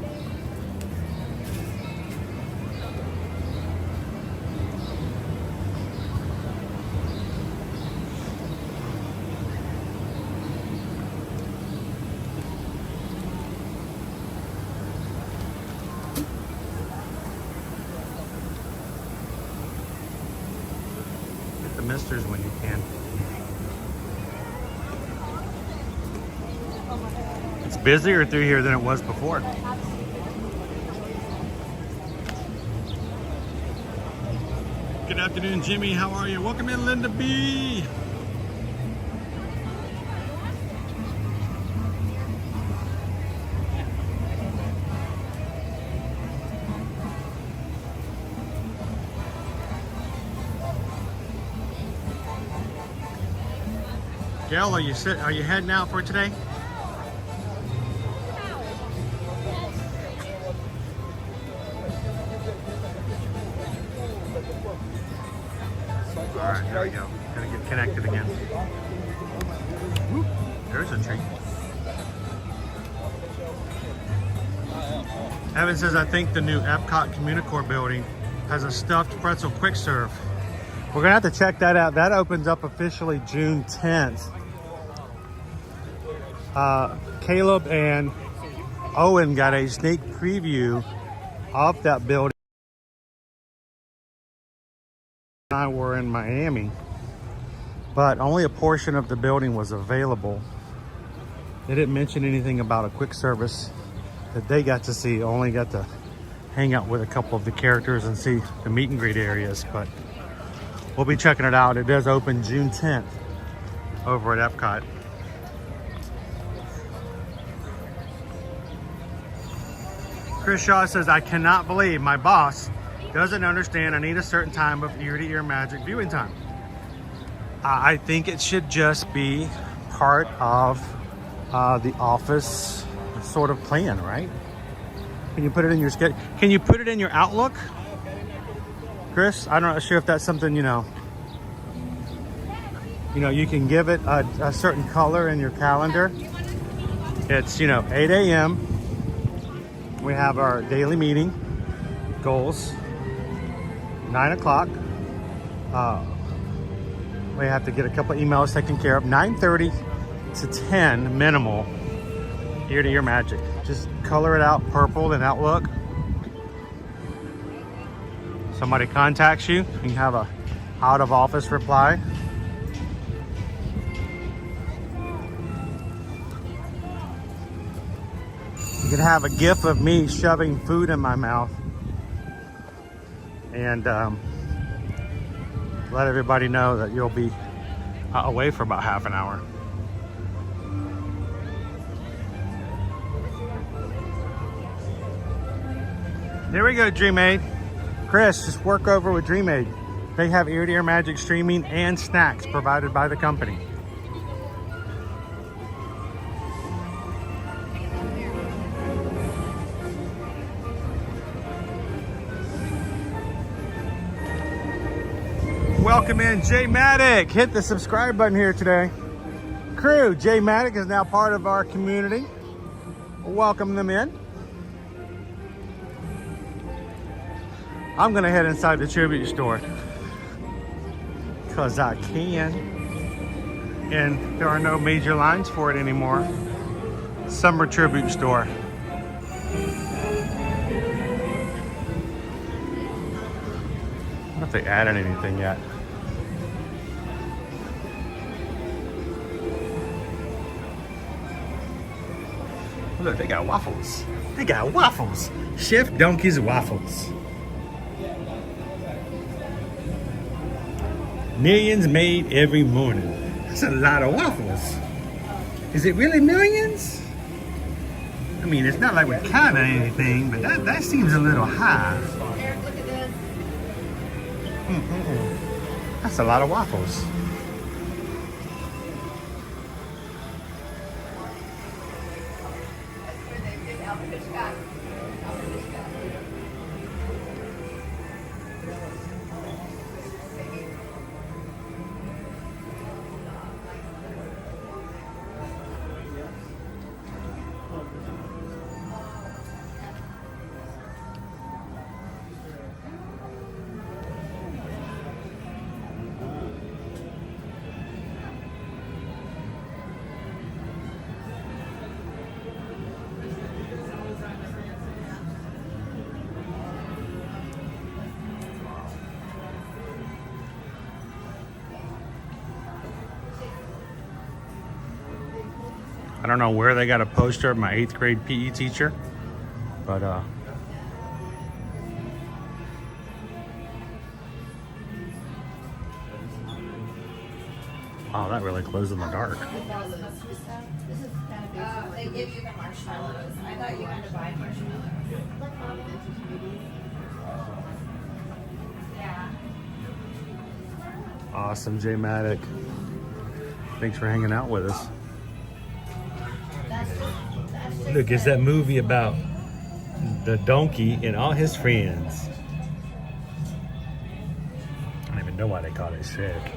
[SPEAKER 1] Misters when you can. It's busier through here than it was before. Good afternoon, Jimmy. How are you? Welcome in, Linda B. Gail, are you heading out for today? All right, there we go. Gotta get connected again. Whoop, there's a tree. Evan says, I think the new Epcot Communicore building has a stuffed pretzel quick serve. We're gonna have to check that out. That opens up officially June 10th. Caleb and Owen got a sneak preview of that building. I were in Miami, but only a portion of the building was available. They didn't mention anything about a quick service that they got to see. Only got to hang out with a couple of the characters and see the meet and greet areas, but we'll be checking it out. It does open June 10th over at Epcot. Chris Shaw says, I cannot believe my boss doesn't understand I need a certain time of ear-to-ear magic viewing time. I think it should just be part of the office sort of plan, right? Can you put it in your schedule? Can you put it in your Outlook? Chris, I'm not sure if that's something, you know, you can give it a certain color in your calendar. It's, 8 a.m. We have our daily meeting, goals. 9 o'clock. We have to get a couple emails taken care of. 9:30 to 10 minimal ear-to-ear magic. Just color it out purple in Outlook. Somebody contacts you, you can have a out of office reply. You can have a gif of me shoving food in my mouth and let everybody know that you'll be away for about half an hour. There we go, DreamAid. Chris, just work over with DreamAid. They have ear-to-ear magic streaming and snacks provided by the company. Welcome in Jay Maddock. Hit the subscribe button here today. Crew, Jay Maddock is now part of our community. Welcome them in. I'm gonna head inside the tribute store because I can. And there are no major lines for it anymore. Summer tribute store. I don't know if they added anything yet. Look, they got waffles. They got waffles. Chef Donkey's waffles. Millions made every morning. That's a lot of waffles. Is it really millions? I mean, it's not like we're counting anything, but that seems a little high.
[SPEAKER 12] Eric, look at this.
[SPEAKER 1] That's a lot of waffles. I don't know where they got a poster of my 8th grade PE teacher, but Oh, that really glows in the dark.
[SPEAKER 3] They give you the marshmallows. I thought you had to buy marshmallows. Yeah.
[SPEAKER 1] Awesome, J-Matic. Thanks for hanging out with us. Look, it's that movie about the donkey and all his friends. I don't even know why they call it Shrek.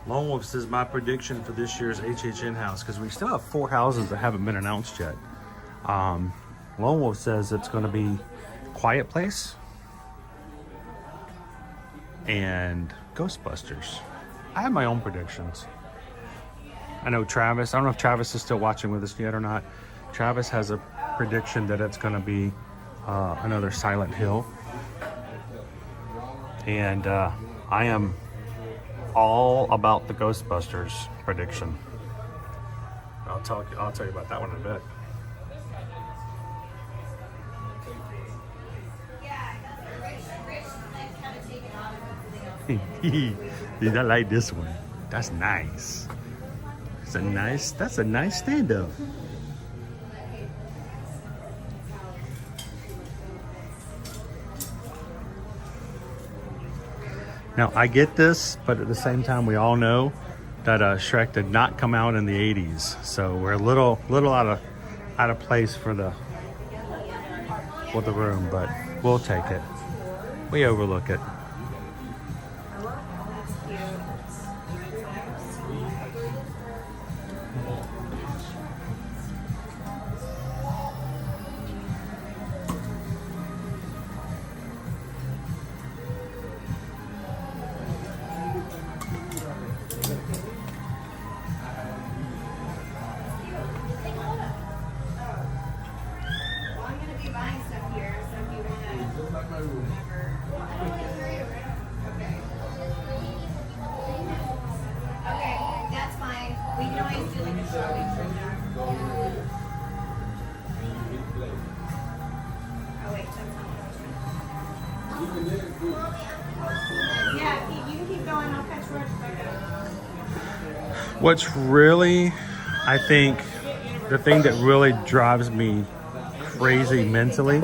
[SPEAKER 1] Lone Wolf says my prediction for this year's HHN house, because we still have 4 houses that haven't been announced yet. Lone Wolf says it's going to be Quiet Place and Ghostbusters. I have my own predictions. I know Travis, I don't know if Travis is still watching with us yet or not. Travis has a prediction that it's going to be another Silent Hill. And I am all about the Ghostbusters prediction. I'll tell you about that one in a bit. Dude, I like this one. That's nice. That's a nice stand-up. Now, I get this, but at the same time, we all know that Shrek did not come out in the 80s. So we're a little out of place for the room, but we'll take it. We overlook it. What's really, I think, the thing that really drives me crazy mentally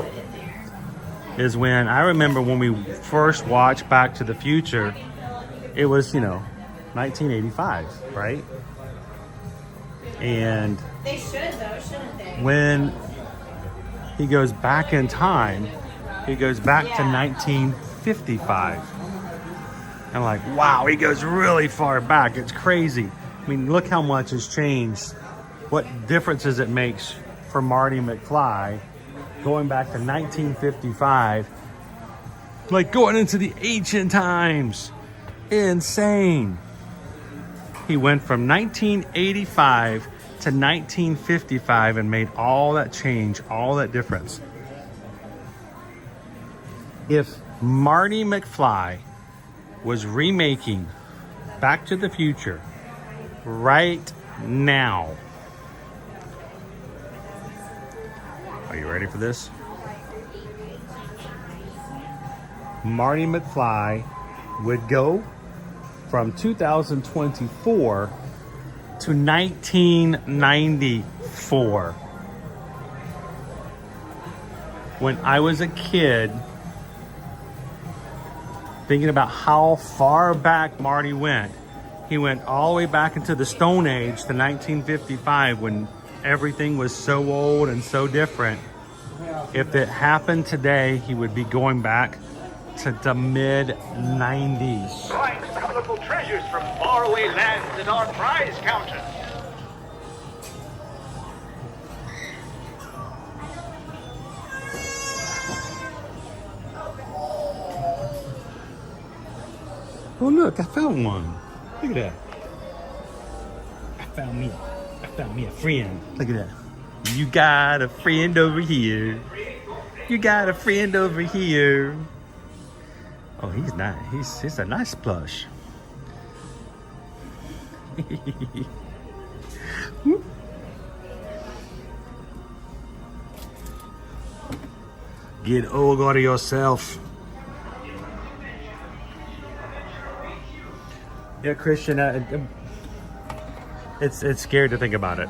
[SPEAKER 1] is when I remember when we first watched Back to the Future, it was, 1985, right? And
[SPEAKER 3] They should though, shouldn't they?
[SPEAKER 1] when he goes back in time, he goes back to 1955. And like, wow, he goes really far back. It's crazy. I mean, look how much has changed. What differences it makes for Marty McFly going back to 1955. Like going into the ancient times. Insane. He went from 1985 to 1955 and made all that change, all that difference. If Marty McFly was remaking Back to the Future right now, are you ready for this? Marty McFly would go from 2024 to 1994. When I was a kid, thinking about how far back Marty went, he went all the way back into the Stone Age to 1955 when everything was so old and so different. If it happened today, he would be going back to the mid-90s.
[SPEAKER 2] Find colorful treasures from faraway lands at our prize counter.
[SPEAKER 1] Oh look, I found one. Look at that. I found me a friend. Look at that. You got a friend over here. You got a friend over here. Oh, he's nice. He's a nice plush. Get over yourself. Yeah, Christian, it's scary to think about it.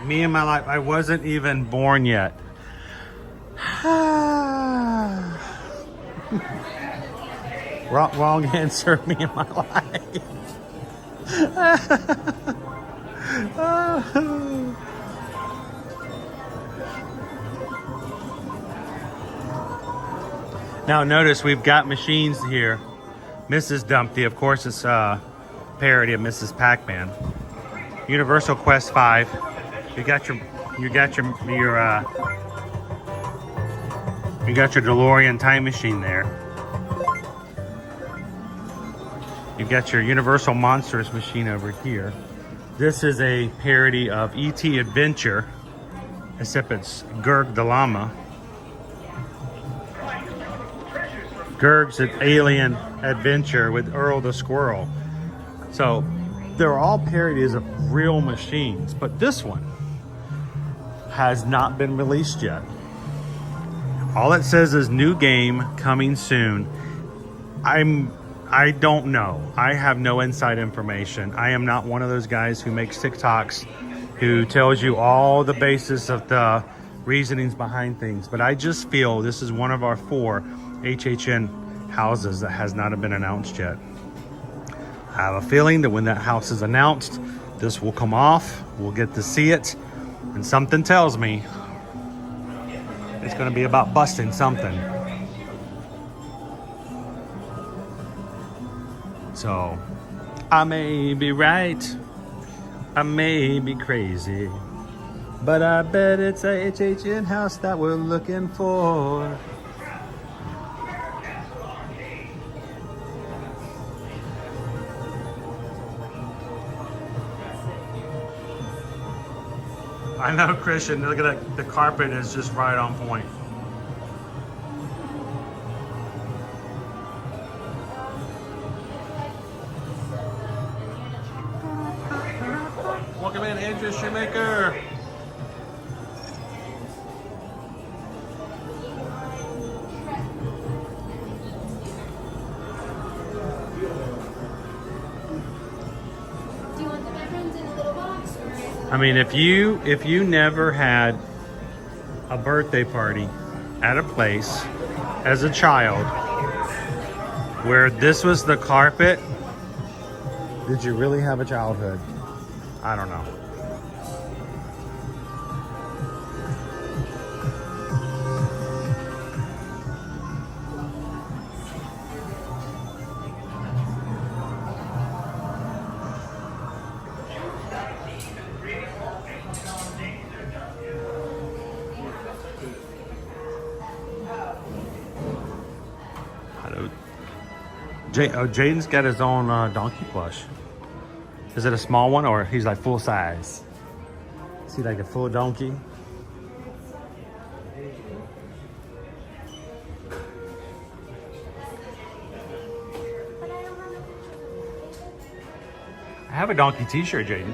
[SPEAKER 1] Me and my life, I wasn't even born yet. Wrong answer, me and my life. Now notice we've got machines here. Mrs. Dumpty, of course, it's a parody of Mrs. Pac-Man. Universal Quest 5. You got your DeLorean time machine there. You've got your Universal Monsters machine over here. This is a parody of E.T. Adventure, except it's Gurg the Llama. Gurg's an alien adventure with Earl the Squirrel. So they're all parodies of real machines, but this one has not been released yet. All it says is new game coming soon. I don't know. I have no inside information. I am not one of those guys who makes TikToks who tells you all the basis of the reasonings behind things. But I just feel this is one of our 4 HHN houses that has not been announced yet. I have a feeling that when that house is announced, this will come off. We'll get to see it. And something tells me it's going to be about busting something. So, I may be right, I may be crazy, but I bet it's a HHN house that we're looking for. I know, Christian, look at that, the carpet is just right on point. Welcome in, Andrew Shoemaker.
[SPEAKER 12] Do you want the bedrooms in a little box or?
[SPEAKER 1] I mean, if you never had a birthday party at a place as a child where this was the carpet, did you really have a childhood? I don't know. Jaden's got his own donkey plush. Is it a small one or he's like full size? Is he like a full donkey? I have a donkey t-shirt, Jaden.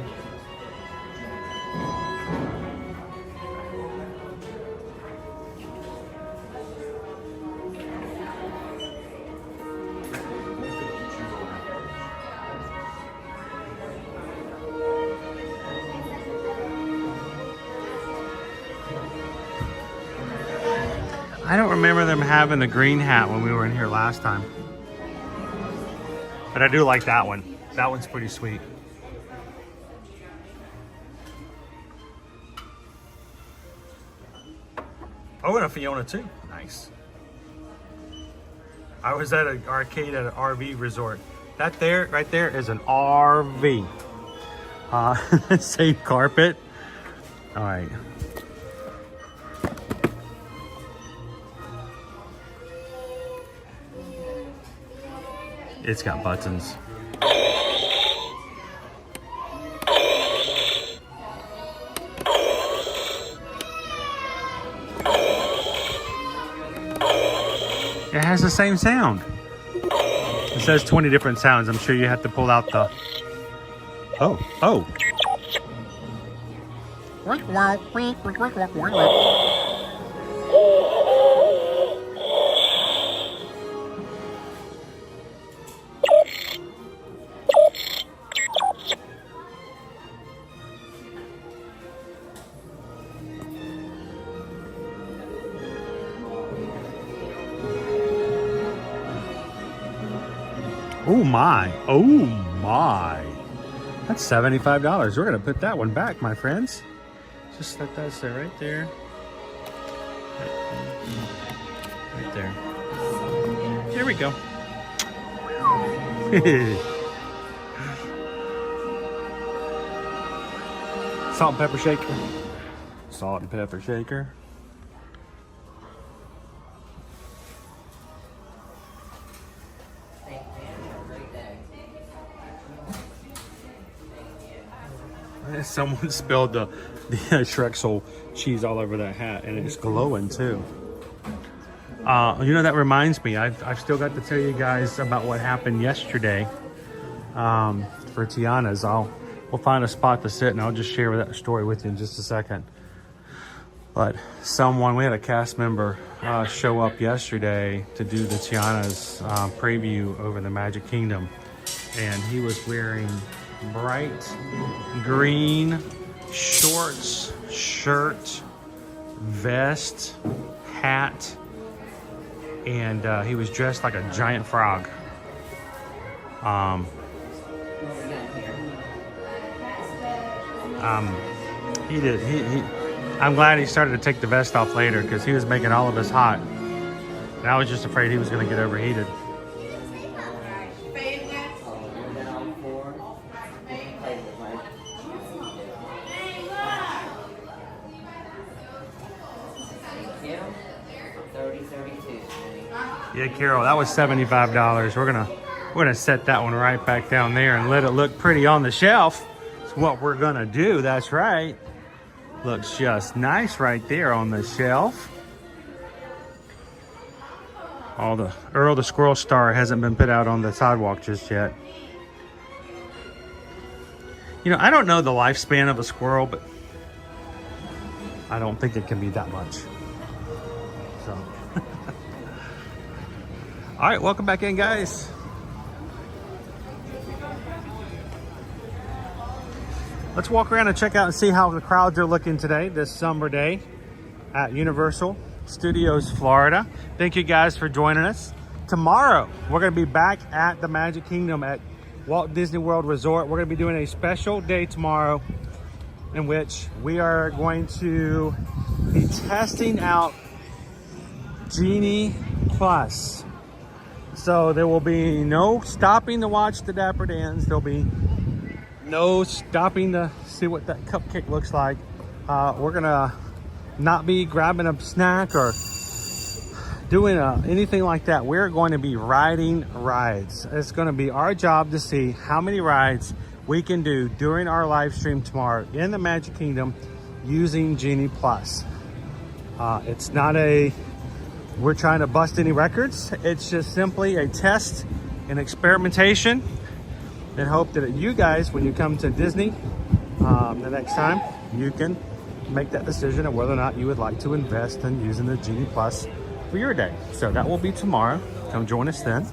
[SPEAKER 1] I don't remember them having the green hat when we were in here last time. But I do like that one. That one's pretty sweet. Oh, and a Fiona too. Nice. I was at an arcade at an RV resort. That there, right there is an RV. Same carpet. All right. It's got buttons. It has the same sound. It says 20 different sounds. I'm sure you have to pull out the... Oh. Oh my, oh my. That's $75. We're gonna put that one back, my friends. Just let that sit right there. Right there. There we go. Salt and pepper shaker. Salt and pepper shaker. Someone spilled the Shrexel cheese all over that hat, and it's glowing too. You know, that reminds me, I've still got to tell you guys about what happened yesterday for Tiana's. We'll find a spot to sit, and I'll just share that story with you in just a second. But we had a cast member show up yesterday to do the Tiana's preview over the Magic Kingdom, and he was wearing bright green shorts, shirt, vest, hat, and he was dressed like a giant frog. I'm glad he started to take the vest off later, because he was making all of us hot, and I was just afraid he was going to get overheated. Yeah, Carol, that was $75. We're gonna set that one right back down there and let it look pretty on the shelf. That's what we're gonna do. That's right. Looks just nice right there on the shelf. The Earl the Squirrel Star hasn't been put out on the sidewalk just yet. You know, I don't know the lifespan of a squirrel, but I don't think it can be that much. So. All right, welcome back in, guys. Let's walk around and check out and see how the crowds are looking today, this summer day at Universal Studios, Florida. Thank you guys for joining us. Tomorrow, we're gonna be back at the Magic Kingdom at Walt Disney World Resort. We're gonna be doing a special day tomorrow in which we are going to be testing out Genie Plus. So there will be no stopping to watch the Dapper Dans. There'll be no stopping to see what that cupcake looks like. We're gonna not be grabbing a snack or doing anything like that. We're going to be riding rides. It's gonna be our job to see how many rides we can do during our live stream tomorrow in the Magic Kingdom using Genie Plus. It's not we're trying to bust any records. It's just simply a test and experimentation, and hope that you guys, when you come to Disney the next time, you can make that decision of whether or not you would like to invest in using the Genie Plus for your day. So that will be tomorrow. Come join us then.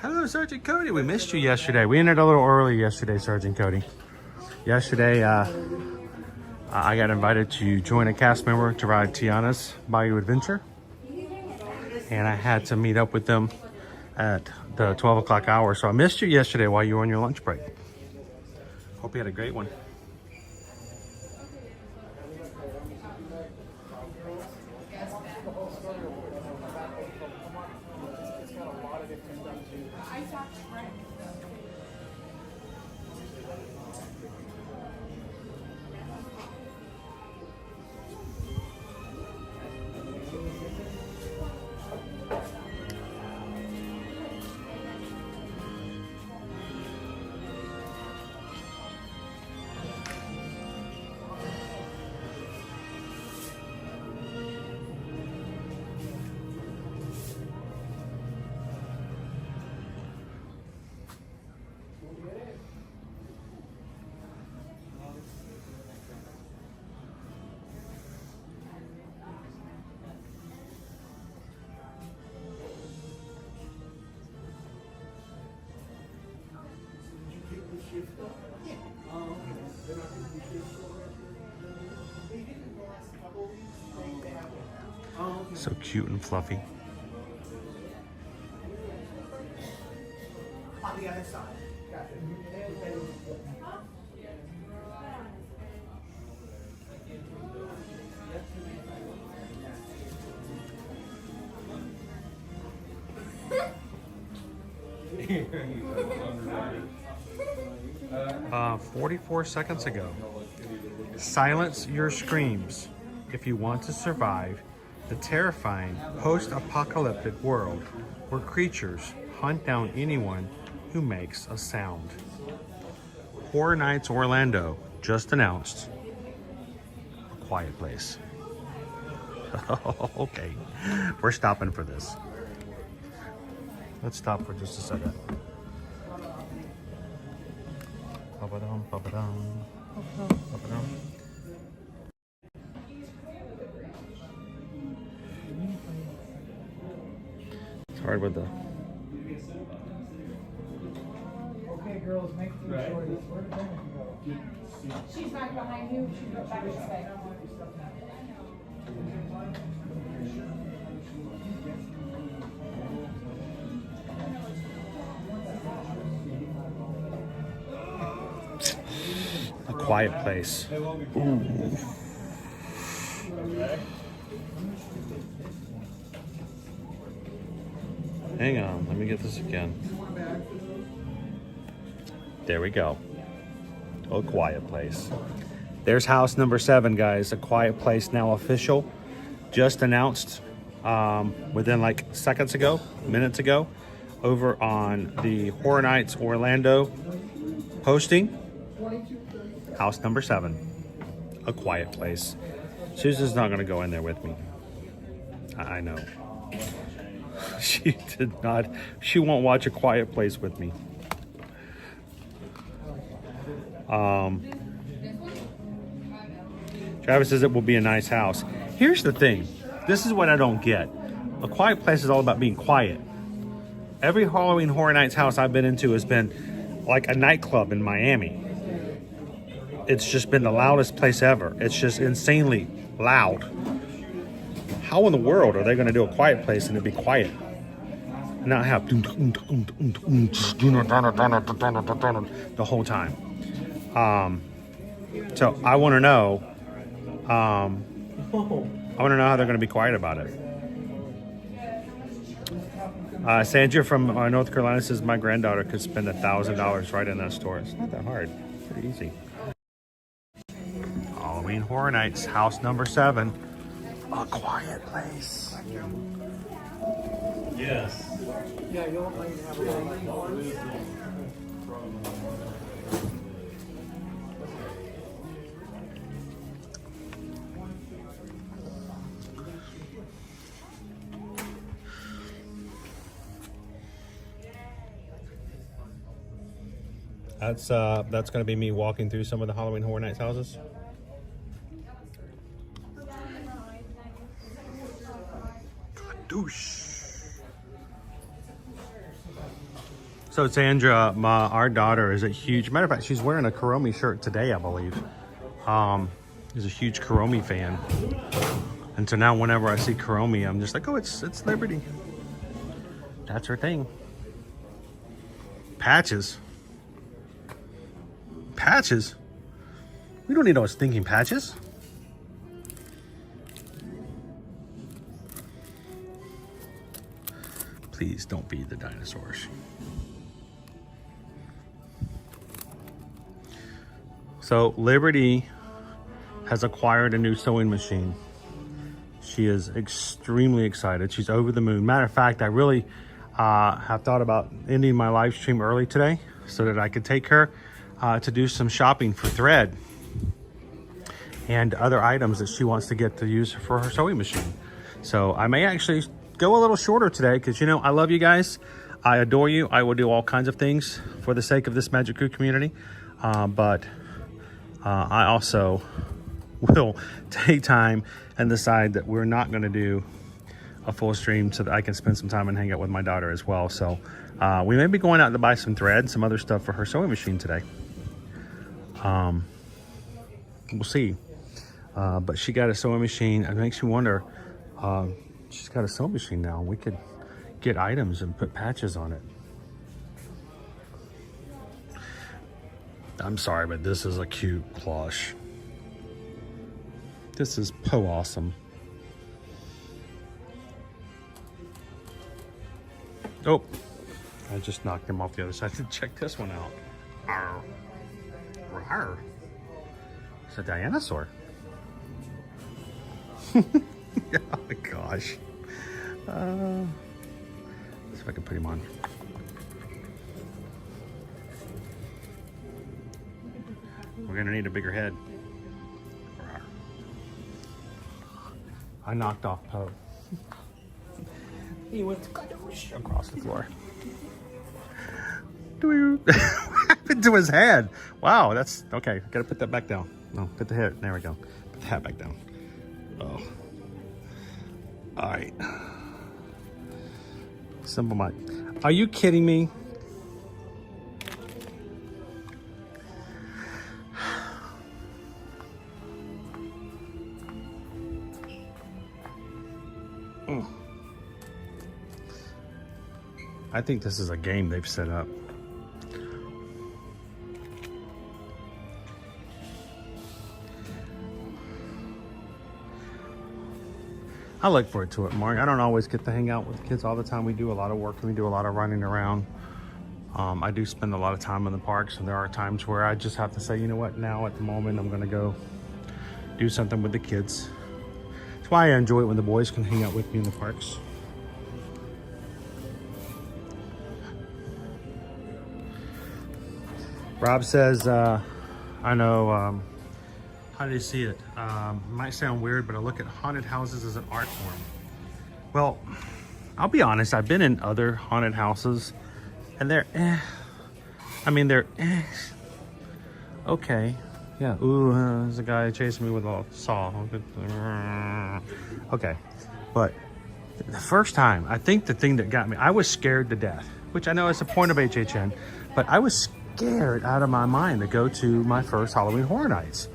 [SPEAKER 1] Hello, Sergeant Cody. We missed you yesterday. We ended a little early yesterday, Sergeant Cody. Yesterday, I got invited to join a cast member to ride Tiana's Bayou Adventure. And I had to meet up with them at the 12 o'clock hour. So I missed you yesterday while you were on your lunch break. Hope you had a great one. So cute and fluffy.
[SPEAKER 2] On the other side.
[SPEAKER 1] Gotcha. 44 seconds ago. Silence your screams if you want to survive the terrifying post-apocalyptic world where creatures hunt down anyone who makes a sound. Horror Nights Orlando just announced a quiet place. Okay, we're stopping for this. Let's stop for just a second. Ba-ba-dum, ba-ba-dum, ba-ba-dum, ba-ba-dum. It's hard with the...
[SPEAKER 2] Okay, girls, make food choices. Where did Jennifer go?
[SPEAKER 6] She's back behind you. She's back this way.
[SPEAKER 1] A quiet place. Ooh. Hang on, let me get this again. There we go. A quiet place. There's house number 7, guys. A quiet place now official. Just announced within like seconds ago, minutes ago, over on the Horror Nights Orlando posting. House number 7. A quiet place. Susan's not going to go in there with me. I know. She did not. She won't watch A Quiet Place with me. Travis says it will be a nice house. Here's the thing. This is what I don't get. A Quiet Place is all about being quiet. Every Halloween Horror Nights house I've been into has been like a nightclub in Miami. It's just been the loudest place ever. It's just insanely loud. How in the world are they going to do a quiet place and it'd be quiet? Not have the whole time. So I want to know. I want to know how they're going to be quiet about it. Sandra from North Carolina says my granddaughter could spend $1,000 right in that store. It's not that hard. Pretty easy. Halloween Horror Nights, house number 7. A quiet place.
[SPEAKER 13] Yes.
[SPEAKER 2] Yeah, you won't like to have a little
[SPEAKER 1] That's going to be me walking through some of the Halloween Horror Nights houses. Douche. So Sandra, our daughter is a huge, matter of fact, she's wearing a Kuromi shirt today, I believe. She's a huge Kuromi fan. And so now whenever I see Kuromi, I'm just like, oh, it's Liberty. That's her thing. Patches. Patches? We don't need no stinking patches. Please don't be the dinosaurs. So Liberty has acquired a new sewing machine. She is extremely excited. She's over the moon. Matter of fact, I really have thought about ending my live stream early today so that I could take her to do some shopping for thread and other items that she wants to get to use for her sewing machine. So I may actually go a little shorter today because, you know, I love you guys. I adore you. I will do all kinds of things for the sake of this Magic Crew community. But I also will take time and decide that we're not going to do a full stream so that I can spend some time and hang out with my daughter as well. So we may be going out to buy some thread, some other stuff for her sewing machine today. We'll see. But she got a sewing machine. It makes me wonder, She's got a sewing machine now. We could get items and put patches on it. I'm sorry, but this is a cute plush. This is awesome. Oh, I just knocked him off the other side. Check this one out. Arr. Arr. It's a dinosaur. Oh my gosh. Let's see if I can put him on. We're gonna need a bigger head. I knocked off Poe. He went across the floor. What happened to his head? Wow, that's okay. Gotta put that back down. No, put the head. There we go. Put the hat back down. Oh. All right. Simple mind. Are you kidding me? I think this is a game they've set up. I look forward to it, Mark. I don't always get to hang out with the kids all the time. We do a lot of work and we do a lot of running around. I do spend a lot of time in the parks, and there are times where I just have to say, you know what, now at the moment I'm gonna go do something with the kids. That's why I enjoy it when the boys can hang out with me in the parks. Rob says, I know, how do you see it? Might sound weird, but I look at haunted houses as an art form. Well, I'll be honest, I've been in other haunted houses and they're I mean, they're okay. Yeah, ooh, there's a guy chasing me with a saw. Okay, but the first time, I think the thing that got me, I was scared to death, which I know is the point of HHN, but I was scared out of my mind to go to my first Halloween Horror Nights.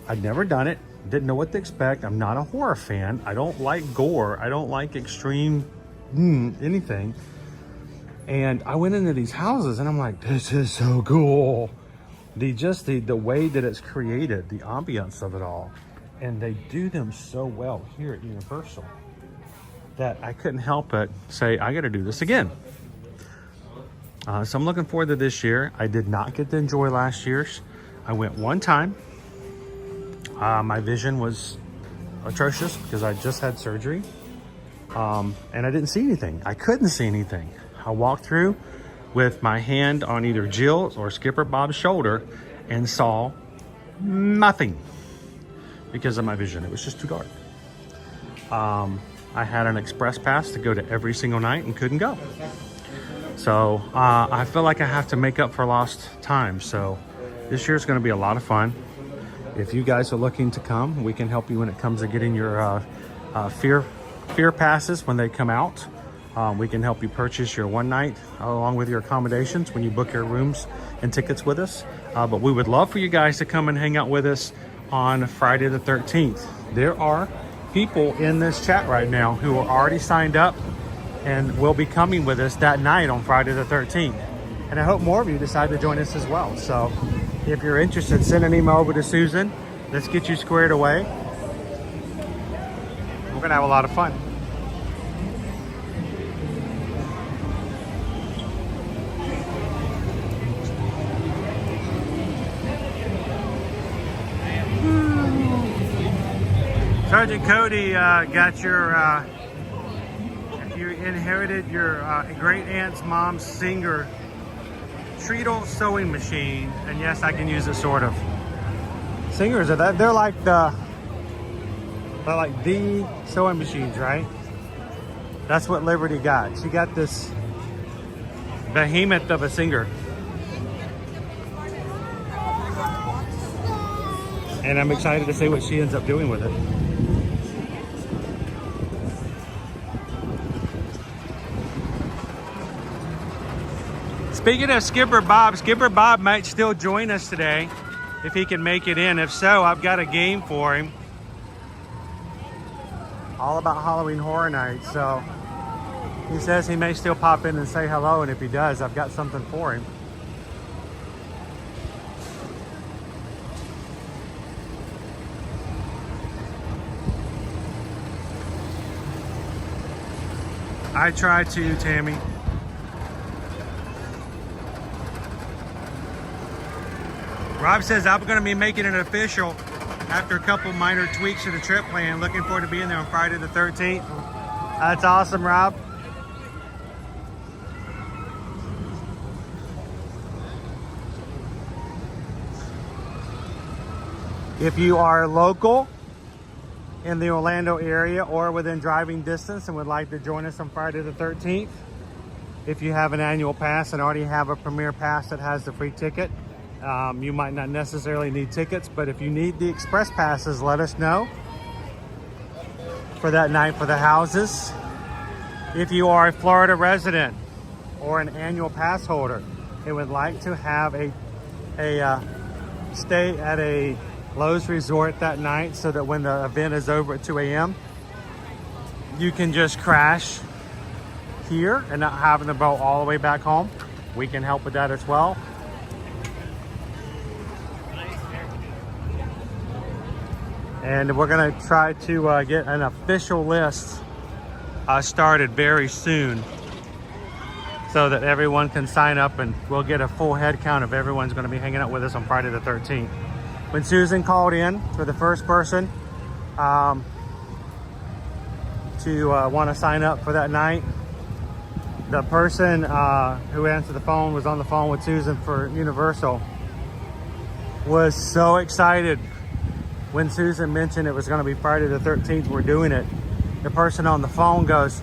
[SPEAKER 1] I'd never done it, didn't know what to expect. I'm not a horror fan. I don't like gore. I don't like extreme anything. And I went into these houses and I'm like, this is so cool. The way that it's created, the ambience of it all. And they do them so well here at Universal that I couldn't help but say, I gotta do this again. So I'm looking forward to this year. I did not get to enjoy last year's. I went one time. My vision was atrocious because I just had surgery. And I didn't see anything. I couldn't see anything. I walked through with my hand on either Jill's or Skipper Bob's shoulder and saw nothing because of my vision. It was just too dark. I had an express pass to go to every single night and couldn't go. So I feel like I have to make up for lost time. So this year is going to be a lot of fun. If you guys are looking to come, we can help you when it comes to getting your fear passes when they come out. We can help you purchase your one night along with your accommodations when you book your rooms and tickets with us. But we would love for you guys to come and hang out with us on Friday the 13th. There are people in this chat right now who are already signed up and will be coming with us that night on Friday the 13th. And I hope more of you decide to join us as well. So if you're interested, send an email over to Susan. Let's get you squared away. We're gonna have a lot of fun. Sergeant Cody got your, you inherited your great aunt's mom's Singer treadle sewing machine, and yes, I can use it sort of. Singers are that they're like the sewing machines, right? That's what Liberty got. She got this behemoth of a Singer, and I'm excited to see what she ends up doing with it. Speaking of Skipper Bob might still join us today if he can make it in. If so, I've got a game for him. all about Halloween Horror Nights. So he says he may still pop in and say hello, and if he does, I've got something for him. I try to, Tammy. Rob says I'm going to be making it official after a couple minor tweaks to the trip plan. Looking forward to being there on Friday the 13th. That's awesome, Rob. If you are local in the Orlando area or within driving distance and would like to join us on Friday the 13th, if you have an annual pass and already have a premier pass that has the free ticket, you might not necessarily need tickets, but if you need the express passes, let us know for that night for the houses. If you are a Florida resident or an annual pass holder and would like to have a stay at a Lowe's Resort that night so that when the event is over at 2 a.m., you can just crash here and not having to go all the way back home. We can help with that as well. And we're gonna try to get an official list started very soon so that everyone can sign up and we'll get a full head count of everyone's gonna be hanging out with us on Friday the 13th. When Susan called in for the first person to want to sign up for that night, the person who answered the phone was on the phone with Susan for Universal, was so excited when Susan mentioned it was going to be Friday the 13th, we're doing it. The person on the phone goes,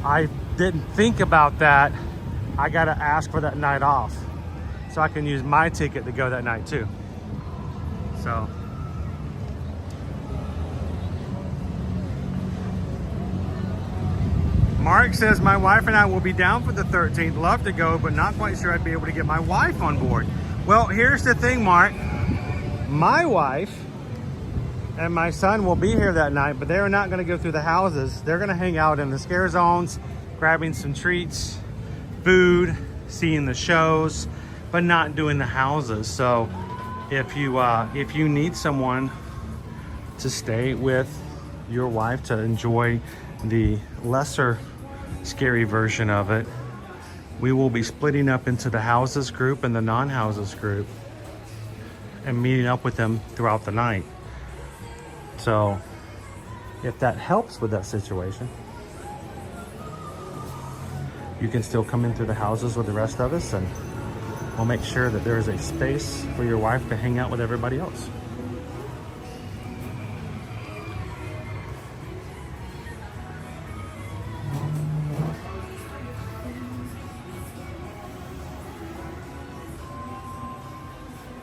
[SPEAKER 1] I didn't think about that. I got to ask for that night off so I can use my ticket to go that night too. So Mark says, my wife and I will be down for the 13th. Love to go, but not quite sure I'd be able to get my wife on board. Well, here's the thing, Mark. My wife and my son will be here that night, but they're not going to go through the houses. They're going to hang out in the scare zones, grabbing some treats, food, seeing the shows, but not doing the houses. So if you need someone to stay with your wife to enjoy the lesser scary version of it, we will be splitting up into the houses group and the non-houses group and meeting up with them throughout the night. So if that helps with that situation, you can still come in through the houses with the rest of us, and we'll make sure that there is a space for your wife to hang out with everybody else.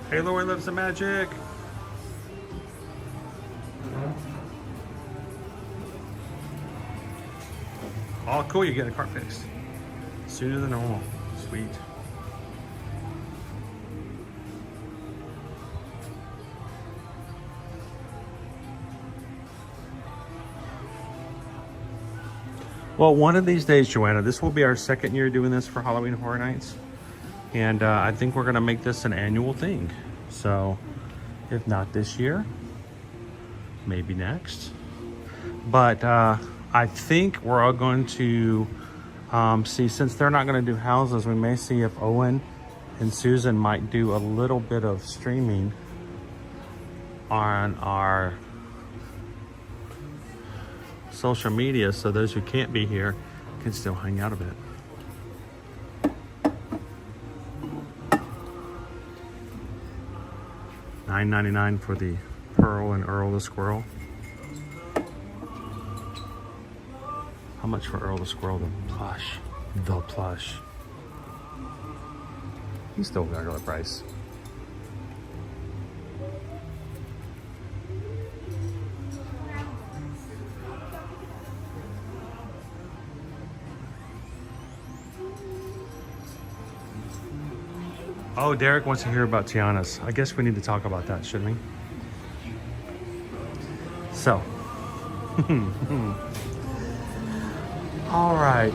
[SPEAKER 1] Hey, Lauren loves the magic. Oh, cool, you get a car fixed sooner than normal. Sweet. Well, one of these days, Joanna, this will be our second year doing this for Halloween Horror Nights. And I think we're gonna make this an annual thing. So if not this year, maybe next. But I think we're all going to see, since they're not gonna do houses, we may see if Owen and Susan might do a little bit of streaming on our social media, so those who can't be here can still hang out a bit. $9.99 for the Pearl and Earl the Squirrel. How much for Earl the Squirrel? The plush. The plush. He's still regular price. Oh, Derek wants to hear about Tiana's. I guess we need to talk about that, shouldn't we? So, All right.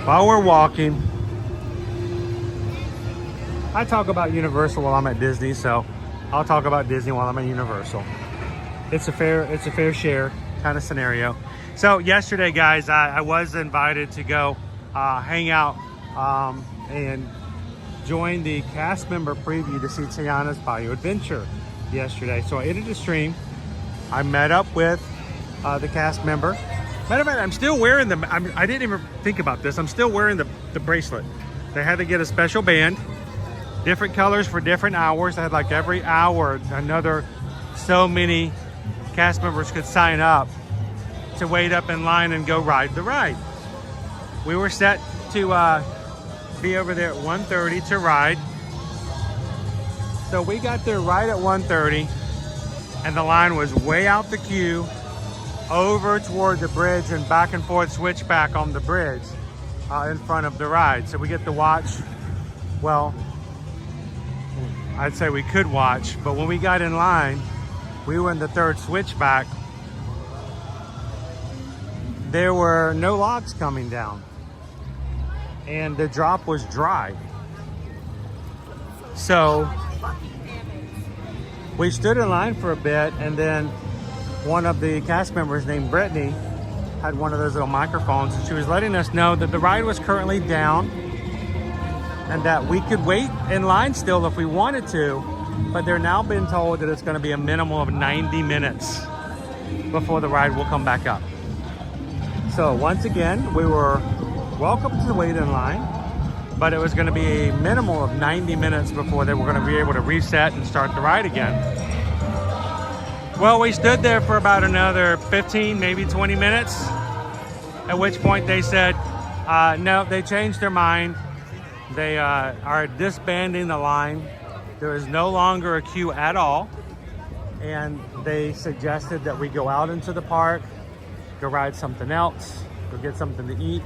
[SPEAKER 1] While we're walking, I talk about Universal while I'm at Disney, so I'll talk about Disney while I'm at Universal. It's a fair share kind of scenario. So yesterday, guys, I was invited to go hang out and join the cast member preview to see Tiana's Bayou Adventure yesterday. So I ended the stream. I met up with the cast member. Matter of fact, I'm still wearing I didn't even think about this. I'm still wearing the bracelet. They had to get a special band, different colors for different hours. They had like every hour, another so many cast members could sign up to wait up in line and go ride the ride. We were set to be over there at 1:30 to ride. So we got there right at 1:30 and the line was way out the queue over toward the bridge and back and forth switchback on the bridge in front of the ride. So we get to watch, well, I'd say we could watch, but when we got in line, we were in the third switchback. There were no logs coming down and the drop was dry. So we stood in line for a bit, and then one of the cast members named Brittany had one of those little microphones, and she was letting us know that the ride was currently down and that we could wait in line still if we wanted to, but they're now being told that it's going to be a minimum of 90 minutes before the ride will come back up. So once again, we were welcome to wait in line, but it was going to be a minimum of 90 minutes before they were going to be able to reset and start the ride again. Well, we stood there for about another 15, maybe 20 minutes, at which point they said, no, they changed their mind. They are disbanding the line. There is no longer a queue at all. And they suggested that we go out into the park, go ride something else, go get something to eat,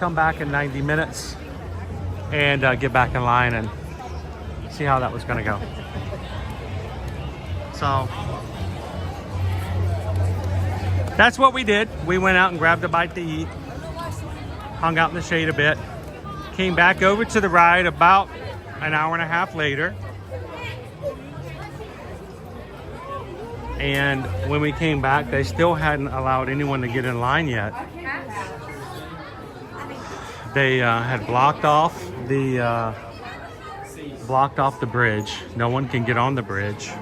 [SPEAKER 1] come back in 90 minutes, and get back in line and see how that was going to go. So that's what we did. We went out and grabbed a bite to eat, hung out in the shade a bit, came back over to the ride about an hour and a half later. And when we came back, they still hadn't allowed anyone to get in line yet. They had blocked off the bridge. No one can get on the bridge.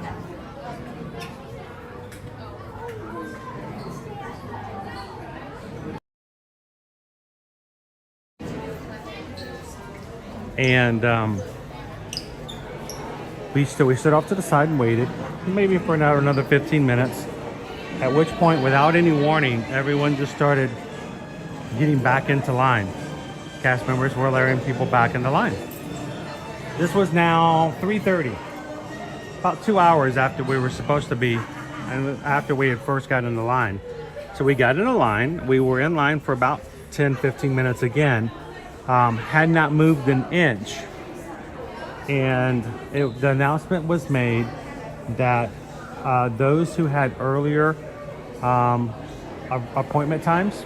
[SPEAKER 1] And we stood off to the side and waited, maybe for another 15 minutes. At which point, without any warning, everyone just started getting back into line. Cast members were letting people back in the line. This was now 3:30, about 2 hours after we were supposed to be, and after we had first got in the line. So we got in a line. We were in line for about 10-15 minutes again. Had not moved an inch, and the announcement was made that those who had earlier appointment times,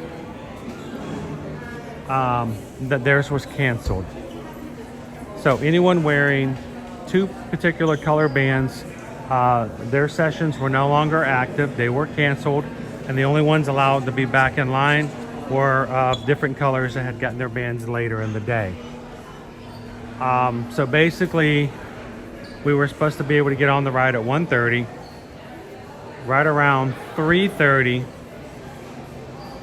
[SPEAKER 1] that theirs was canceled. So anyone wearing two particular color bands, their sessions were no longer active. They were canceled, and the only ones allowed to be back in line were different colors that had gotten their bands later in the day. So basically, we were supposed to be able to get on the ride at 1:30. Right around 3:30,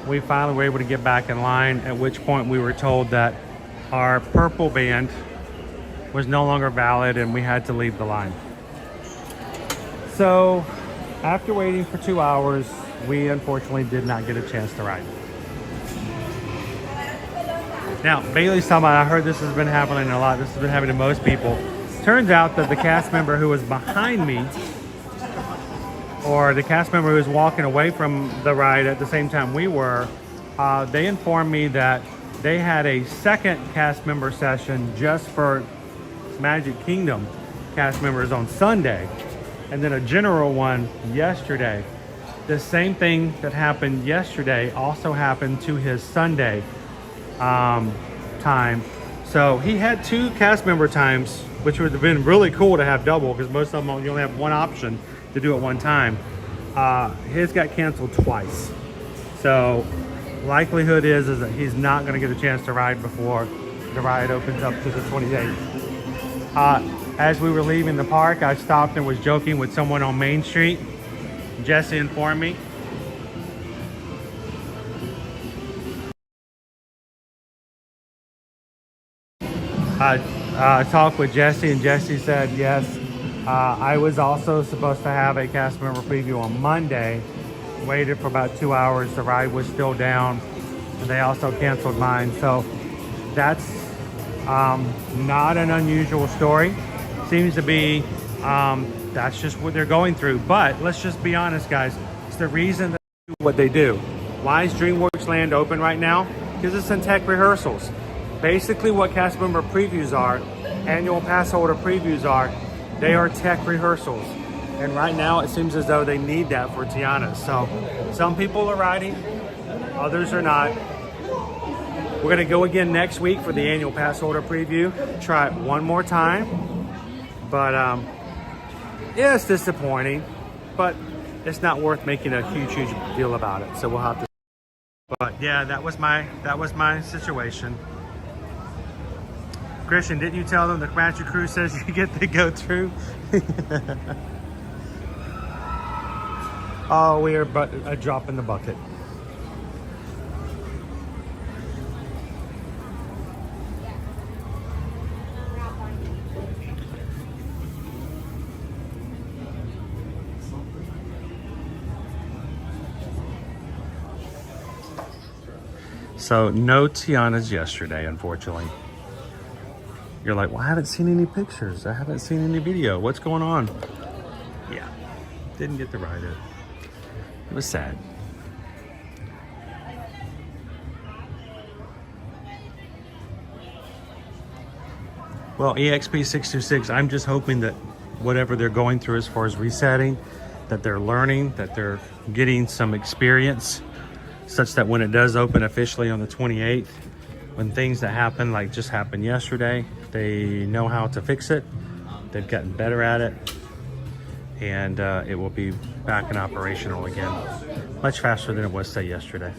[SPEAKER 1] we finally were able to get back in line, at which point we were told that our purple band was no longer valid and we had to leave the line. So after waiting for 2 hours, we unfortunately did not get a chance to ride. Now, Bailey's talking about, I heard this has been happening a lot. This has been happening to most people. Turns out that the cast member who was behind me, or the cast member who was walking away from the ride at the same time we were, they informed me that they had a second cast member session just for Magic Kingdom cast members on Sunday, and then a general one yesterday. the same thing that happened yesterday also happened to his Sunday time. So he had 2 cast member times, which would have been really cool to have double, because most of them you only have one option to do at one time. His got canceled twice. So likelihood is that he's not going to get a chance to ride before the ride opens up to the 28th. As we were leaving the park, I stopped and was joking with someone on Main Street. Jesse informed me. I talked with Jesse, and Jesse said, yes, I was also supposed to have a cast member preview on Monday. Waited for about 2 hours. The ride was still down, and they also canceled mine. So that's not an unusual story. Seems to be that's just what they're going through. But let's just be honest, guys. It's the reason that they do what they do. Why is DreamWorks Land open right now? Because it's in tech rehearsals. Basically what cast member previews are, annual pass holder previews are, they are tech rehearsals. And right now it seems as though they need that for Tiana. So some people are riding, others are not. We're gonna go again next week for the annual pass holder preview. Try it one more time. But yeah, it's disappointing, but it's not worth making a huge deal about it. So we'll have to. But yeah, that was my situation. Christian, didn't you tell them the Magic Crew says you get to go through? Oh, we are a drop in the bucket. So no Tiana's yesterday, unfortunately. You're like, well, I haven't seen any pictures. I haven't seen any video. What's going on? Yeah, didn't get to ride it. It was sad. Well, EXP626, I'm just hoping that whatever they're going through as far as resetting, that they're learning, that they're getting some experience, such that when it does open officially on the 28th, when things that happen like just happened yesterday, they know how to fix it. They've gotten better at it, and it will be back and operational again, much faster than it was, say, yesterday.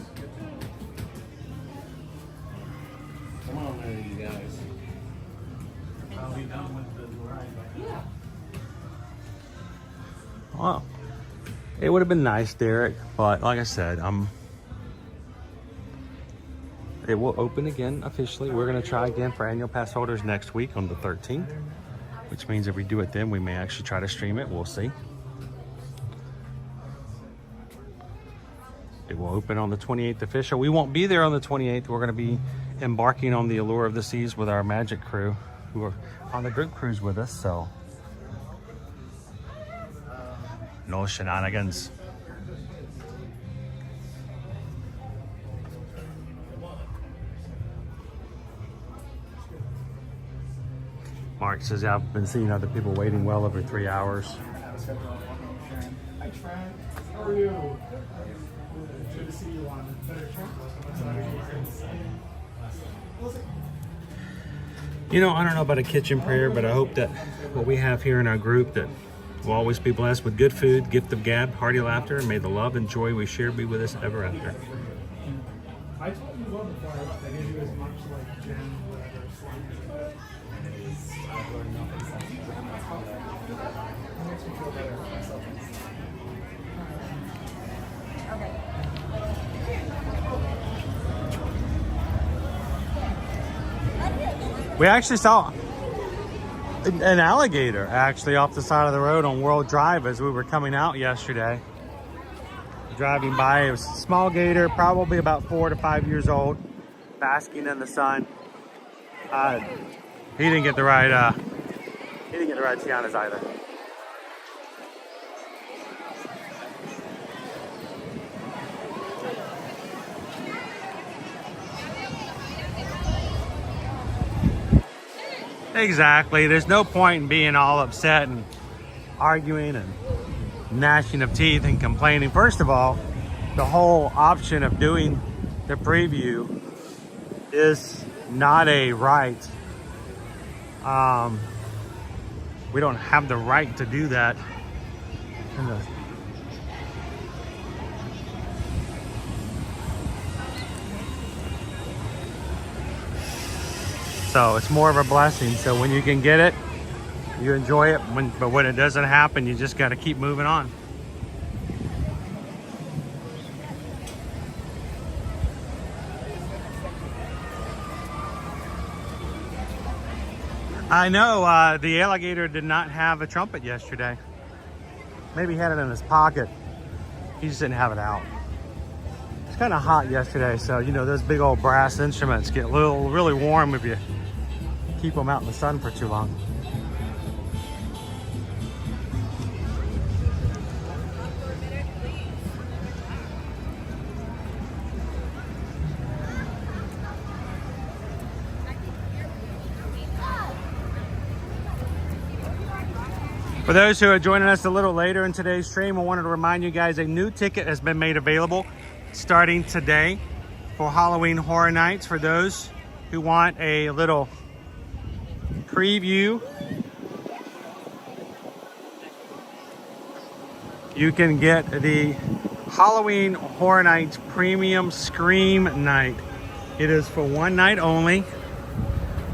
[SPEAKER 13] Come on there, you guys. I'll be done with the ride. Yeah.
[SPEAKER 1] Well, it would have been nice, Derek, but like I said, it will open again officially. We're going to try again for annual pass holders next week on the 13th, which means if we do it then, we may actually try to stream it. We'll see. It will open on the 28th official. We won't be there on the 28th. We're going to be embarking on the Allure of the Seas with our Magic Crew, who are on the group cruise with us, so no shenanigans. Mark says, I've been seeing other people waiting well over 3 hours.
[SPEAKER 2] Hi, Trent. How are you? Good to see you on Better
[SPEAKER 1] You know, I don't know about a kitchen prayer, but I hope that what we have here in our group, that we'll always be blessed with good food, gift of gab, hearty laughter, and may the love and joy we share be with us ever after.
[SPEAKER 2] I told you well before I gave you as much like jam, whatever, makes me feel better about myself.
[SPEAKER 1] We actually saw an alligator actually off the side of the road on World Drive as we were coming out yesterday. Driving by, it was a small gator, probably about 4 to 5 years old, basking in the sun. He didn't get the ride. He didn't get to ride Tiana's either. Exactly. There's no point in being all upset and arguing and gnashing of teeth and complaining. First of all, the whole option of doing the preview is not a right. We don't have the right to do that. So it's more of a blessing. So when you can get it, you enjoy it. But when it doesn't happen, you just got to keep moving on. I know the alligator did not have a trumpet yesterday. Maybe he had it in his pocket. He just didn't have it out. It's kind of hot yesterday, so you know those big old brass instruments get really warm if you keep them out in the sun for too long. For those who are joining us a little later in today's stream, I wanted to remind you guys a new ticket has been made available starting today for Halloween Horror Nights. For those who want a little preview, you can get the Halloween Horror Nights Premium Scream Night. It is for one night only,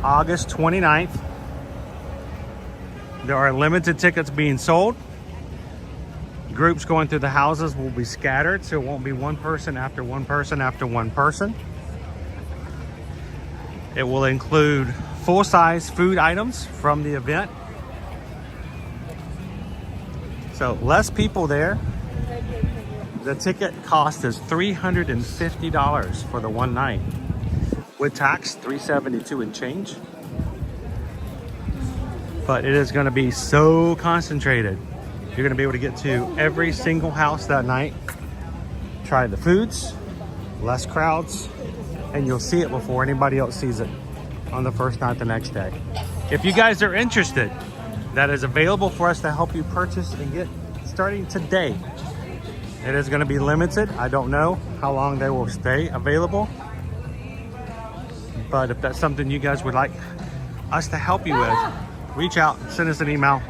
[SPEAKER 1] August 29th. There are limited tickets being sold. Groups going through the houses will be scattered, so it won't be one person after one person after one person. It will include full-size food items from the event. So less people there. The ticket cost is $350 for the one night. With tax, $372 and change. But it is going to be so concentrated. You're going to be able to get to every single house that night, try the foods, less crowds, and you'll see it before anybody else sees it on the first night the next day. If you guys are interested, that is available for us to help you purchase and get starting today. It is going to be limited. I don't know how long they will stay available. But if that's something you guys would like us to help you with, reach out, send us an email.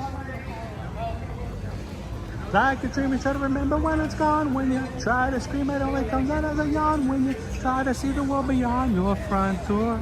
[SPEAKER 1] Like a dream, you try to remember when it's gone. When you try to scream, it only comes out as a yawn. When you try to see the world beyond your front door.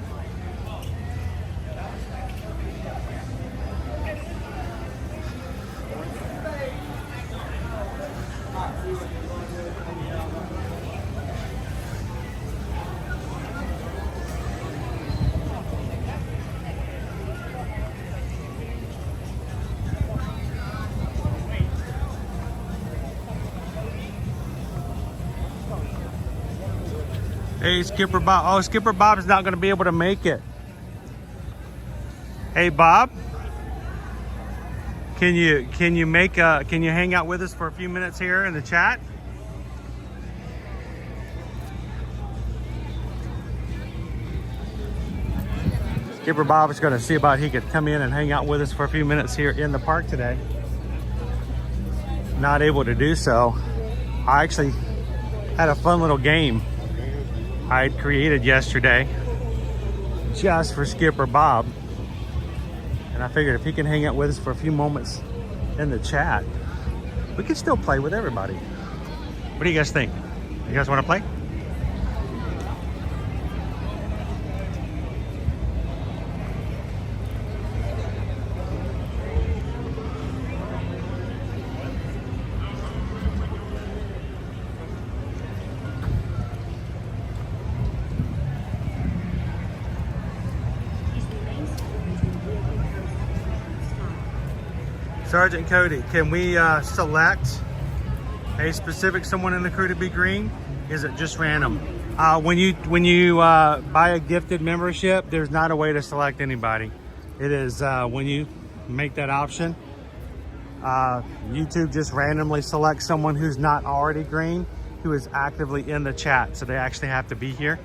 [SPEAKER 1] Hey, Skipper Bob. Oh, Skipper Bob's not going to be able to make it. Hey, Bob. Can you hang out with us for a few minutes here in the chat? Skipper Bob is going to see about he could come in and hang out with us for a few minutes here in the park today. Not able to do so. I actually had a fun little game I had created yesterday just for Skipper Bob. And I figured if he can hang out with us for a few moments in the chat, we can still play with everybody. What do you guys think? You guys want to play? Sergeant Cody, can we select a specific someone in the crew to be green? Is it just random? When you buy a gifted membership, there's not a way to select anybody. It is when you make that option, YouTube just randomly selects someone who's not already green, who is actively in the chat, so they actually have to be here.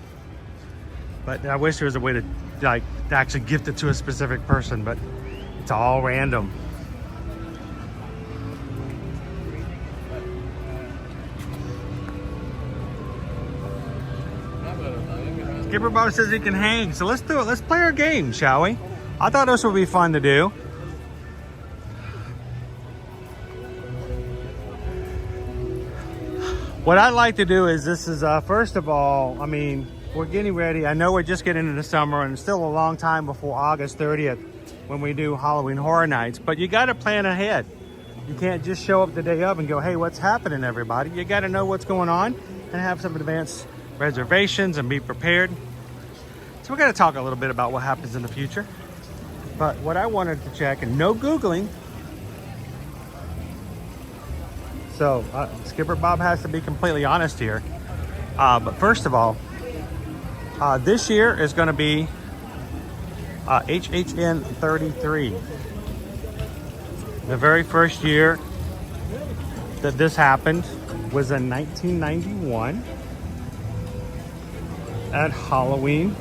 [SPEAKER 1] But I wish there was a way to actually gift it to a specific person, but it's all random. Skipper Bob says he can hang, so let's do it. Let's play our game, shall we? I thought this would be fun to do. What I'd like to do is, this is, first of all, I mean, we're getting ready. I know we're just getting into the summer and it's still a long time before August 30th when we do Halloween Horror Nights, but you got to plan ahead. You can't just show up the day of and go, hey, what's happening, everybody? You got to know what's going on and have some advanced reservations and be prepared. So we're going to talk a little bit about what happens in the future. But what I wanted to check, and no Googling. So Skipper Bob has to be completely honest here. But first of all, this year is going to be HHN 33. The very first year that this happened was in 1991 at Halloween.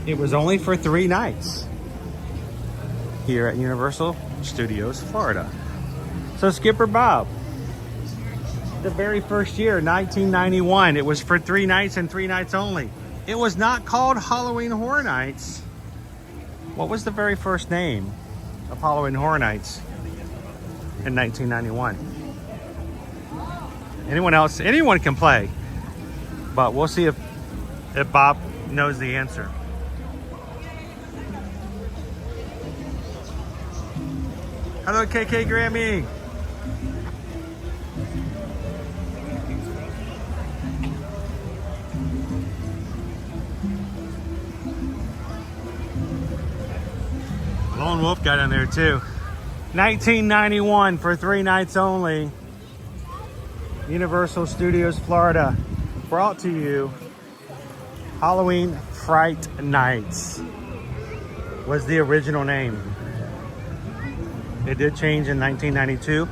[SPEAKER 1] It was only for 3 nights here at Universal Studios, Florida. So Skipper Bob, the very first year, 1991, it was for 3 nights and 3 nights only. It was not called Halloween Horror Nights. What was the very first name of Halloween Horror Nights in 1991? Anyone else? Anyone can play, but we'll see if Bob knows the answer. Hello, KK Grammy. Lone Wolf got in there too. 1991 for 3 nights only. Universal Studios, Florida. Brought to you Halloween Fright Nights was the original name. It did change in 1992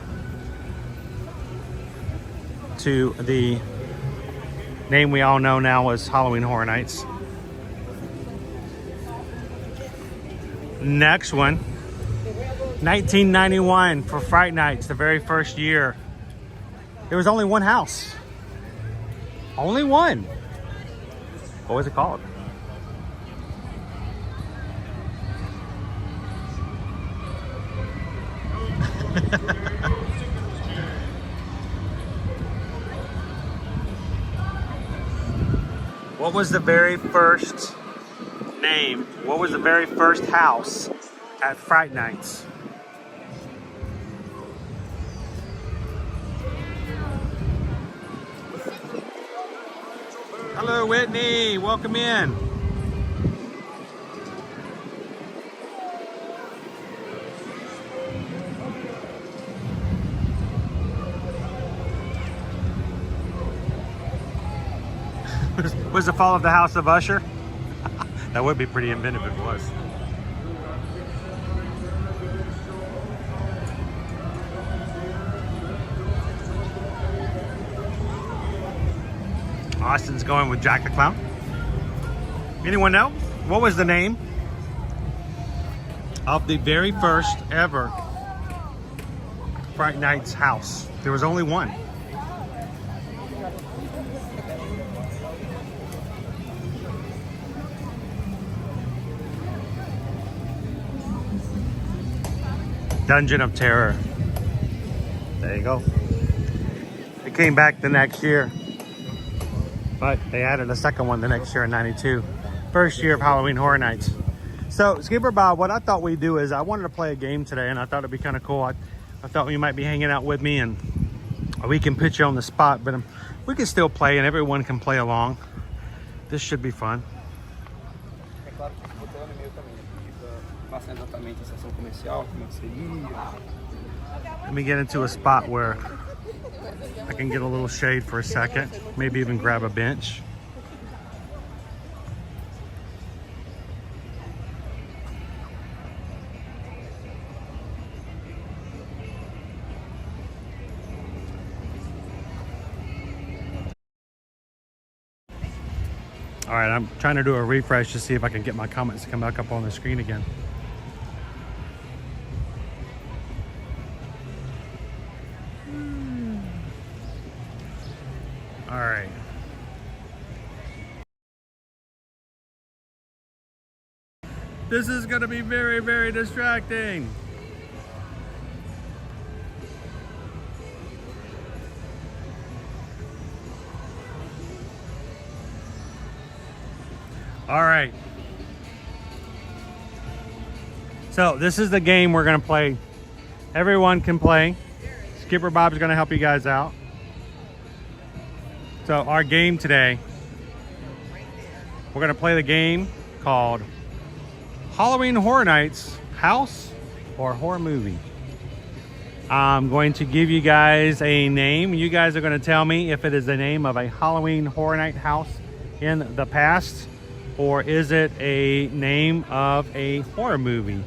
[SPEAKER 1] to the name we all know now as Halloween Horror Nights. Next one, 1991 for Fright Nights, the very first year. There was only one house. Only one. What was it called? What was the very first name? What was the very first house at Fright Nights? Hello, Whitney. Welcome in. Was the fall of the House of Usher? That would be pretty inventive if it was. Austin's going with Jack the Clown. Anyone know? What was the name of the very first ever Fright Nights house? There was only one. Dungeon of Terror. There you go. It came back the next year, but they added a second one the next year in 92. First year of Halloween Horror Nights. So Skipper Bob, what I thought we'd do is I wanted to play a game today, and I thought it'd be kind of cool. I thought you might be hanging out with me and we can put you on the spot, but we can still play and everyone can play along. This should be fun. Let me get into a spot where I can get a little shade for a second, maybe even grab a bench. All right, I'm trying to do a refresh to see if I can get my comments to come back up on the screen again. All right. This is gonna be very, very distracting. All right. So this is the game we're gonna play. Everyone can play. Skipper Bob's gonna help you guys out. So our game today, we're gonna play the game called Halloween Horror Nights, House or Horror Movie. I'm going to give you guys a name. You guys are gonna tell me if it is the name of a Halloween Horror Night house in the past, or is it a name of a horror movie?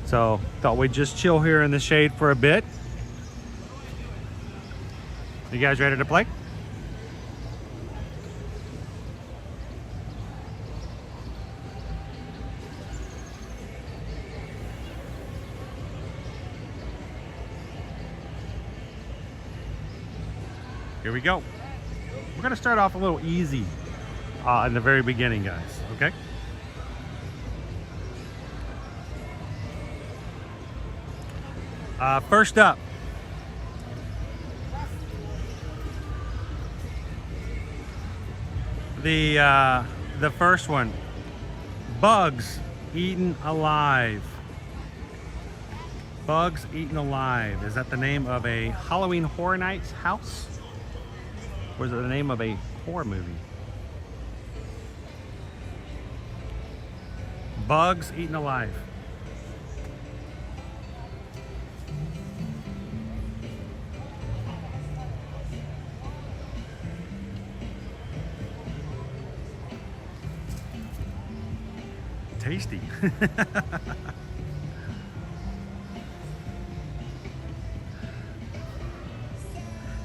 [SPEAKER 1] So thought we'd just chill here in the shade for a bit. You guys ready to play? Here we go. We're gonna start off a little easy in the very beginning, guys, okay? First up, the first one, Bugs Eaten Alive. Bugs Eaten Alive. Is that the name of a Halloween Horror Nights house? Or is it the name of a horror movie? Bugs Eaten Alive. Tasty.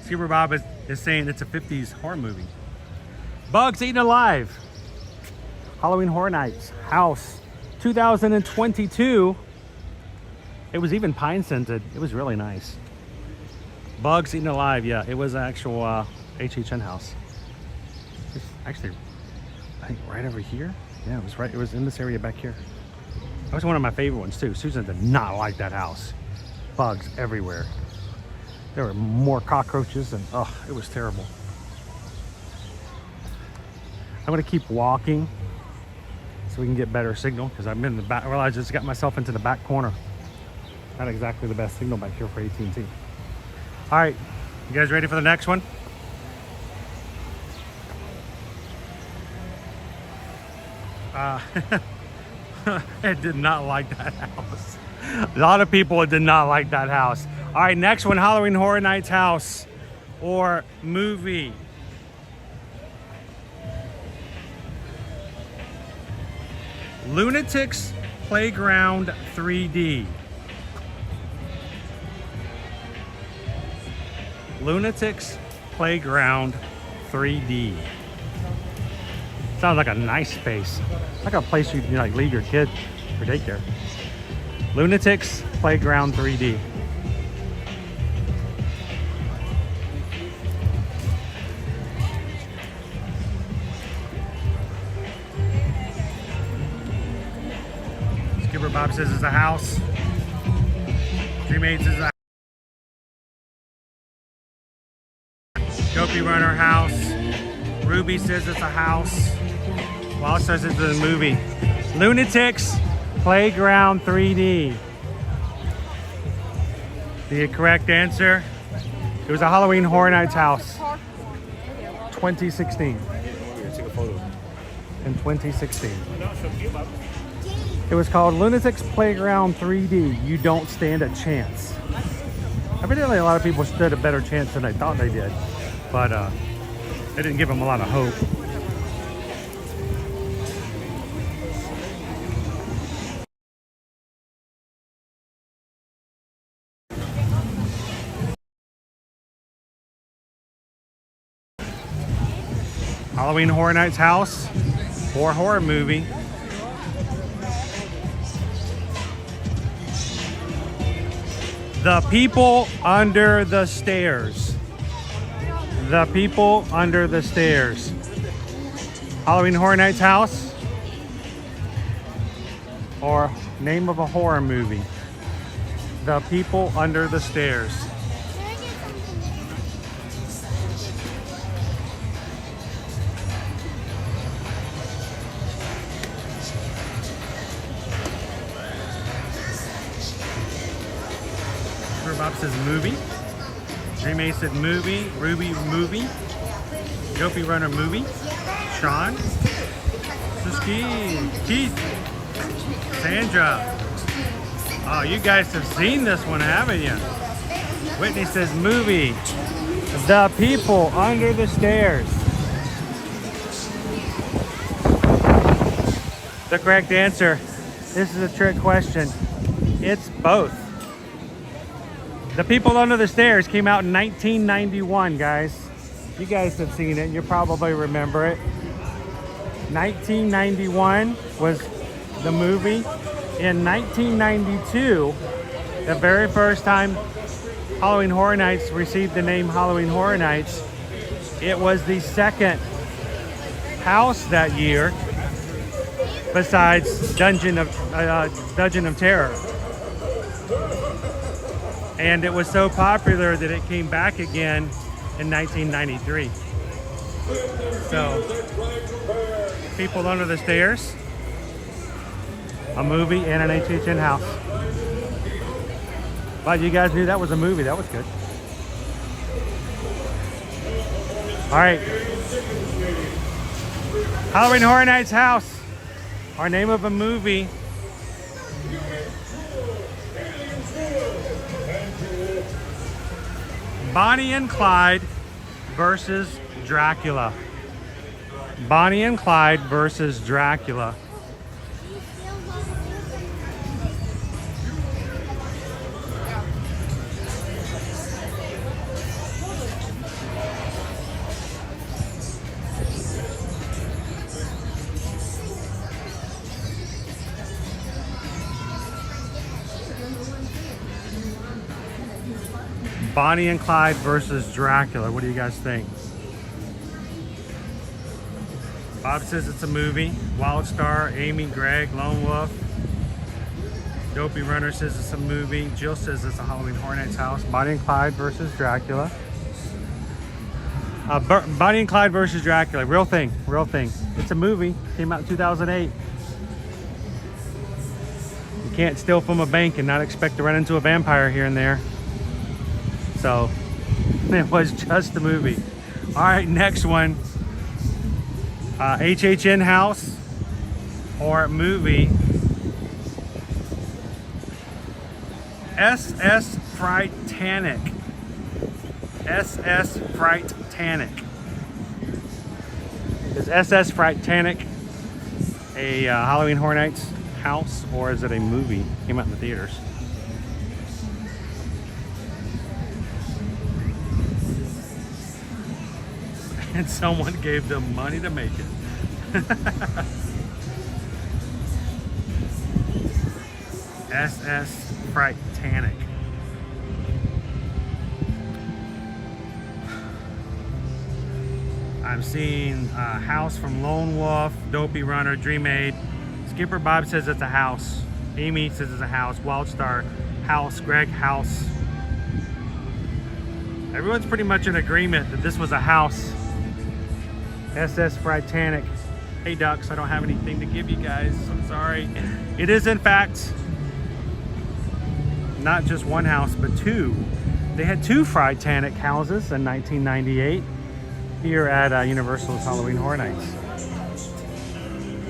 [SPEAKER 1] Skipper Bob is saying it's a 50s horror movie. Bugs Eaten Alive. Halloween Horror Nights House 2022. It was even pine scented. It was really nice. Bugs Eaten Alive. Yeah, it was an actual HHN house. It's actually, I think right over here. Yeah, it was right. It was in this area back here. That was one of my favorite ones too. Susan did not like that house. Bugs everywhere. There were more cockroaches and oh, it was terrible. I'm gonna keep walking so we can get better signal because I'm in the back. Well, I just got myself into the back corner. Not exactly the best signal back here for AT&T. All right, you guys ready for the next one? It did not like that house. A lot of people did not like that house. All right, next one, Halloween Horror Nights house or movie. Lunatics Playground 3D. Lunatics Playground 3D. Sounds like a nice space. Like a place you'd like leave your kid for daycare. Lunatics Playground 3D. Skipper Bob says it's a house. Dreammates is a Dopey Runner house. Ruby says it's a house. Wall says it's a movie. Lunatics Playground 3D. The correct answer, it was a Halloween Horror Nights house. 2016. In 2016. It was called Lunatics Playground 3D. You don't stand a chance. Evidently a lot of people stood a better chance than they thought they did. But it didn't give them a lot of hope. Halloween Horror Nights house or horror movie. The People Under the Stairs. The People Under the Stairs. Halloween Horror Nights house or name of a horror movie? The People Under the Stairs. Bob says movie. Dream Ace said movie. Ruby movie. Dopey Runner movie. Sean. Suski. Keith. Sandra. Oh, you guys have seen this one, haven't you? Whitney says movie. The People Under the Stairs. The correct answer. This is a trick question. It's both. The People Under the Stairs came out in 1991, guys. You guys have seen it. You probably remember it. 1991 was the movie. In 1992, the very first time Halloween Horror Nights received the name Halloween Horror Nights, it was the second house that year besides Dungeon of Terror. And it was so popular that it came back again in 1993. So, People Under the Stairs, a movie and an HHN house. But you guys knew that was a movie. That was good. All right. Halloween Horror Nights house, our name of a movie. Bonnie and Clyde versus Dracula. Bonnie and Clyde versus Dracula. Bonnie and Clyde versus Dracula. What do you guys think? Bob says it's a movie. Wild Star, Amy, Greg, Lone Wolf. Dopey Runner says it's a movie. Jill says it's a Halloween Horror Nights house. Bonnie and Clyde versus Dracula. Bonnie and Clyde versus Dracula. Real thing. Real thing. It's a movie. Came out in 2008. You can't steal from a bank and not expect to run into a vampire here and there. So it was just a movie. All right, next one. HHN house or movie. SS Frightanic. SS Frightanic. Is SS Frightanic a Halloween Horror Nights house or is it a movie? Came out in the theaters. And someone gave them money to make it. SS Frightanic. I'm seeing House from Lone Wolf, Dopey Runner, Dream Aid. Skipper Bob says it's a house. Amy says it's a house. Wild Star, house. Greg, house. Everyone's pretty much in agreement that this was a house. SS Frightanic. Hey ducks, I don't have anything to give you guys. I'm sorry. It is in fact not just one house, but two. They had two Frightanic houses in 1998 here at Universal's Halloween Horror Nights.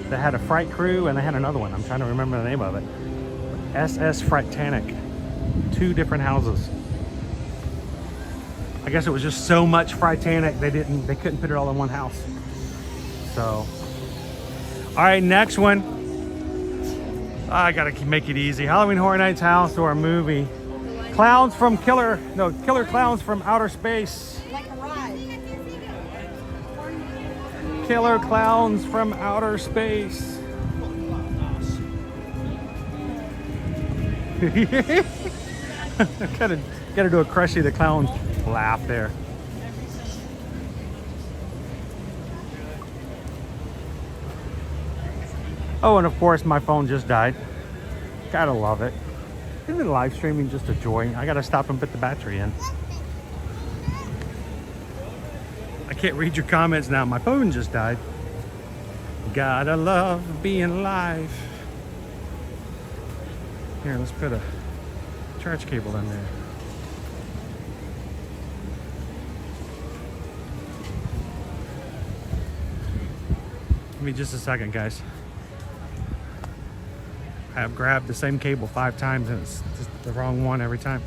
[SPEAKER 1] They had a Fright Crew and they had another one. I'm trying to remember the name of it. SS Frightanic. Two different houses. I guess it was just so much Frightanic they couldn't put it all in one house. So, all right, next one. I gotta make it easy. Halloween Horror Nights house or a movie. Clowns from Killer Clowns from Outer Space.
[SPEAKER 6] Like a ride.
[SPEAKER 1] Killer Clowns from Outer Space. gotta do a Crushy the Clown laugh there. Oh, and of course my phone just died. Gotta love it. Isn't live streaming just a joy? I gotta stop and put the battery in. I can't read your comments now. My phone just died. Gotta love being live. Here, let's put a charge cable in there. Give me just a second, guys. I've grabbed the same cable 5 times and it's just the wrong one every time.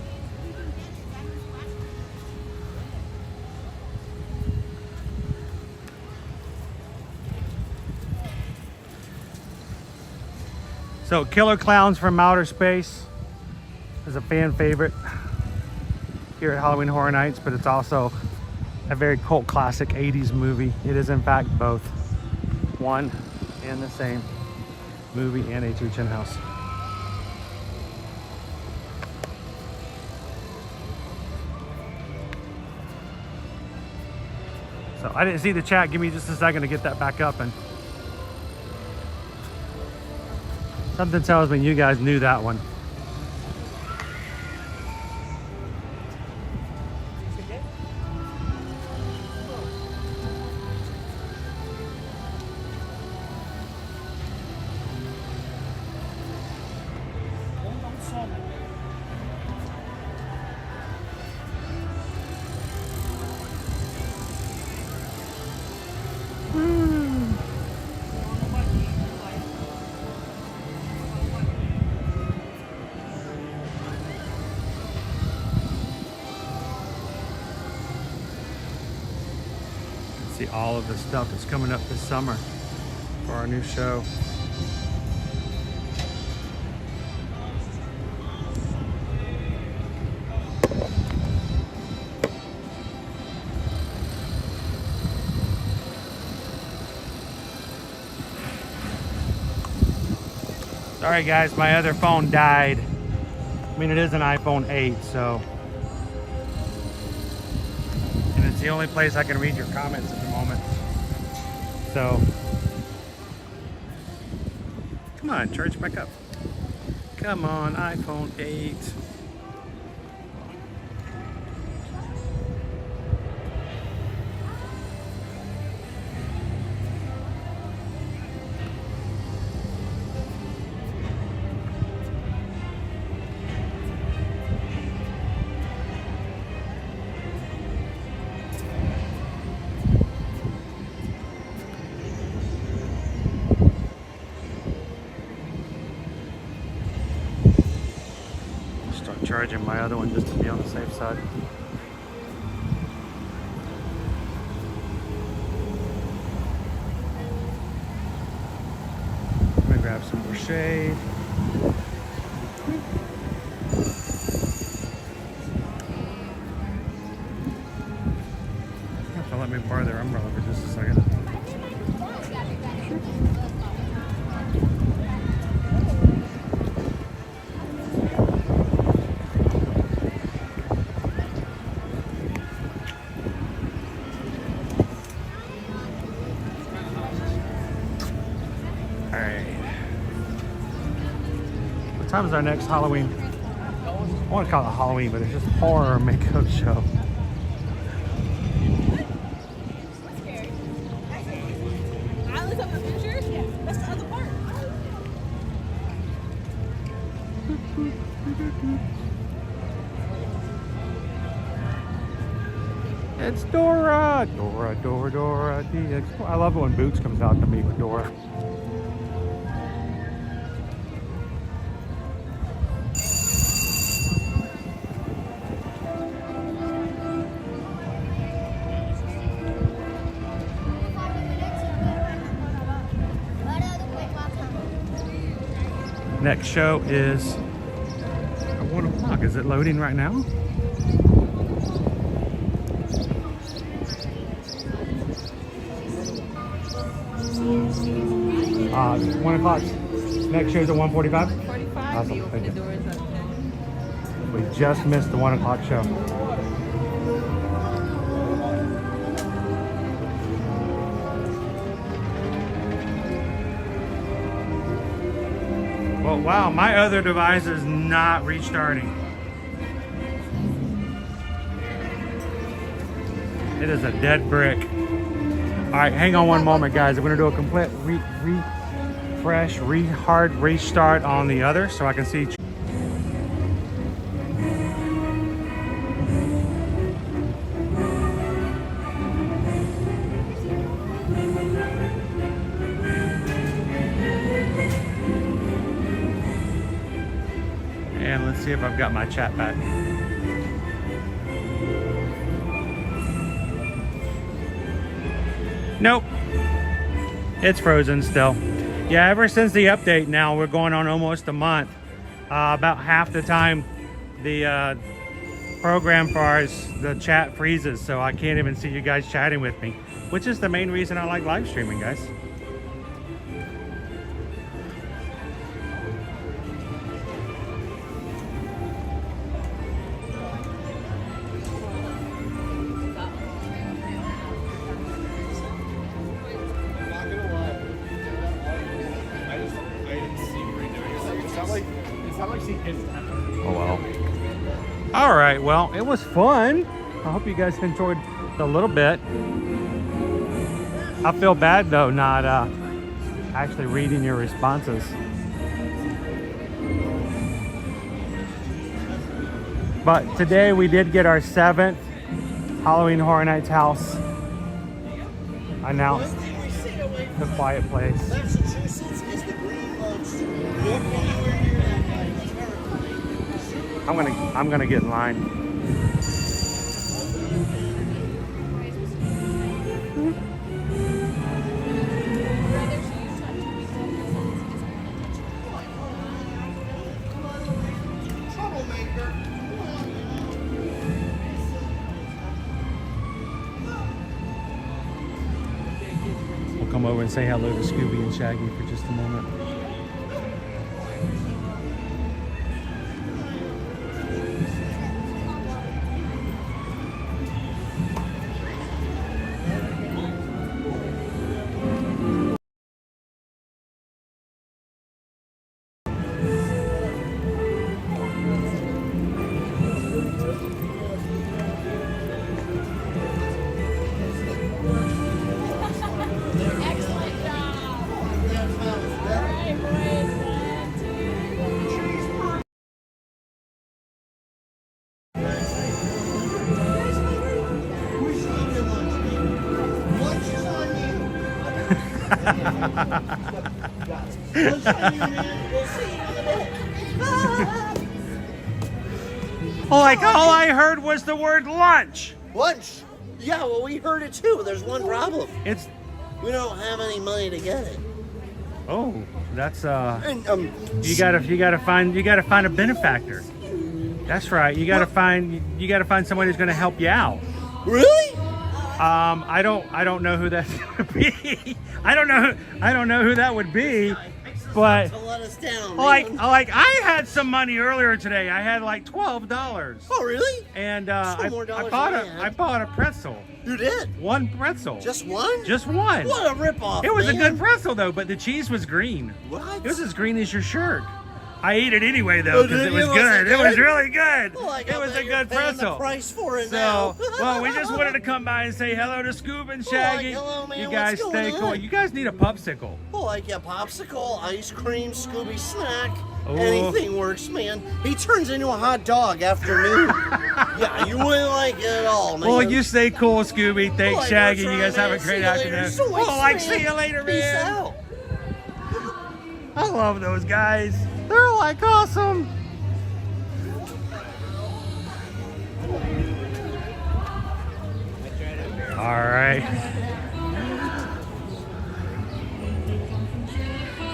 [SPEAKER 1] So Killer Clowns from Outer Space is a fan favorite here at Halloween Horror Nights, but it's also a very cult classic 80s movie. It is in fact both one and the same movie and a Tuchin house. So I didn't see the chat. Give me just a second to get that back up, and something tells me you guys knew that one. See all of the stuff that's coming up this summer for our new show. Sorry guys, my other phone died. I mean, it is an iPhone 8, so. And it's the only place I can read your comments at the moment. So, come on, charge back up. Come on, iPhone 8. Charging my other one just to be on the safe side. Let me grab some more shade. You have to let me borrow their umbrella for just a second. What time is our next Halloween? I want to call it Halloween, but it's just horror makeup show. It's Dora! Dora, Dora, Dora, the Explorer. I love it when Boots comes out to meet with Dora. Next show is at 1 o'clock. Is it loading right now?
[SPEAKER 6] $1
[SPEAKER 1] o'clock. Next show is at 1:45?
[SPEAKER 6] 1:45.
[SPEAKER 1] Awesome.
[SPEAKER 6] We open the doors at 10.
[SPEAKER 1] We just missed the 1 o'clock show. Well, wow, my other device is not restarting. It is a dead brick. All right, hang on one moment, guys. I'm gonna do a complete refresh, hard restart on the other so I can see. And let's see if I've got my chat back. Nope. It's frozen still. Yeah, ever since the update now, we're going on almost a month. About half the time the program for ours, the chat freezes, so I can't even see you guys chatting with me, which is the main reason I like live streaming, guys. Oh well. All right, well, it was fun. I hope you guys enjoyed a little bit. I feel bad though not actually reading your responses. But today we did get our 7th Halloween Horror Nights house announced. The Quiet Place. I'm gonna get in line. We'll come over and say hello to Scooby and Shaggy for just a moment. Like all I heard was the word lunch.
[SPEAKER 15] Lunch? Yeah, well, we heard it too. There's one problem.
[SPEAKER 1] It's
[SPEAKER 15] we don't have any money to get it.
[SPEAKER 1] Oh, that's you gotta find a benefactor. That's right. You gotta find somebody who's gonna help you out.
[SPEAKER 15] Really?
[SPEAKER 1] I don't know who that's gonna be. I don't know who that would be. But
[SPEAKER 15] to let us down,
[SPEAKER 1] like I had some money earlier today. I had like $12.
[SPEAKER 15] Oh really?
[SPEAKER 1] And I bought a pretzel.
[SPEAKER 15] You did?
[SPEAKER 1] One pretzel.
[SPEAKER 15] Just one?
[SPEAKER 1] Just one.
[SPEAKER 15] What a ripoff!
[SPEAKER 1] It was a good pretzel though, but the cheese was green.
[SPEAKER 15] What?
[SPEAKER 1] It was as green as your shirt. I ate it anyway though because it was good. It was really good.
[SPEAKER 15] Well,
[SPEAKER 1] it was a good pretzel.
[SPEAKER 15] The price for it
[SPEAKER 1] so,
[SPEAKER 15] now.
[SPEAKER 1] well, we just wanted to come by and say hello to Scoob and Shaggy.
[SPEAKER 15] Hello, man.
[SPEAKER 1] You guys stay cool. You guys need a popsicle.
[SPEAKER 15] Oh, like a popsicle, ice cream, Scooby snack.
[SPEAKER 1] Oh.
[SPEAKER 15] Anything works, man. He turns into a hot dog after noon. Yeah, you wouldn't like it at all, man.
[SPEAKER 1] Well, you stay cool, Scooby. Thanks, Shaggy. You guys have a great afternoon. See you later, man.
[SPEAKER 15] Peace out.
[SPEAKER 1] I love those guys. They're like awesome. All right.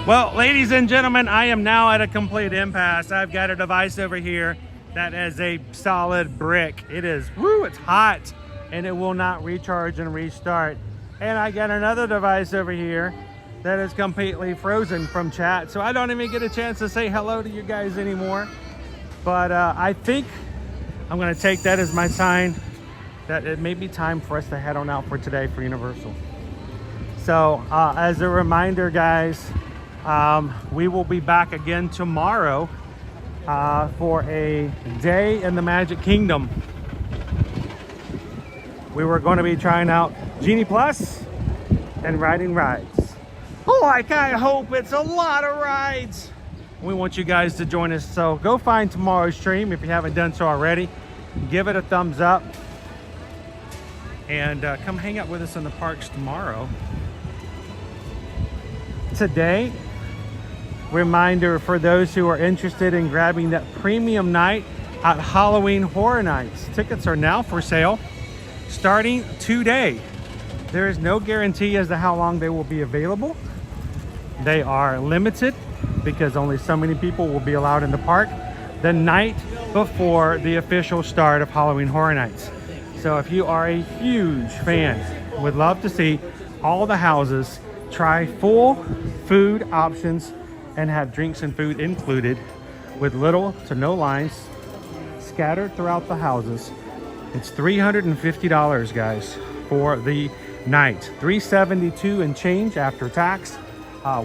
[SPEAKER 1] Well, ladies and gentlemen, I am now at a complete impasse. I've got a device over here that is a solid brick. It is, woo, it's hot, and it will not recharge and restart. And I got another device over here that is completely frozen from chat, so I don't even get a chance to say hello to you guys anymore. But I think I'm gonna take that as my sign that it may be time for us to head on out for today for Universal. So as a reminder, guys, We will be back again tomorrow for a day in the Magic Kingdom. We were going to be trying out Genie Plus and riding rides. Like I hope it's a lot of rides. We want you guys to join us, so go find tomorrow's stream if you haven't done so already. Give it a thumbs up and come hang out with us in the parks tomorrow. Today, reminder for those who are interested in grabbing that premium night at Halloween Horror Nights. Tickets are now for sale starting today. There is no guarantee as to how long they will be available. They are limited because only so many people will be allowed in the park the night before the official start of Halloween Horror Nights. So if you are a huge fan, would love to see all the houses try full food options and have drinks and food included with little to no lines scattered throughout the houses. It's $350, guys, for the night. $372 and change after tax.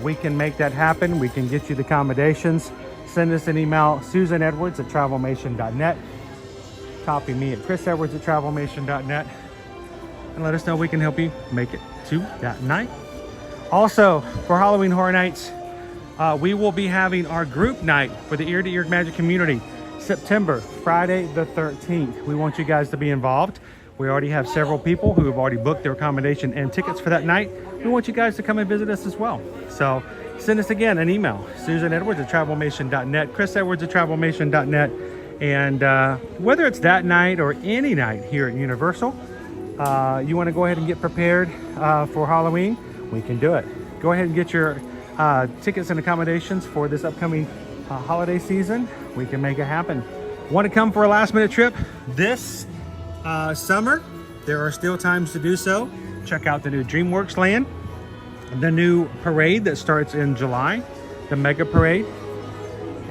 [SPEAKER 1] We can make that happen. We can get you the accommodations. Send us an email, susanedwards@travelmation.net. Copy me at chrisedwards@travelmation.net, and let us know we can help you make it to that night. Also, for Halloween Horror Nights, we will be having our group night for the Ear to Ear Magic community, September, Friday the 13th. We want you guys to be involved. We already have several people who have already booked their accommodation and tickets for that night. We want you guys to come and visit us as well. So send us again an email, susanedwards@travelmation.net, chrisedwards@travelmation.net. And whether it's that night or any night here at Universal, you want to go ahead and get prepared for Halloween, we can do it. Go ahead and get your tickets and accommodations for this upcoming holiday season. We can make it happen. Want to come for a last minute trip this summer? There are still times to do so. Check out the new DreamWorks Land, the new parade that starts in July, the mega parade,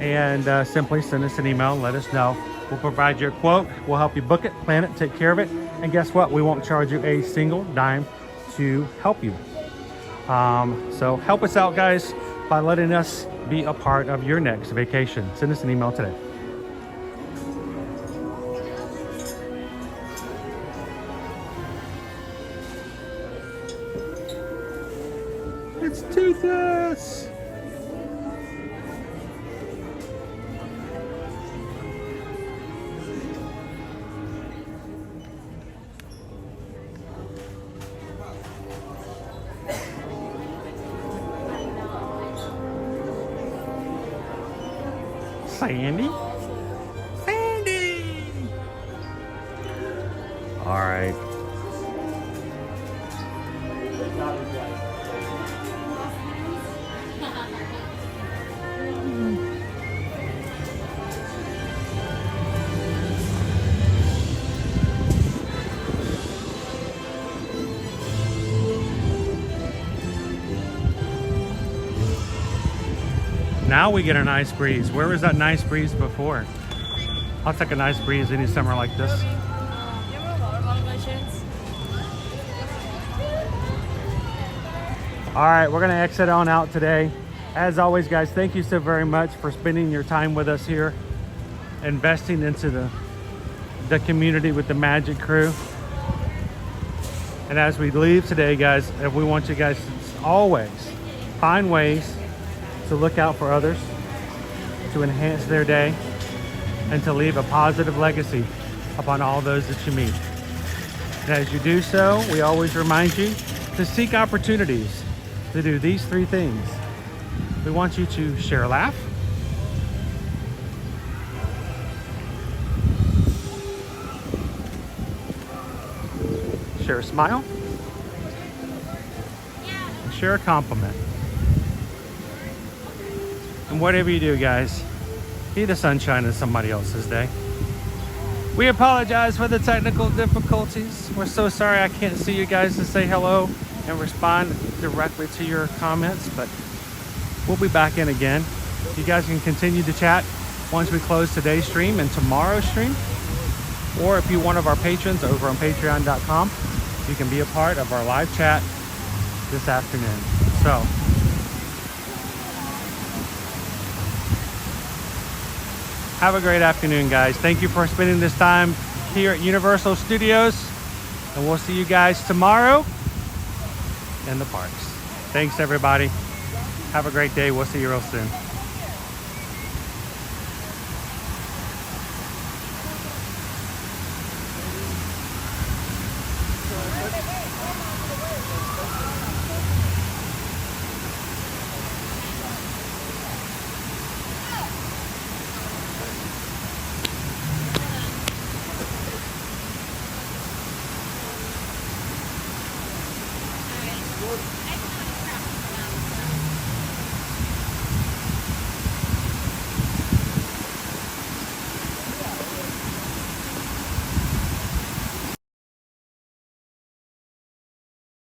[SPEAKER 1] and simply send us an email and let us know. We'll provide you a quote. We'll help you book it, plan it, take care of it, and guess what? We won't charge you a single dime to help you. So help us out, guys, by letting us be a part of your next vacation. Send us an email today. It's Toothless! Sandy? Sandy! All right. Now we get a nice breeze. Where was that nice breeze before? I'll take a nice breeze any summer like this. All right, we're gonna exit on out today. As always, guys, thank you so very much for spending your time with us here, investing into the community with the Magic Crew. And as we leave today, guys, we want you guys to always find ways to look out for others, to enhance their day, and to leave a positive legacy upon all those that you meet. And as you do so, we always remind you to seek opportunities to do these three things. We want you to share a laugh, share a smile, and share a compliment. And whatever you do, guys, be the sunshine in somebody else's day. We apologize for the technical difficulties. We're so sorry I can't see you guys to say hello and respond directly to your comments, but we'll be back in again. You guys can continue to chat once we close today's stream and tomorrow's stream. Or if you're one of our patrons over on patreon.com, you can be a part of our live chat this afternoon. So Have a great afternoon, guys. Thank you for spending this time here at Universal Studios. And we'll see you guys tomorrow in the parks. Thanks, everybody. Have a great day. We'll see you real soon.